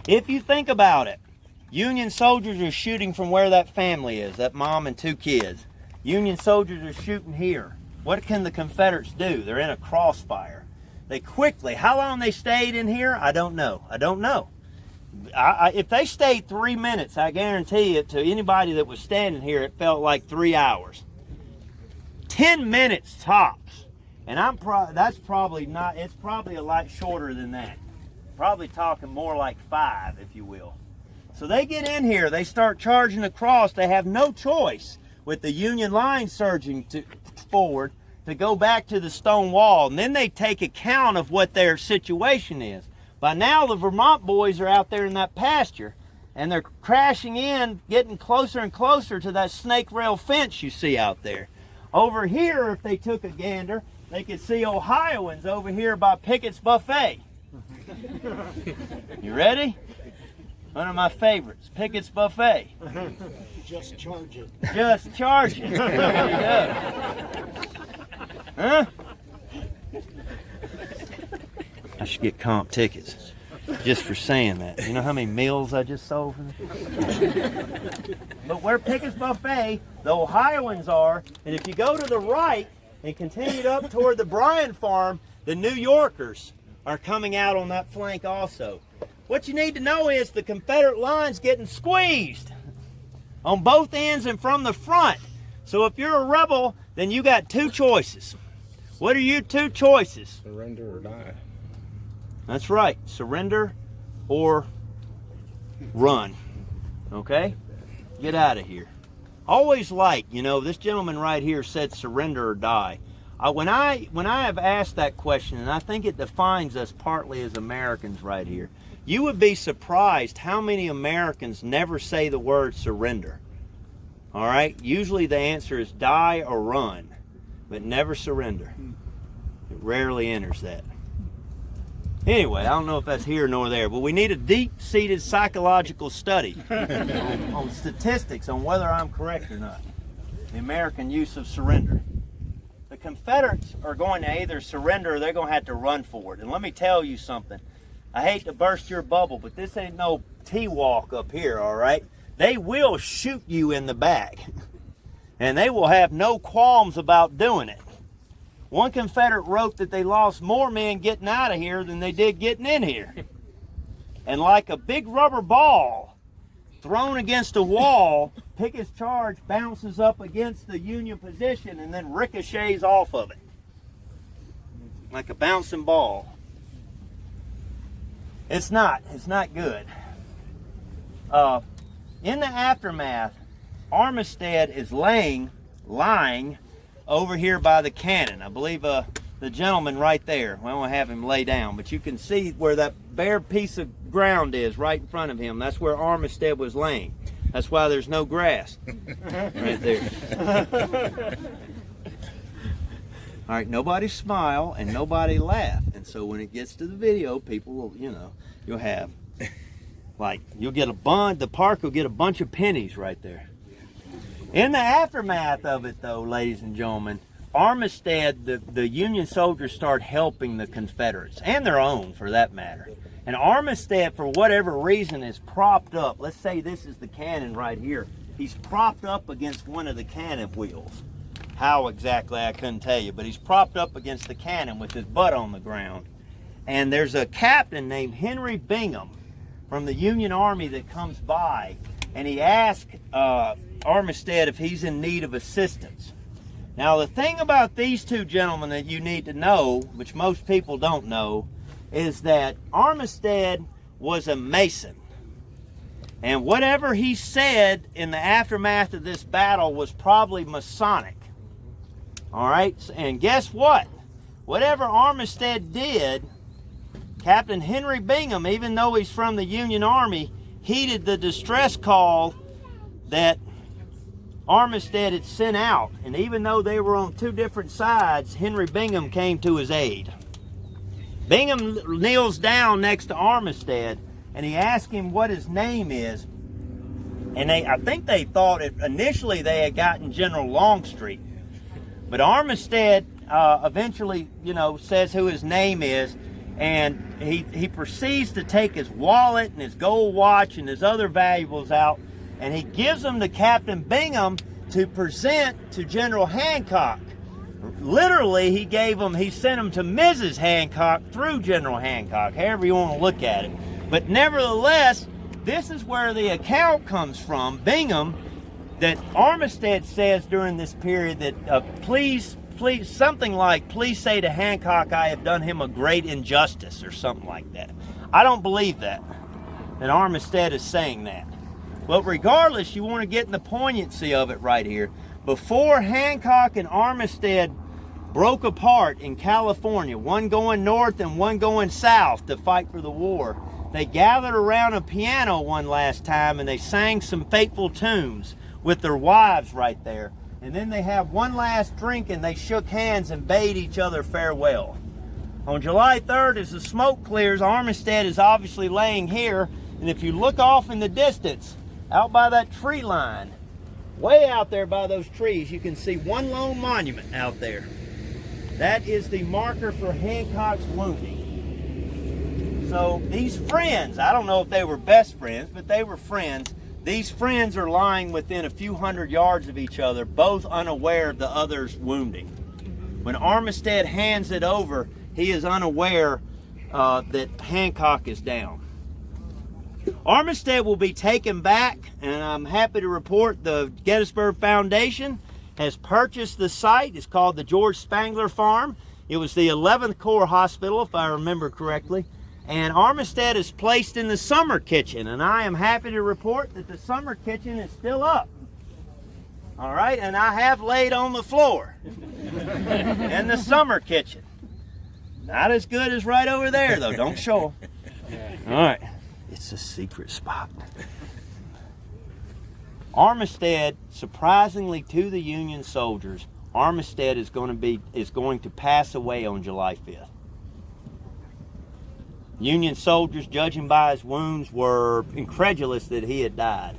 If you think about it, Union soldiers are shooting from where that family is, that mom and 2 kids. Union soldiers are shooting here. What can the Confederates do? They're in a crossfire. They quickly, how long they stayed in here, I don't know. I don't know. If they stayed 3 minutes, I guarantee it to anybody that was standing here, it felt like 3 hours. 10 minutes tops. And that's probably not, it's probably a lot shorter than that. Probably talking more like 5, if you will. So they get in here, they start charging across. They have no choice with the Union line surging forward to go back to the stone wall. And then they take account of what their situation is. By now, the Vermont boys are out there in that pasture, and they're crashing in, getting closer and closer to that snake rail fence you see out there. Over here, if they took a gander, they could see Ohioans over here by Pickett's Buffet. You ready? One of my favorites, Pickett's Buffet. Just charge it. Just charge it. There you go. Huh? I should get comp tickets just for saying that. You know how many meals I just sold for them? But where Pickett's Buffet, the Ohioans are, and if you go to the right and continue up toward the Bryan farm, the New Yorkers are coming out on that flank also. What you need to know is the Confederate line's getting squeezed on both ends and from the front. So if you're a rebel, then you got 2 choices. What are your 2 choices? Surrender or die. That's right. Surrender or run. Okay? Get out of here. Always this gentleman right here said surrender or die. When I have asked that question, and I think it defines us partly as Americans right here, you would be surprised how many Americans never say the word surrender. All right? Usually the answer is die or run, but never surrender. It rarely enters that. Anyway, I don't know if that's here nor there, but we need a deep-seated psychological study on statistics on whether I'm correct or not. The American use of surrender. The Confederates are going to either surrender or they're going to have to run for it. And let me tell you something. I hate to burst your bubble, but this ain't no T-walk up here, all right? They will shoot you in the back. And they will have no qualms about doing it. One Confederate wrote that they lost more men getting out of here than they did getting in here. And like a big rubber ball thrown against a wall, Pickett's charge bounces up against the Union position and then ricochets off of it. Like a bouncing ball. It's not good. In the aftermath, Armistead is lying over here by the cannon. I believe the gentleman right there, we won't have him lay down, but you can see where that bare piece of ground is right in front of him. That's where Armistead was laying. That's why there's no grass right there. All right, nobody smile and nobody laugh. And so when it gets to the video, people will, you'll have, you'll get the park will get a bunch of pennies right there. In the aftermath of it, though, ladies and gentlemen, Armistead, the Union soldiers start helping the Confederates, and their own for that matter. And Armistead, for whatever reason, is propped up. Let's say this is the cannon right here. He's propped up against one of the cannon wheels. How exactly, I couldn't tell you, but he's propped up against the cannon with his butt on the ground. And there's a captain named Henry Bingham from the Union Army that comes by, and he asks Armistead if he's in need of assistance. Now, the thing about these 2 gentlemen that you need to know, which most people don't know, is that Armistead was a Mason. And whatever he said in the aftermath of this battle was probably Masonic. All right? And guess what? Whatever Armistead did Captain Henry Bingham, even though he's from the Union Army, heeded the distress call that Armistead had sent out. And even though they were on two different sides, Henry Bingham came to his aid. Bingham kneels down next to Armistead and he asked him what his name is. And I think they thought initially they had gotten General Longstreet. But Armistead eventually, says who his name is. And he proceeds to take his wallet and his gold watch and his other valuables out. And he gives them to Captain Bingham to present to General Hancock. Literally, he sent them to Mrs. Hancock through General Hancock, however you want to look at it. But nevertheless, this is where the account comes from, Bingham, that Armistead says during this period that please, something like, please say to Hancock I have done him a great injustice or something like that. I don't believe that Armistead is saying that. But regardless, you want to get in the poignancy of it right here. Before Hancock and Armistead broke apart in California, one going north and one going south to fight for the war, they gathered around a piano one last time and they sang some fateful tunes with their wives right there. And then they have one last drink and they shook hands and bade each other farewell. On July 3rd, as the smoke clears, Armistead is obviously laying here. And if you look off in the distance, out by that tree line, way out there by those trees, you can see one lone monument out there. That is the marker for Hancock's wounding. So these friends, I don't know if they were best friends, but they were friends. These friends are lying within a few hundred yards of each other, both unaware of the other's wounding. When Armistead hands it over, he is unaware that Hancock is down. Armistead will be taken back, and I'm happy to report the Gettysburg Foundation has purchased the site. It's called the George Spangler Farm. It was the 11th Corps Hospital, if I remember correctly. And Armistead is placed in the summer kitchen, and I am happy to report that the summer kitchen is still up. All right, and I have laid on the floor in the summer kitchen. Not as good as right over there, though. Don't show them. All right, it's a secret spot. Armistead, surprisingly to the Union soldiers, Armistead is going to pass away on July 5th. Union soldiers, judging by his wounds, were incredulous that he had died.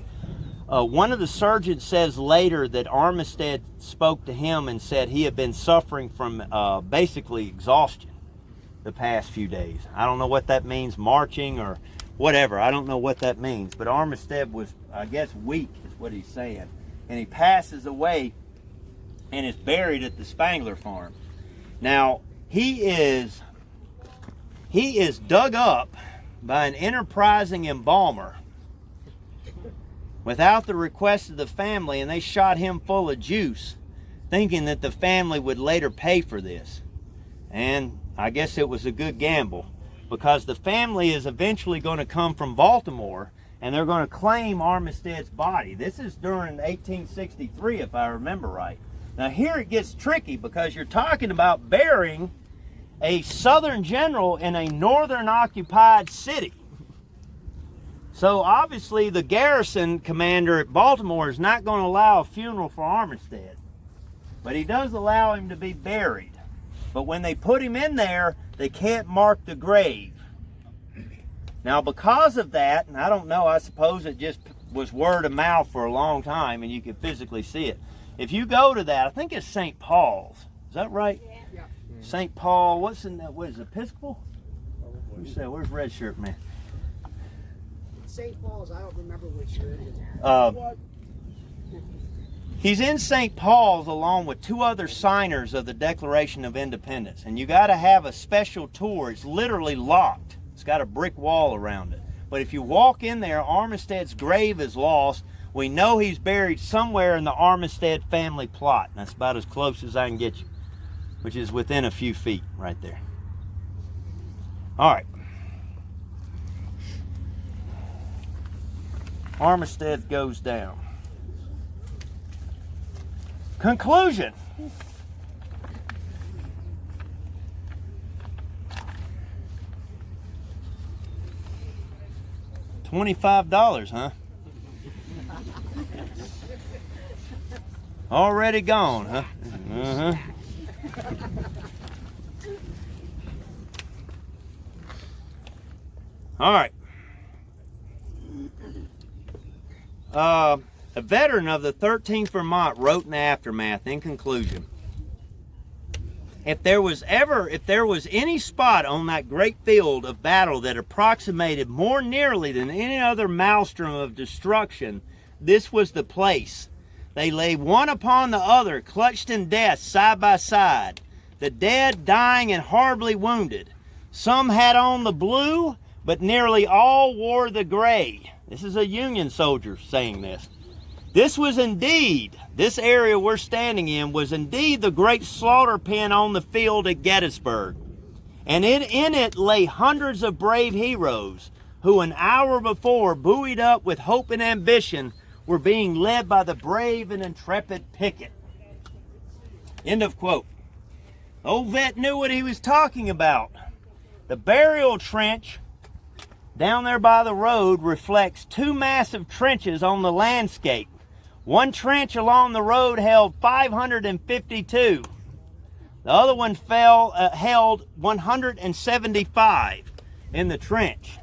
One of the surgeons says later that Armistead spoke to him and said he had been suffering from basically exhaustion the past few days. I don't know what that means, marching or whatever. I don't know what that means. But Armistead was, I guess, weak is what he's saying. And he passes away and is buried at the Spangler Farm. Now, he is dug up by an enterprising embalmer without the request of the family, and they shot him full of juice, thinking that the family would later pay for this. And I guess it was a good gamble, because the family is eventually going to come from Baltimore, and they're going to claim Armistead's body. This is during 1863, if I remember right. Now here it gets tricky, because you're talking about burying a Southern general in a Northern occupied city. So obviously the garrison commander at Baltimore is not going to allow a funeral for Armistead. But he does allow him to be buried. But when they put him in there, they can't mark the grave. Now because of that, and I don't know, I suppose it just was word of mouth for a long time and you could physically see it. If you go to that, I think it's St. Paul's. Is that right? Yeah. St. Paul, what is it, Episcopal? Where's Red Shirt Man? St. Paul's, I don't remember which year it is. He's in St. Paul's along with two other signers of the Declaration of Independence. And you got to have a special tour. It's literally locked. It's got a brick wall around it. But if you walk in there, Armistead's grave is lost. We know he's buried somewhere in the Armistead family plot. And that's about as close as I can get you, which is within a few feet right there. All right. Armistead goes down. Conclusion. $25, huh? Already gone, huh? Uh-huh. All right. A veteran of the 13th Vermont wrote in the aftermath, in conclusion, if there was any spot on that great field of battle that approximated more nearly than any other maelstrom of destruction, this was the place. They lay one upon the other, clutched in death side by side, the dead, dying, and horribly wounded. Some had on the blue, but nearly all wore the gray. This is a Union soldier saying this. This area we're standing in was indeed the great slaughter pen on the field at Gettysburg. And in it lay hundreds of brave heroes who an hour before, buoyed up with hope and ambition, were being led by the brave and intrepid Pickett. End of quote. Old vet knew what he was talking about. The burial trench down there by the road reflects two massive trenches on the landscape. One trench along the road held 552. The other one held 175 in the trench.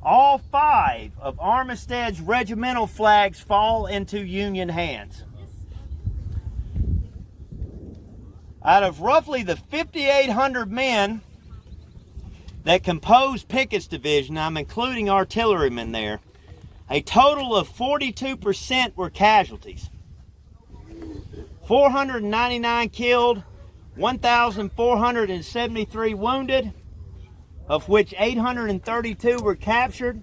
All 5 of Armistead's regimental flags fall into Union hands. Out of roughly the 5,800 men that composed Pickett's division, I'm including artillerymen there, a total of 42% were casualties. 499 killed, 1,473 wounded, of which 832 were captured,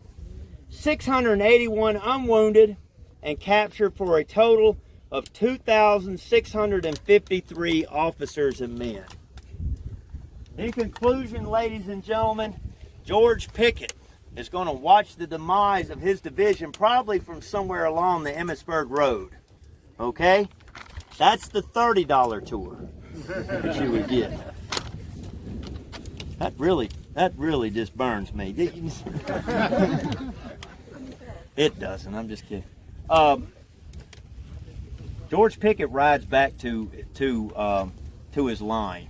681 unwounded, and captured for a total of 2,653 officers and men. In conclusion, ladies and gentlemen, George Pickett is going to watch the demise of his division probably from somewhere along the Emmitsburg Road. Okay? That's the $30 tour that you would get. That really just burns me. It doesn't. I'm just kidding. George Pickett rides back to his line.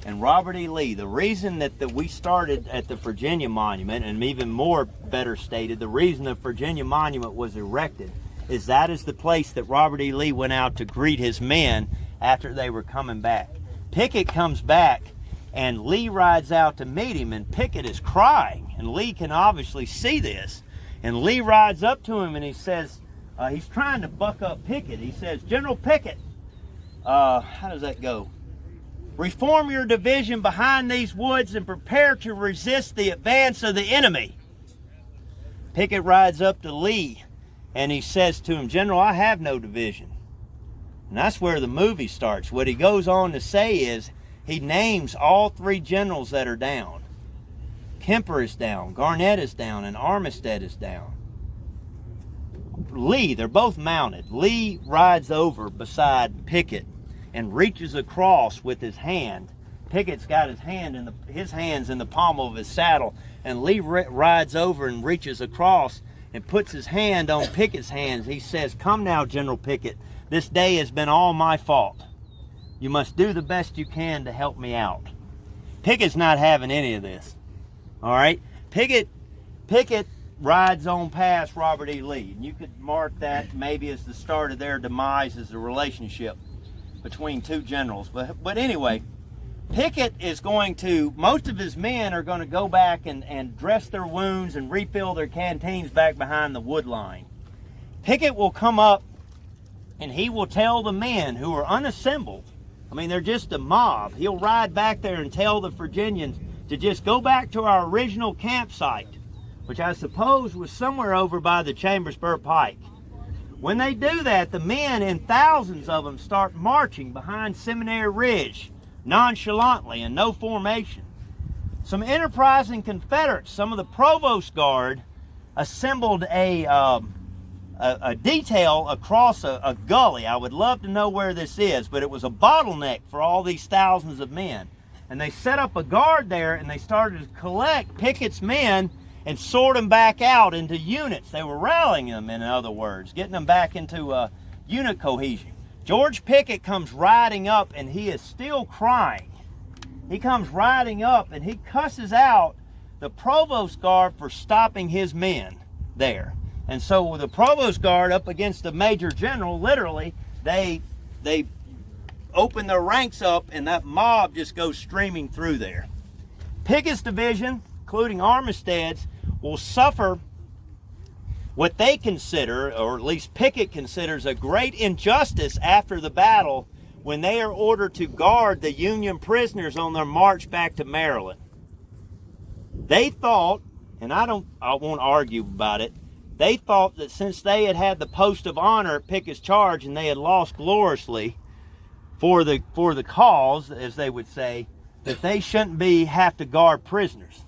And Robert E. Lee, the reason that we started at the Virginia Monument, and even more better stated, the reason the Virginia Monument was erected is that is the place that Robert E. Lee went out to greet his men after they were coming back. Pickett comes back, and Lee rides out to meet him, and Pickett is crying, and Lee can obviously see this. And Lee rides up to him, and he says, he's trying to buck up Pickett. He says, General Pickett, how does that go? Reform your division behind these woods and prepare to resist the advance of the enemy. Pickett rides up to Lee and he says to him, General, I have no division. And that's where the movie starts. What he goes on to say is he names all 3 generals that are down. Kemper is down, Garnett is down, and Armistead is down. Lee, they're both mounted. Lee rides over beside Pickett and reaches across with his hand. Pickett's got his hands in the palm of his saddle, and Lee rides over and reaches across and puts his hand on Pickett's hands. He says, come now, General Pickett, this day has been all my fault. You must do the best you can to help me out. Pickett's not having any of this. All right? Pickett rides on past Robert E. Lee, and you could mark that maybe as the start of their demise as a relationship between 2 generals. But anyway, Pickett is most of his men are going to go back and dress their wounds and refill their canteens back behind the wood line. Pickett will come up and he will tell the men who are unassembled, I mean, they're just a mob, he'll ride back there and tell the Virginians to just go back to our original campsite, which I suppose was somewhere over by the Chambersburg Pike. When they do that, the men, in thousands of them, start marching behind Seminary Ridge, nonchalantly, in no formation. Some enterprising Confederates, some of the Provost Guard, assembled a detail across a gully. I would love to know where this is, but it was a bottleneck for all these thousands of men. And they set up a guard there, and they started to collect Pickett's men and sort them back out into units. They were rallying them, in other words, getting them back into unit cohesion. George Pickett comes riding up, and he is still crying. He comes riding up, and he cusses out the provost guard for stopping his men there. And so with the provost guard up against the major general, literally, they open their ranks up, and that mob just goes streaming through there. Pickett's division, including Armistead's, will suffer what they consider, or at least Pickett considers, a great injustice after the battle when they are ordered to guard the Union prisoners on their march back to Maryland. They thought, and I won't argue about it, they thought that since they had the post of honor at Pickett's charge and they had lost gloriously for the cause, as they would say, that they shouldn't have to guard prisoners.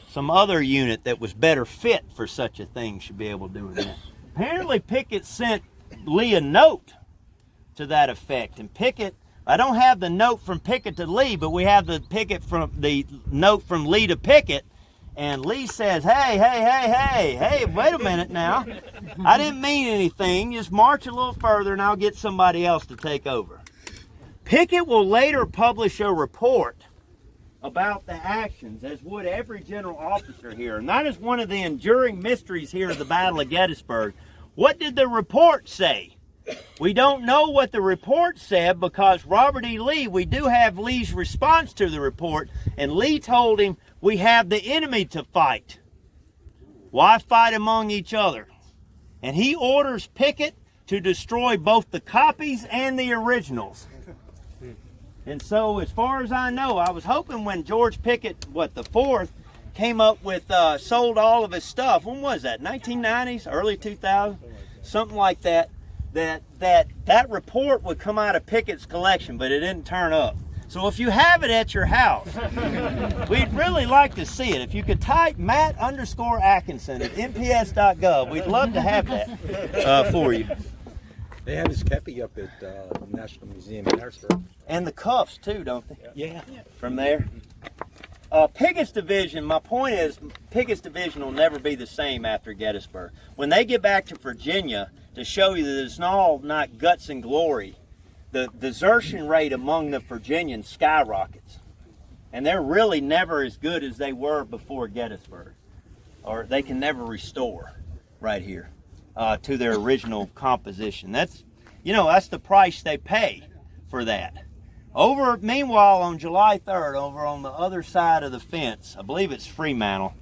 Some other unit that was better fit for such a thing should be able to do that. Apparently Pickett sent Lee a note to that effect, and Pickett, I don't have the note from Pickett to Lee, but we have the note from Lee to Pickett, and Lee says, hey, wait a minute now. I didn't mean anything. Just march a little further and I'll get somebody else to take over. Pickett will later publish a report about the actions, as would every general officer here. And that is one of the enduring mysteries here of the Battle of Gettysburg. What did the report say? We don't know what the report said, because Robert E. Lee, we do have Lee's response to the report, and Lee told him, we have the enemy to fight. Why fight among each other? And he orders Pickett to destroy both the copies and the originals. And so, as far as I know, I was hoping when George Pickett, the 4th, came up with, sold all of his stuff, when was that, 1990s, early 2000s, something like that, that report would come out of Pickett's collection, but it didn't turn up. So if you have it at your house, we'd really like to see it. If you could type Matt _Atkinson at nps.gov, we'd love to have that for you. They have his kepi up at the National Museum in Harrisburg. And the cuffs too, don't they? Yeah. From there. Pickett's division, my point is, Pickett's division will never be the same after Gettysburg. When they get back to Virginia, to show you that it's not guts and glory, the desertion rate among the Virginians skyrockets. And they're really never as good as they were before Gettysburg. Or they can never restore right here to their original composition. That's the price they pay for that. Meanwhile, on July 3rd, over on the other side of the fence, I believe it's Fremantle,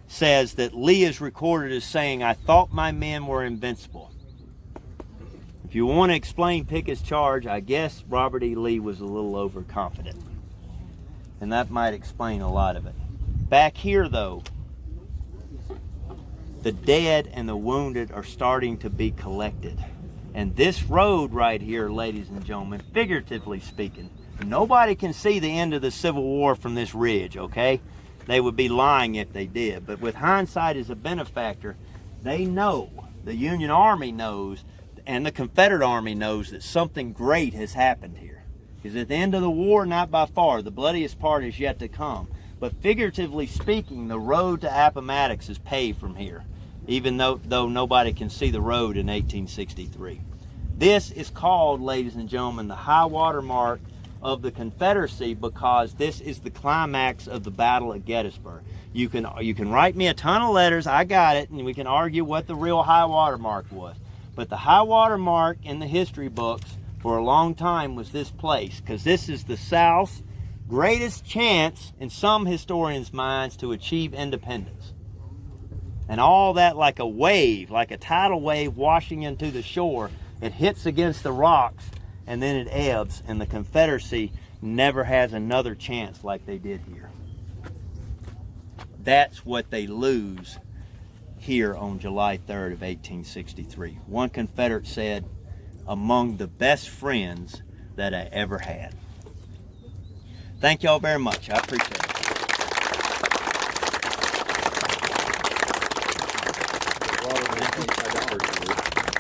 says that Lee is recorded as saying, I thought my men were invincible. If you want to explain Pickett's charge, I guess Robert E. Lee was a little overconfident. And that might explain a lot of it. Back here, though, the dead and the wounded are starting to be collected. And this road right here, ladies and gentlemen, figuratively speaking, nobody can see the end of the Civil War from this ridge, okay? They would be lying if they did. But with hindsight as a benefactor, they know, the Union Army knows, and the Confederate Army knows that something great has happened here. Because at the end of the war, not by far, the bloodiest part is yet to come. But figuratively speaking, the road to Appomattox is paved from here, even though nobody can see the road in 1863. This is called, ladies and gentlemen, the high water mark of the Confederacy, because this is the climax of the Battle of Gettysburg. You can write me a ton of letters, I got it, and we can argue what the real high water mark was. But the high water mark in the history books for a long time was this place, because this is the South's greatest chance, in some historians' minds, to achieve independence. And all that like a wave, like a tidal wave washing into the shore, it hits against the rocks and then it ebbs, and the Confederacy never has another chance like they did here. That's what they lose here on July 3rd of 1863. One Confederate said, among the best friends that I ever had. Thank y'all very much. I appreciate it.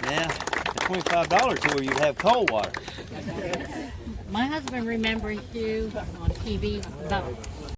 Yeah, a $25 tour, you'd have cold water. My husband remembers you on TV about